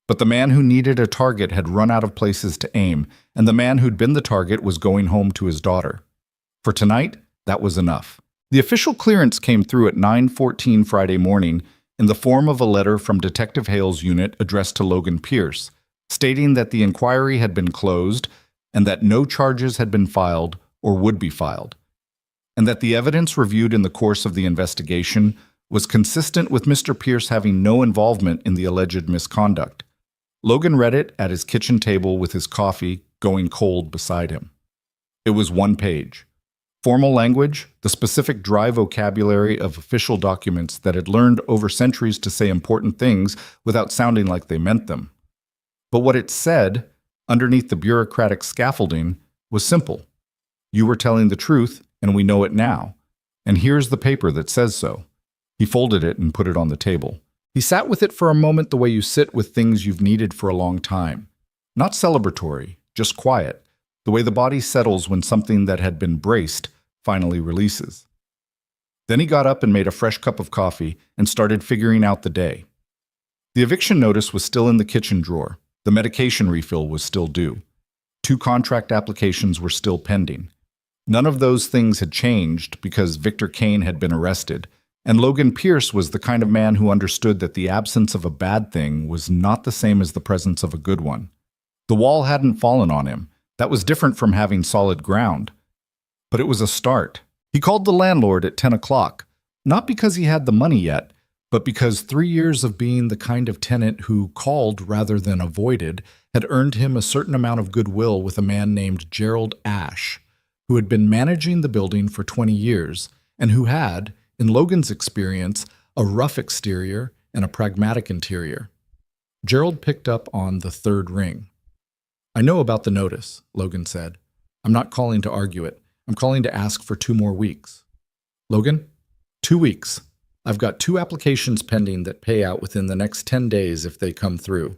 But the man who needed a target had run out of places to aim, and the man who'd been the target was going home to his daughter. For tonight, that was enough. The official clearance came through at 9:14 Friday morning in the form of a letter from Detective Hale's unit addressed to Logan Pierce, stating that the inquiry had been closed and that no charges had been filed or would be filed, and that the evidence reviewed in the course of the investigation was consistent with Mr. Pierce having no involvement in the alleged misconduct. Logan read it at his kitchen table with his coffee going cold beside him. It was one page. Formal language, the specific dry vocabulary of official documents that had learned over centuries to say important things without sounding like they meant them. But what it said, underneath the bureaucratic scaffolding, was simple. You were telling the truth, and we know it now. And here's the paper that says so. He folded it and put it on the table. He sat with it for a moment the way you sit with things you've needed for a long time. Not celebratory, just quiet, the way the body settles when something that had been braced finally releases. Then he got up and made a fresh cup of coffee and started figuring out the day. The eviction notice was still in the kitchen drawer. The medication refill was still due. 2 contract applications were still pending. None of those things had changed because Victor Kane had been arrested, and Logan Pierce was the kind of man who understood that the absence of a bad thing was not the same as the presence of a good one. The wall hadn't fallen on him. That was different from having solid ground. But it was a start. He called the landlord at 10 o'clock, not because he had the money yet, but because 3 years of being the kind of tenant who called rather than avoided had earned him a certain amount of goodwill with a man named Gerald Ash, who had been managing the building for 20 years and who had, in Logan's experience, a rough exterior and a pragmatic interior. Gerald picked up on the 3rd ring. "I know about the notice," Logan said. "I'm not calling to argue it. I'm calling to ask for 2 more weeks." "Logan? 2 weeks. I've got 2 applications pending that pay out within the next 10 days if they come through.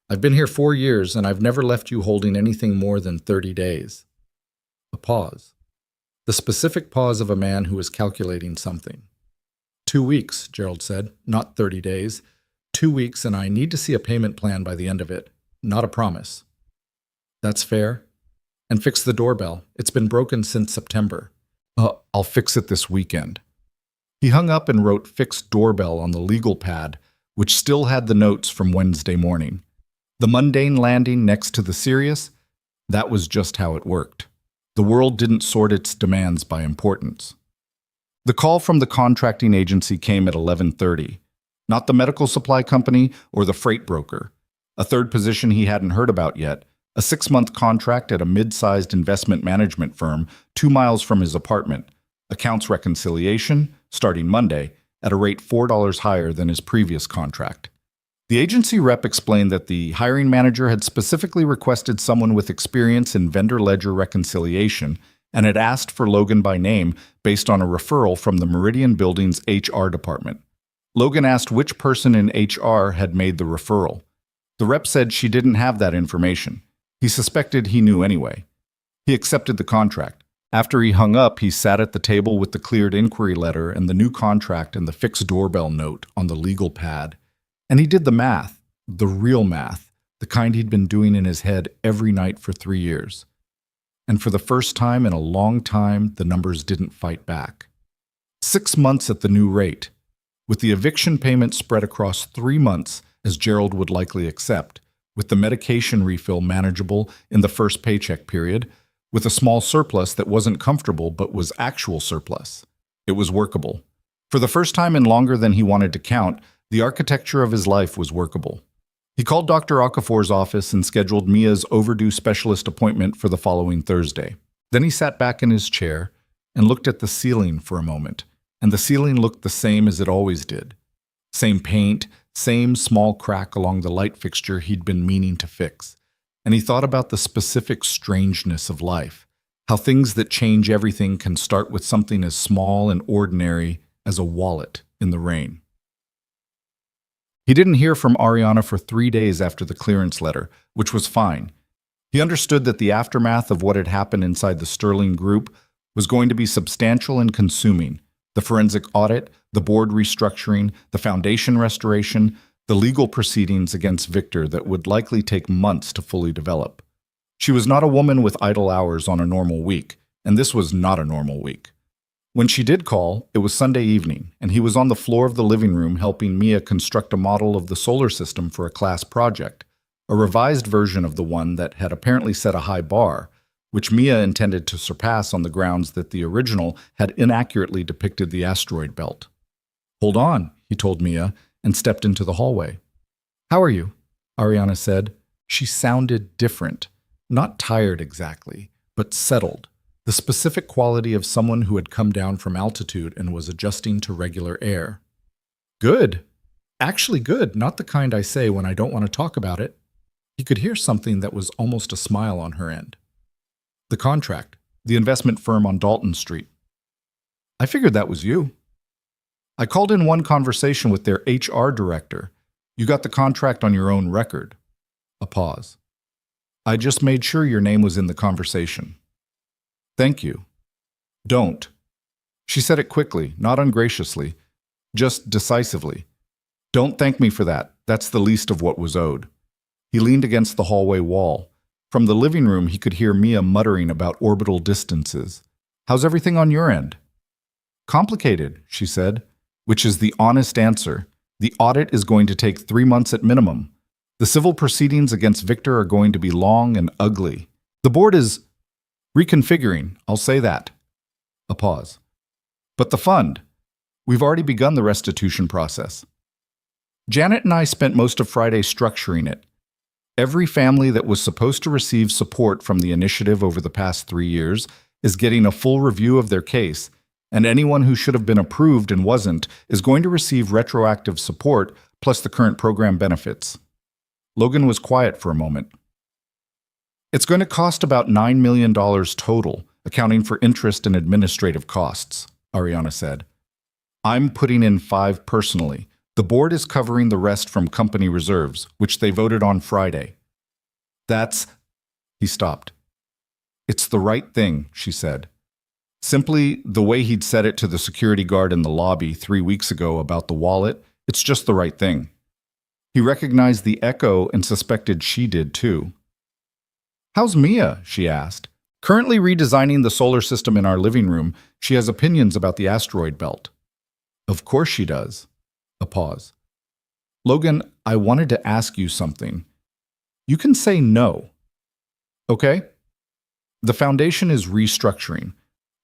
I've been here 4 years and I've never left you holding anything more than 30 days. A pause. The specific pause of a man who is calculating something. 2 weeks, Gerald said, not 30 days. 2 weeks, and I need to see a payment plan by the end of it, not a promise. That's fair. And fix the doorbell. It's been broken since September. I'll fix it this weekend. He hung up and wrote "fixed doorbell" on the legal pad, which still had the notes from Wednesday morning. The mundane landing next to the serious, that was just how it worked. The world didn't sort its demands by importance. The call from the contracting agency came at 11:30, not the medical supply company or the freight broker. A third position he hadn't heard about yet, a 6-month contract at a mid-sized investment management firm 2 miles from his apartment, accounts reconciliation, starting Monday, at a rate $4 higher than his previous contract. The agency rep explained that the hiring manager had specifically requested someone with experience in vendor ledger reconciliation and had asked for Logan by name based on a referral from the Meridian Building's HR department. Logan asked which person in HR had made the referral. The rep said she didn't have that information. He suspected he knew anyway. He accepted the contract. After he hung up, he sat at the table with the cleared inquiry letter and the new contract and the fixed doorbell note on the legal pad. And he did the math, the real math, the kind he'd been doing in his head every night for 3 years. And for the first time in a long time, the numbers didn't fight back. 6 months at the new rate, with the eviction payment spread across 3 months, as Gerald would likely accept, with the medication refill manageable in the first paycheck period, with a small surplus that wasn't comfortable but was actual surplus. It was workable. For the first time in longer than he wanted to count, the architecture of his life was workable. He called Dr. Okafor's office and scheduled Mia's overdue specialist appointment for the following Thursday. Then he sat back in his chair and looked at the ceiling for a moment, and the ceiling looked the same as it always did. Same paint, same small crack along the light fixture he'd been meaning to fix. And he thought about the specific strangeness of life, how things that change everything can start with something as small and ordinary as a wallet in the rain. He didn't hear from Ariana for 3 days after the clearance letter, which was fine. He understood that the aftermath of what had happened inside the Sterling Group was going to be substantial and consuming. The forensic audit, the board restructuring, the foundation restoration, the legal proceedings against Victor that would likely take months to fully develop. She was not a woman with idle hours on a normal week, and this was not a normal week. When she did call, it was Sunday evening, and he was on the floor of the living room helping Mia construct a model of the solar system for a class project, a revised version of the one that had apparently set a high bar, which Mia intended to surpass on the grounds that the original had inaccurately depicted the asteroid belt. "Hold on," he told Mia, and stepped into the hallway. "How are you?" Ariana said. She sounded different, not tired exactly, but settled, the specific quality of someone who had come down from altitude and was adjusting to regular air. "Good. Actually good, not the kind I say when I don't want to talk about it." He could hear something that was almost a smile on her end. "The contract, the investment firm on Dalton Street. I figured that was you. I called in one conversation with their HR director. You got the contract on your own record." A pause. "I just made sure your name was in the conversation." "Thank you." "Don't." She said it quickly, not ungraciously, just decisively. "Don't thank me for that. That's the least of what was owed." He leaned against the hallway wall. From the living room, he could hear Mia muttering about orbital distances. "How's everything on your end?" "Complicated," she said, which is the honest answer. The audit is going to take 3 months at minimum. The civil proceedings against Victor are going to be long and ugly. The board is reconfiguring, I'll say that. A pause. "But the fund? We've already begun the restitution process." Janet and I spent most of Friday structuring it. Every family that was supposed to receive support from the initiative over the past 3 years is getting a full review of their case, and anyone who should have been approved and wasn't is going to receive retroactive support plus the current program benefits. Logan was quiet for a moment. "It's going to cost about $9 million total, accounting for interest and administrative costs," Ariana said. "I'm putting in 5 personally. The board is covering the rest from company reserves, which they voted on Friday." "That's—" He stopped. "It's the right thing," she said. Simply the way he'd said it to the security guard in the lobby 3 weeks ago about the wallet, it's just the right thing. He recognized the echo and suspected she did too. "How's Mia?" she asked. "Currently redesigning the solar system in our living room, she has opinions about the asteroid belt." "Of course she does." A pause. "Logan, I wanted to ask you something. You can say no. Okay? The foundation is restructuring.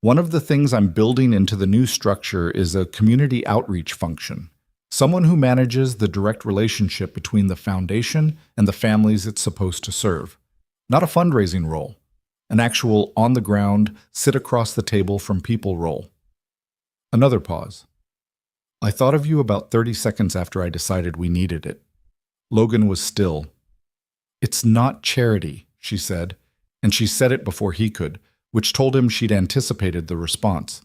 One of the things I'm building into the new structure is a community outreach function. Someone who manages the direct relationship between the foundation and the families it's supposed to serve. Not a fundraising role. An actual on-the-ground, sit-across-the-table from people role." Another pause. "I thought of you about 30 seconds after I decided we needed it." Logan was still. "It's not charity," she said, and she said it before he could, which told him she'd anticipated the response.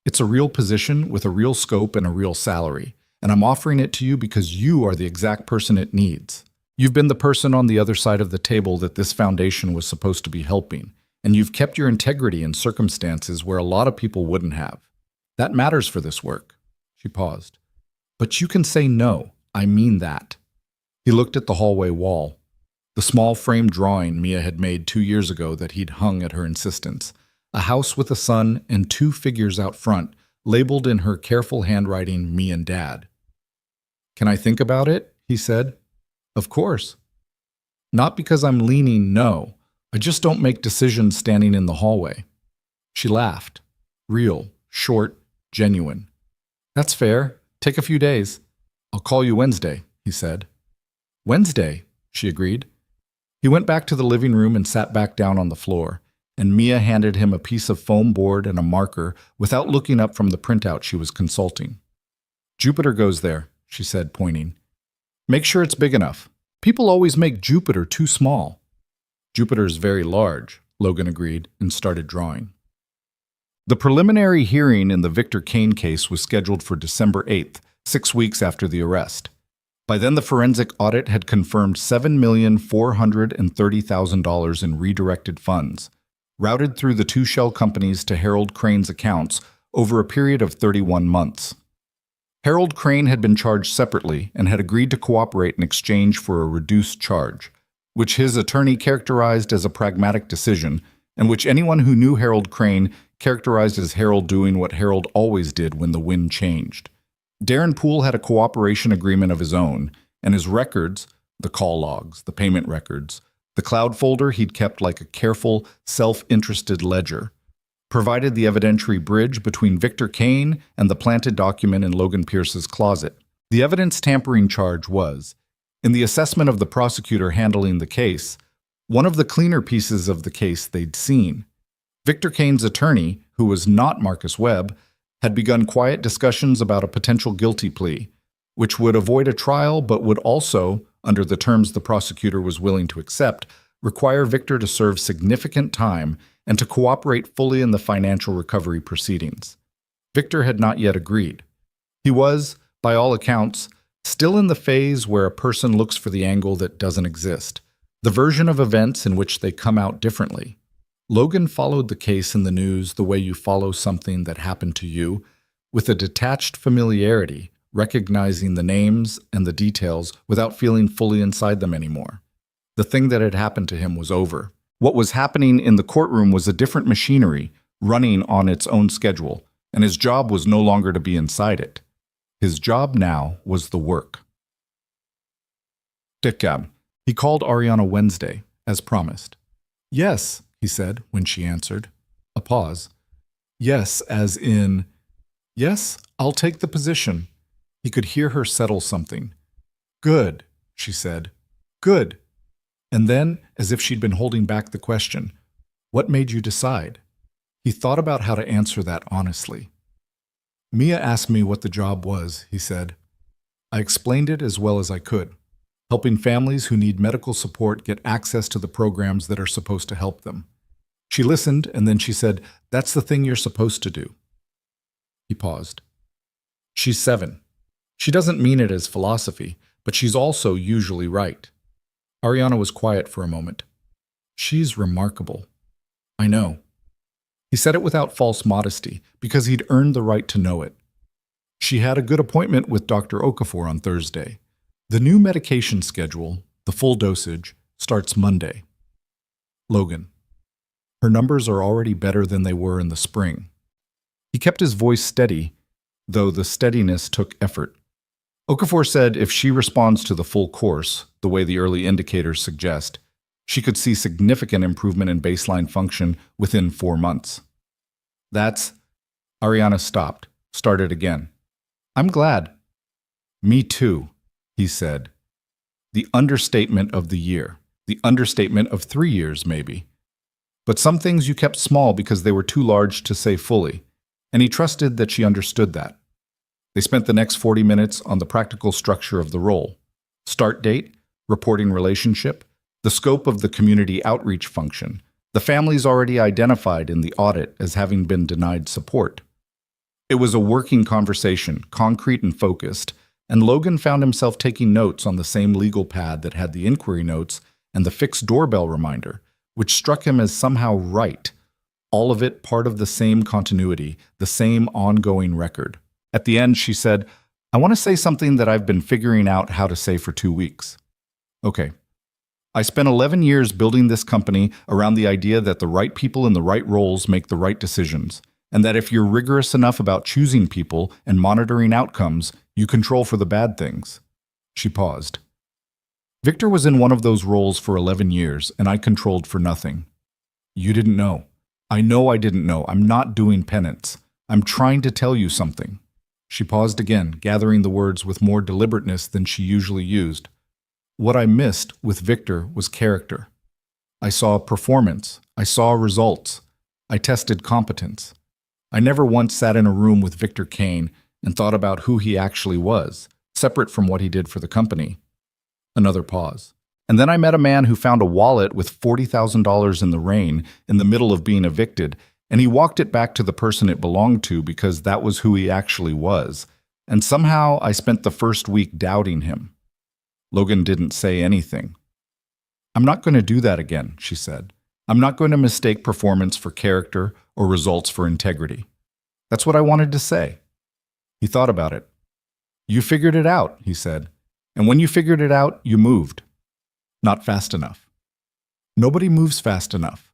"It's a real position with a real scope and a real salary, and I'm offering it to you because you are the exact person it needs. You've been the person on the other side of the table that this foundation was supposed to be helping, and you've kept your integrity in circumstances where a lot of people wouldn't have. That matters for this work." She paused. "But you can say no. I mean that." He looked at the hallway wall, the small framed drawing Mia had made 2 years ago that he'd hung at her insistence, a house with a sun and 2 figures out front, labeled in her careful handwriting, "Me and Dad." "Can I think about it?" he said. "Of course." "Not because I'm leaning no. I just don't make decisions standing in the hallway." She laughed. Real, short, genuine. "That's fair. Take a few days. I'll call you Wednesday," he said. "Wednesday," she agreed. He went back to the living room and sat back down on the floor, and Mia handed him a piece of foam board and a marker without looking up from the printout she was consulting. "Jupiter goes there," she said, pointing. "Make sure it's big enough. People always make Jupiter too small." "Jupiter's very large," Logan agreed and started drawing. The preliminary hearing in the Victor Kane case was scheduled for December 8th, 6 weeks after the arrest. By then, the forensic audit had confirmed $7,430,000 in redirected funds, routed through the 2 shell companies to Harold Crane's accounts over a period of 31 months. Harold Crane had been charged separately and had agreed to cooperate in exchange for a reduced charge, which his attorney characterized as a pragmatic decision, and which anyone who knew Harold Crane characterized as Harold doing what Harold always did when the wind changed. Darren Poole had a cooperation agreement of his own, and his records, the call logs, the payment records, the cloud folder he'd kept like a careful, self-interested ledger, provided the evidentiary bridge between Victor Kane and the planted document in Logan Pierce's closet. The evidence tampering charge was, in the assessment of the prosecutor handling the case, one of the cleaner pieces of the case they'd seen. Victor Kane's attorney, who was not Marcus Webb, had begun quiet discussions about a potential guilty plea, which would avoid a trial but would also, under the terms the prosecutor was willing to accept, require Victor to serve significant time and to cooperate fully in the financial recovery proceedings. Victor had not yet agreed. He was, by all accounts, still in the phase where a person looks for the angle that doesn't exist, the version of events in which they come out differently. Logan followed the case in the news the way you follow something that happened to you, with a detached familiarity, recognizing the names and the details without feeling fully inside them anymore. The thing that had happened to him was over. What was happening in the courtroom was a different machinery, running on its own schedule, and his job was no longer to be inside it. His job now was the work. Dickab. He called Ariana Wednesday, as promised. "Yes," he said when she answered. A pause. "Yes, as in, yes, I'll take the position." He could hear her settle something. "Good," she said. "Good." And then, as if she'd been holding back the question, "What made you decide?" He thought about how to answer that honestly. "Mia asked me what the job was," he said. "I explained it as well as I could, helping families who need medical support get access to the programs that are supposed to help them." She listened, and then she said, "That's the thing you're supposed to do." He paused. "She's 7. She doesn't mean it as philosophy, but she's also usually right." Ariana was quiet for a moment. "She's remarkable." "I know." He said it without false modesty, because he'd earned the right to know it. She had a good appointment with Dr. Okafor on Thursday. The new medication schedule, the full dosage, starts Monday. Logan. Her numbers are already better than they were in the spring. He kept his voice steady, though the steadiness took effort. Okafor said if she responds to the full course, the way the early indicators suggest, she could see significant improvement in baseline function within 4 months. That's... Ariana stopped, started again. "I'm glad." "Me too," he said. The understatement of the year. The understatement of 3 years, maybe. But some things you kept small because they were too large to say fully, and he trusted that she understood that. They spent the next 40 minutes on the practical structure of the role. Start date, reporting relationship, the scope of the community outreach function, the families already identified in the audit as having been denied support. It was a working conversation, concrete and focused, and Logan found himself taking notes on the same legal pad that had the inquiry notes and the fixed doorbell reminder, which struck him as somehow right. All of it part of the same continuity, the same ongoing record. At the end, she said, "I want to say something that I've been figuring out how to say for 2 weeks." Okay. I spent 11 years building this company around the idea that the right people in the right roles make the right decisions, and that if you're rigorous enough about choosing people and monitoring outcomes, you control for the bad things. She paused. Victor was in one of those roles for 11 years, and I controlled for nothing. You didn't know. I know I didn't know. I'm not doing penance. I'm trying to tell you something. She paused again, gathering the words with more deliberateness than she usually used. What I missed with Victor was character. I saw performance. I saw results. I tested competence. I never once sat in a room with Victor Kane and thought about who he actually was, separate from what he did for the company. Another pause. And then I met a man who found a wallet with $40,000 in the rain in the middle of being evicted, and he walked it back to the person it belonged to because that was who he actually was. And somehow I spent the first week doubting him. Logan didn't say anything. "I'm not going to do that again," she said. "I'm not going to mistake performance for character or results for integrity." That's what I wanted to say. He thought about it. "You figured it out," he said. "And when you figured it out, you moved. Not fast enough. Nobody moves fast enough.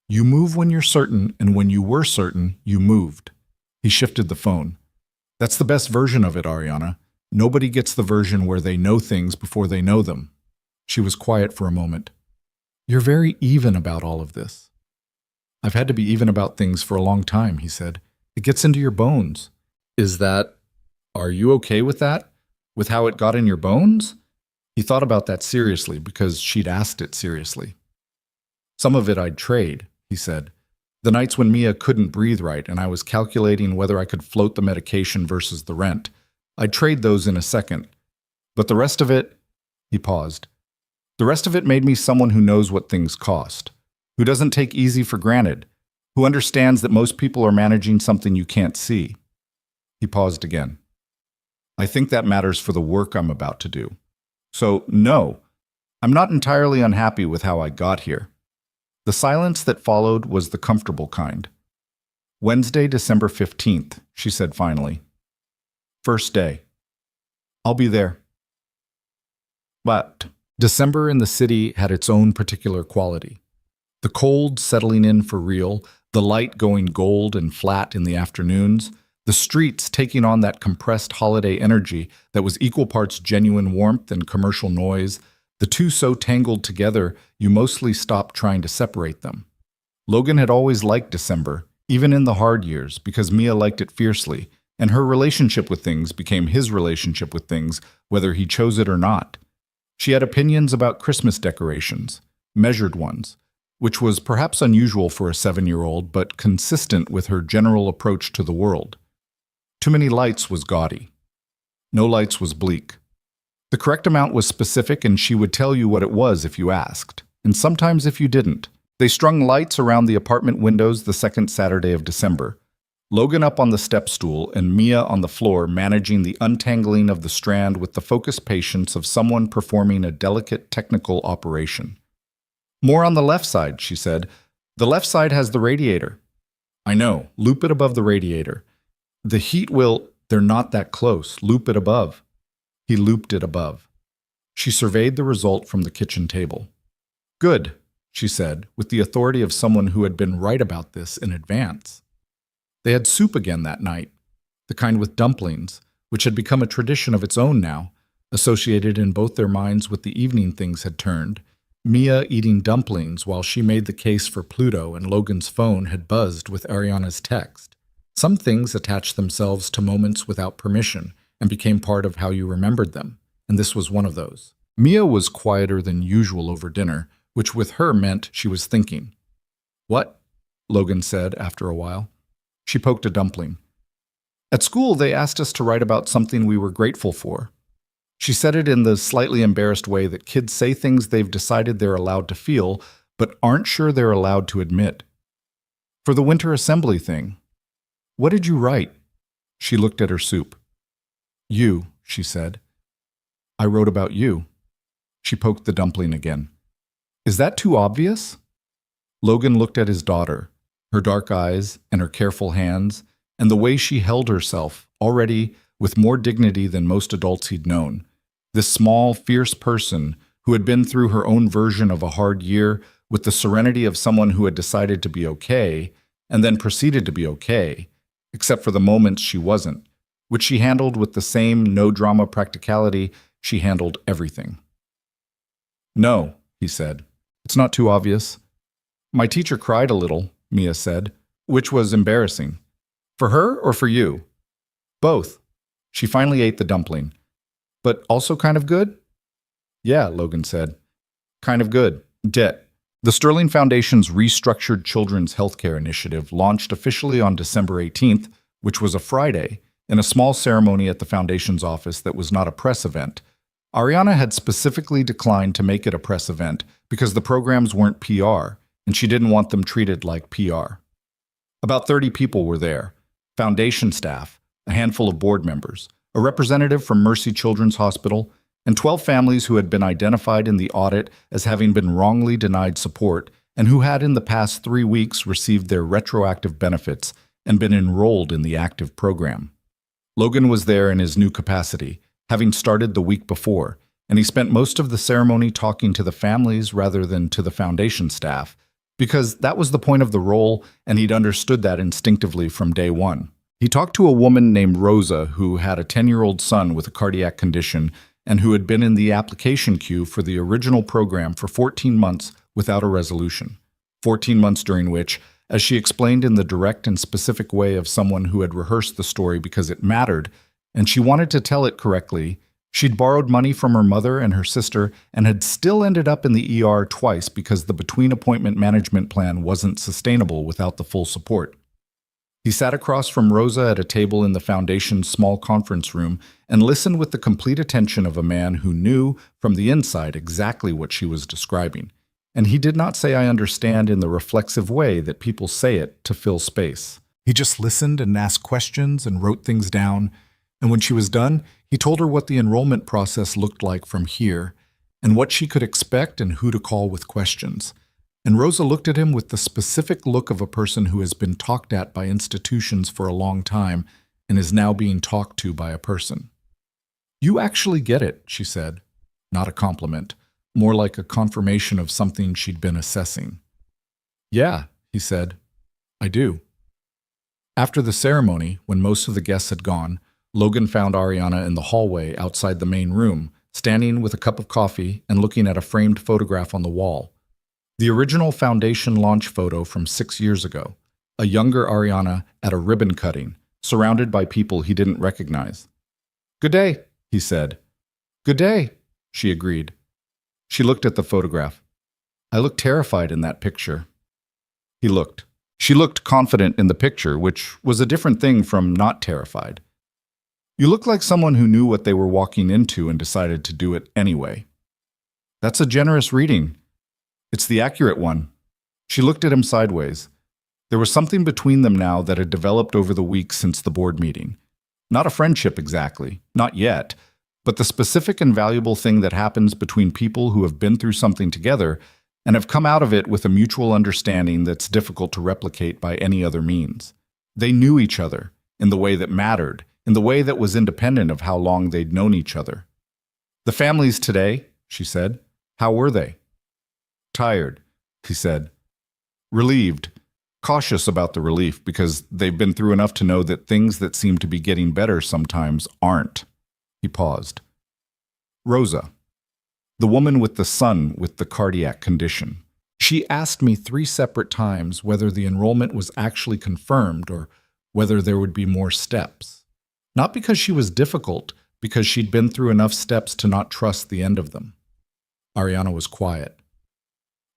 You move when you're certain, and when you were certain, you moved." He shifted the phone. "That's the best version of it, Ariana. Nobody gets the version where they know things before they know them." She was quiet for a moment. "You're very even about all of this." "I've had to be even about things for a long time," he said. "It gets into your bones." Are you okay with that? With how it got in your bones?" He thought about that seriously because she'd asked it seriously. "Some of it I'd trade," he said. "The nights when Mia couldn't breathe right and I was calculating whether I could float the medication versus the rent. I'd trade those in a second. But the rest of it," he paused. "The rest of it made me someone who knows what things cost, who doesn't take easy for granted, who understands that most people are managing something you can't see." He paused again. "I think that matters for the work I'm about to do. So, no, I'm not entirely unhappy with how I got here." The silence that followed was the comfortable kind. "Wednesday, December 15th, she said finally. "First day. I'll be there." But December in the city had its own particular quality. The cold settling in for real, the light going gold and flat in the afternoons, the streets taking on that compressed holiday energy that was equal parts genuine warmth and commercial noise, the two so tangled together you mostly stopped trying to separate them. Logan had always liked December, even in the hard years, because Mia liked it fiercely, and her relationship with things became his relationship with things, whether he chose it or not. She had opinions about Christmas decorations, measured ones, which was perhaps unusual for a 7-year-old, but consistent with her general approach to the world. Too many lights was gaudy. No lights was bleak. The correct amount was specific, and she would tell you what it was if you asked, and sometimes if you didn't. They strung lights around the apartment windows the second Saturday of December. Logan up on the step stool and Mia on the floor managing the untangling of the strand with the focused patience of someone performing a delicate technical operation. "More on the left side," she said. "The left side has the radiator." "I know. Loop it above the radiator." "The heat will—" "They're not that close. Loop it above." He looped it above. She surveyed the result from the kitchen table. "Good," she said, with the authority of someone who had been right about this in advance. They had soup again that night, the kind with dumplings, which had become a tradition of its own now, associated in both their minds with the evening things had turned. Mia eating dumplings while she made the case for Pluto and Logan's phone had buzzed with Ariana's text. Some things attached themselves to moments without permission and became part of how you remembered them, and this was one of those. Mia was quieter than usual over dinner, which with her meant she was thinking. "What?" Logan said after a while. She poked a dumpling. "At school, they asked us to write about something we were grateful for." She said it in the slightly embarrassed way that kids say things they've decided they're allowed to feel, but aren't sure they're allowed to admit. "For the winter assembly thing." "What did you write?" She looked at her soup. "You," she said. I wrote about you. She poked the dumpling again. Is that too obvious? Logan looked at his daughter, her dark eyes and her careful hands, and the way she held herself, already with more dignity than most adults he'd known. This small, fierce person who had been through her own version of a hard year with the serenity of someone who had decided to be okay and then proceeded to be okay, except for the moments she wasn't, which she handled with the same no-drama practicality she handled everything. No, he said. It's not too obvious. My teacher cried a little, Mia said, which was embarrassing. For her or for you? Both. She finally ate the dumpling. But also kind of good? Yeah, Logan said. Kind of good. Debt. The Sterling Foundation's restructured children's healthcare initiative launched officially on December 18th, which was a Friday, in a small ceremony at the Foundation's office that was not a press event. Ariana had specifically declined to make it a press event because the programs weren't PR, and she didn't want them treated like PR. About 30 people were there. Foundation staff, a handful of board members, a representative from Mercy Children's Hospital, and 12 families who had been identified in the audit as having been wrongly denied support and who had in the past 3 weeks received their retroactive benefits and been enrolled in the active program. Logan was there in his new capacity, having started the week before, and he spent most of the ceremony talking to the families rather than to the foundation staff, because that was the point of the role and he'd understood that instinctively from day one. He talked to a woman named Rosa who had a 10-year-old son with a cardiac condition and who had been in the application queue for the original program for 14 months without a resolution. 14 months during which, as she explained in the direct and specific way of someone who had rehearsed the story because it mattered, and she wanted to tell it correctly, she'd borrowed money from her mother and her sister and had still ended up in the ER twice because the between-appointment management plan wasn't sustainable without the full support. He sat across from Rosa at a table in the Foundation's small conference room and listened with the complete attention of a man who knew from the inside exactly what she was describing. And he did not say "I understand" in the reflexive way that people say it to fill space. He just listened and asked questions and wrote things down, and when she was done, he told her what the enrollment process looked like from here, and what she could expect and who to call with questions. And Rosa looked at him with the specific look of a person who has been talked at by institutions for a long time and is now being talked to by a person. You actually get it, she said. Not a compliment, more like a confirmation of something she'd been assessing. Yeah, he said. I do. After the ceremony, when most of the guests had gone, Logan found Ariana in the hallway outside the main room, standing with a cup of coffee and looking at a framed photograph on the wall. The original Foundation launch photo from 6 years ago, a younger Ariana at a ribbon cutting, surrounded by people he didn't recognize. Good day, he said. Good day, she agreed. She looked at the photograph. I look terrified in that picture. He looked. She looked confident in the picture, which was a different thing from not terrified. You look like someone who knew what they were walking into and decided to do it anyway. That's a generous reading. It's the accurate one. She looked at him sideways. There was something between them now that had developed over the weeks since the board meeting. Not a friendship exactly, not yet, but the specific and valuable thing that happens between people who have been through something together and have come out of it with a mutual understanding that's difficult to replicate by any other means. They knew each other in the way that mattered, in the way that was independent of how long they'd known each other. The families today, she said, how were they? Tired, he said. Relieved, cautious about the relief because they've been through enough to know that things that seem to be getting better sometimes aren't. He paused. Rosa, the woman with the son with the cardiac condition. She asked me 3 separate times whether the enrollment was actually confirmed or whether there would be more steps. Not because she was difficult, because she'd been through enough steps to not trust the end of them. Ariana was quiet.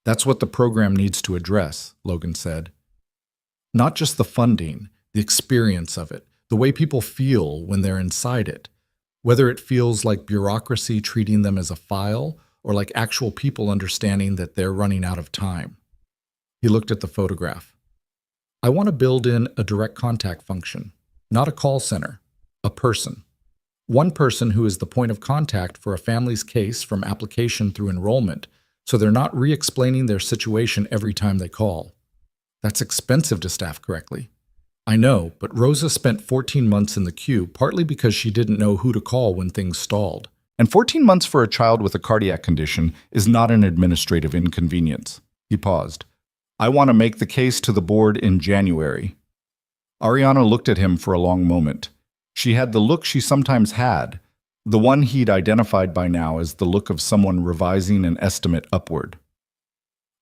That's what the program needs to address, Logan said. Not just the funding, the experience of it, the way people feel when they're inside it, whether it feels like bureaucracy treating them as a file or like actual people understanding that they're running out of time. He looked at the photograph. I want to build in a direct contact function, not a call center, a person. One person who is the point of contact for a family's case from application through enrollment, so they're not re-explaining their situation every time they call. That's expensive to staff correctly. I know, but Rosa spent 14 months in the queue, partly because she didn't know who to call when things stalled. And 14 months for a child with a cardiac condition is not an administrative inconvenience. He paused. I want to make the case to the board in January. Ariana looked at him for a long moment. She had the look she sometimes had, the one he'd identified by now as the look of someone revising an estimate upward.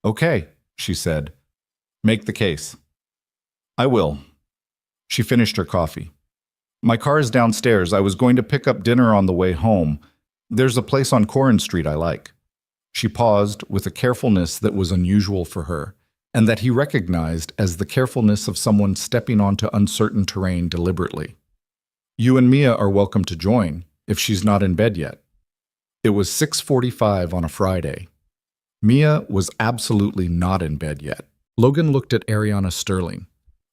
Okay, she said. Make the case. I will. She finished her coffee. My car is downstairs. I was going to pick up dinner on the way home. There's a place on Corin Street I like. She paused with a carefulness that was unusual for her, and that he recognized as the carefulness of someone stepping onto uncertain terrain deliberately. You and Mia are welcome to join, if she's not in bed yet. It was 6:45 on a Friday. Mia was absolutely not in bed yet. Logan looked at Ariana Sterling,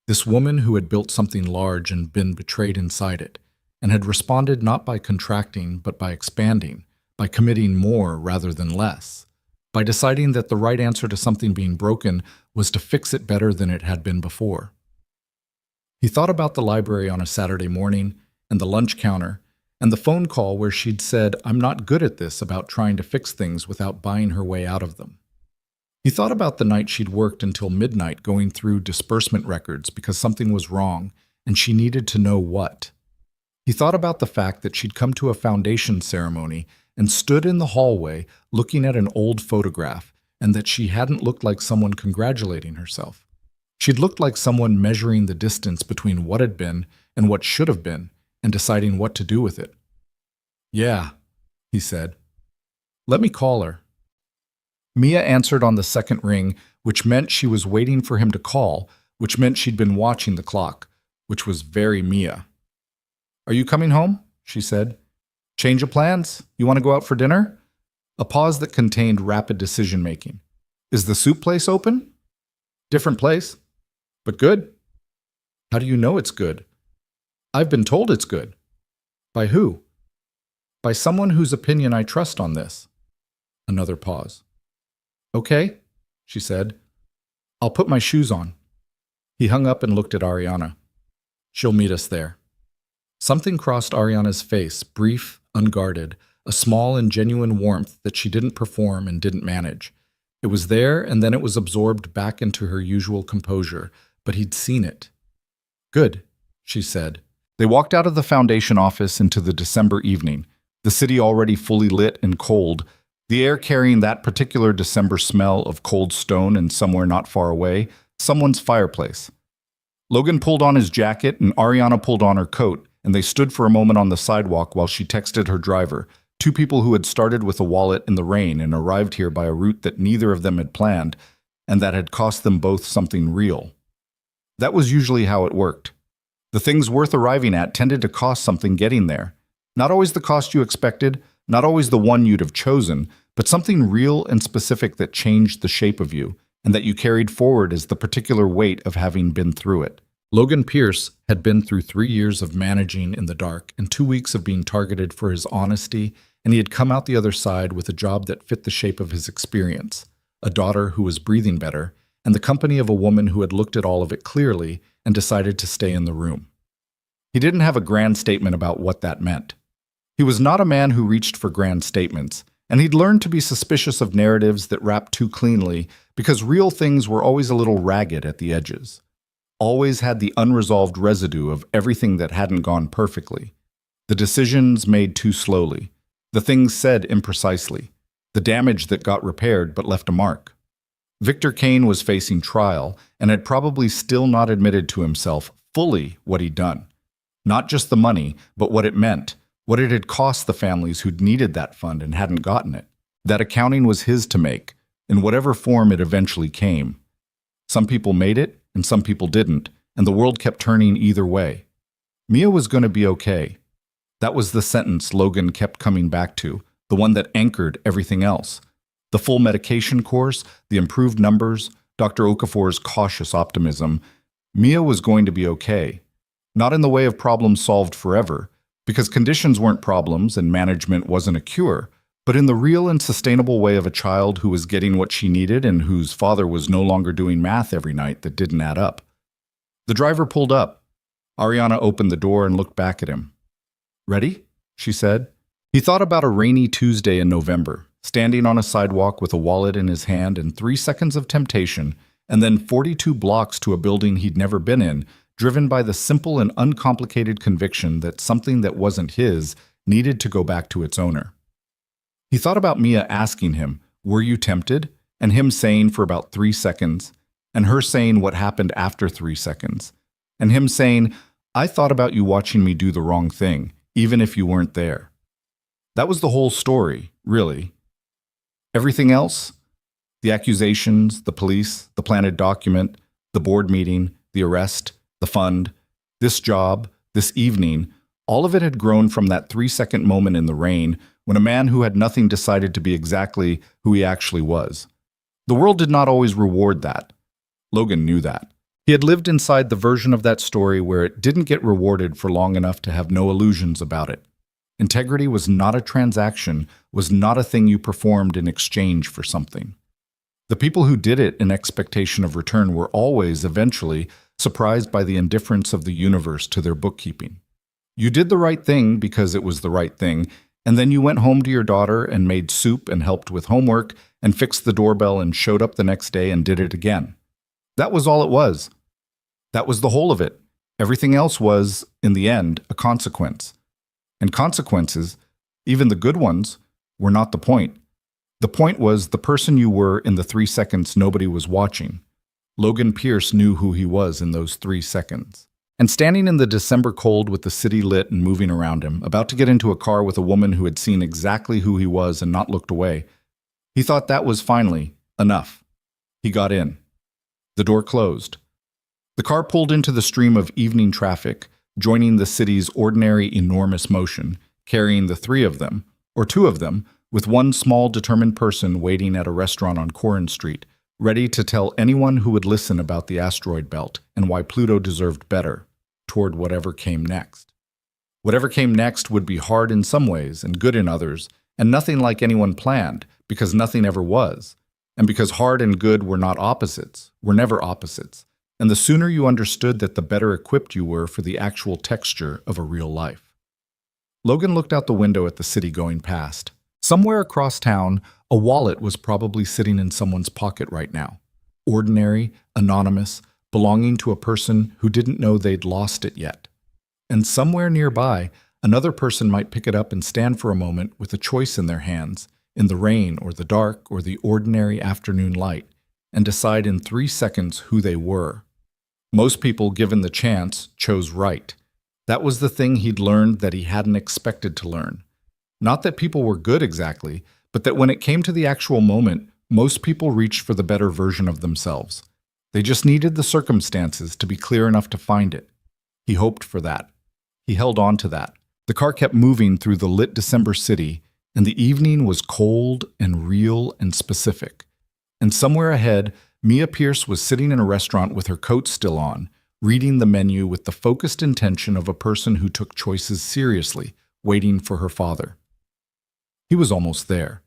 this woman who had built something large and been betrayed inside it, and had responded not by contracting but by expanding, by committing more rather than less, by deciding that the right answer to something being broken was to fix it better than it had been before. He thought about the library on a Saturday morning, and the lunch counter, and the phone call where she'd said, I'm not good at this, about trying to fix things without buying her way out of them. He thought about the night she'd worked until midnight going through disbursement records because something was wrong and she needed to know what. He thought about the fact that she'd come to a foundation ceremony and stood in the hallway looking at an old photograph, and that she hadn't looked like someone congratulating herself. She'd looked like someone measuring the distance between what had been and what should have been, and deciding what to do with it. Yeah, he said. Let me call her. Mia answered on the second ring, which meant she was waiting for him to call, which meant she'd been watching the clock, which was very Mia. Are you coming home? She said. Change of plans? You want to go out for dinner? A pause that contained rapid decision-making. Is the soup place open? Different place, but good. How do you know it's good? I've been told it's good. By who? By someone whose opinion I trust on this. Another pause. Okay, she said. I'll put my shoes on. He hung up and looked at Ariana. She'll meet us there. Something crossed Ariana's face, brief, unguarded, a small and genuine warmth that she didn't perform and didn't manage. It was there, and then it was absorbed back into her usual composure, but he'd seen it. Good, she said. They walked out of the foundation office into the December evening, the city already fully lit and cold, the air carrying that particular December smell of cold stone, and somewhere not far away, someone's fireplace. Logan pulled on his jacket and Ariana pulled on her coat, and they stood for a moment on the sidewalk while she texted her driver, two people who had started with a wallet in the rain and arrived here by a route that neither of them had planned, and that had cost them both something real. That was usually how it worked. The things worth arriving at tended to cost something getting there. Not always the cost you expected, not always the one you'd have chosen, but something real and specific that changed the shape of you, and that you carried forward as the particular weight of having been through it. Logan Pierce had been through 3 years of managing in the dark and 2 weeks of being targeted for his honesty, and he had come out the other side with a job that fit the shape of his experience, a daughter who was breathing better, and the company of a woman who had looked at all of it clearly and decided to stay in the room. He didn't have a grand statement about what that meant. He was not a man who reached for grand statements, and he'd learned to be suspicious of narratives that wrapped too cleanly because real things were always a little ragged at the edges. Always had the unresolved residue of everything that hadn't gone perfectly. The decisions made too slowly. The things said imprecisely. The damage that got repaired but left a mark. Victor Kane was facing trial and had probably still not admitted to himself fully what he'd done. Not just the money, but what it meant, what it had cost the families who'd needed that fund and hadn't gotten it. That accounting was his to make, in whatever form it eventually came. Some people made it, and some people didn't, and the world kept turning either way. Mia was going to be okay. That was the sentence Logan kept coming back to, the one that anchored everything else. The full medication course, the improved numbers, Dr. Okafor's cautious optimism. Mia was going to be okay. Not in the way of problems solved forever, Because conditions weren't problems and management wasn't a cure, but in the real and sustainable way of a child who was getting what she needed and whose father was no longer doing math every night that didn't add up. The driver pulled up. Ariana opened the door and looked back at him. "Ready?" she said. He thought about a rainy Tuesday in November, standing on a sidewalk with a wallet in his hand and 3 seconds of temptation, and then 42 blocks to a building he'd never been in, driven by the simple and uncomplicated conviction that something that wasn't his needed to go back to its owner. He thought about Mia asking him, "Were you tempted?" and him saying for about 3 seconds, and her saying what happened after 3 seconds, and him saying, "I thought about you watching me do the wrong thing, even if you weren't there." That was the whole story, really. Everything else, the accusations, the police, the planted document, the board meeting, the arrest, the fund, this job, this evening, all of it had grown from that 3-second moment in the rain when a man who had nothing decided to be exactly who he actually was. The world did not always reward that. Logan knew that. He had lived inside the version of that story where it didn't get rewarded for long enough to have no illusions about it. Integrity was not a transaction, was not a thing you performed in exchange for something. The people who did it in expectation of return were always, eventually, surprised by the indifference of the universe to their bookkeeping. You did the right thing because it was the right thing, and then you went home to your daughter and made soup and helped with homework and fixed the doorbell and showed up the next day and did it again. That was all it was. That was the whole of it. Everything else was, in the end, a consequence. And consequences, even the good ones, were not the point. The point was the person you were in the 3 seconds nobody was watching. Logan Pierce knew who he was in those 3 seconds. And standing in the December cold with the city lit and moving around him, about to get into a car with a woman who had seen exactly who he was and not looked away, he thought that was finally enough. He got in. The door closed. The car pulled into the stream of evening traffic, joining the city's ordinary enormous motion, carrying the 3 of them, or 2 of them, with one small determined person waiting at a restaurant on Corin Street, ready to tell anyone who would listen about the asteroid belt and why Pluto deserved better, toward whatever came next. Whatever came next would be hard in some ways and good in others, and nothing like anyone planned, because nothing ever was, and because hard and good were not opposites, were never opposites, and the sooner you understood that the better equipped you were for the actual texture of a real life. Logan looked out the window at the city going past. Somewhere across town, a wallet was probably sitting in someone's pocket right now. Ordinary, anonymous, belonging to a person who didn't know they'd lost it yet. And somewhere nearby, another person might pick it up and stand for a moment with a choice in their hands, in the rain or the dark or the ordinary afternoon light, and decide in 3 seconds who they were. Most people, given the chance, chose right. That was the thing he'd learned that he hadn't expected to learn. Not that people were good exactly, but that when it came to the actual moment, most people reached for the better version of themselves. They just needed the circumstances to be clear enough to find it. He hoped for that. He held on to that. The car kept moving through the lit December city, and the evening was cold and real and specific. And somewhere ahead, Mia Pierce was sitting in a restaurant with her coat still on, reading the menu with the focused intention of a person who took choices seriously, waiting for her father. He was almost there.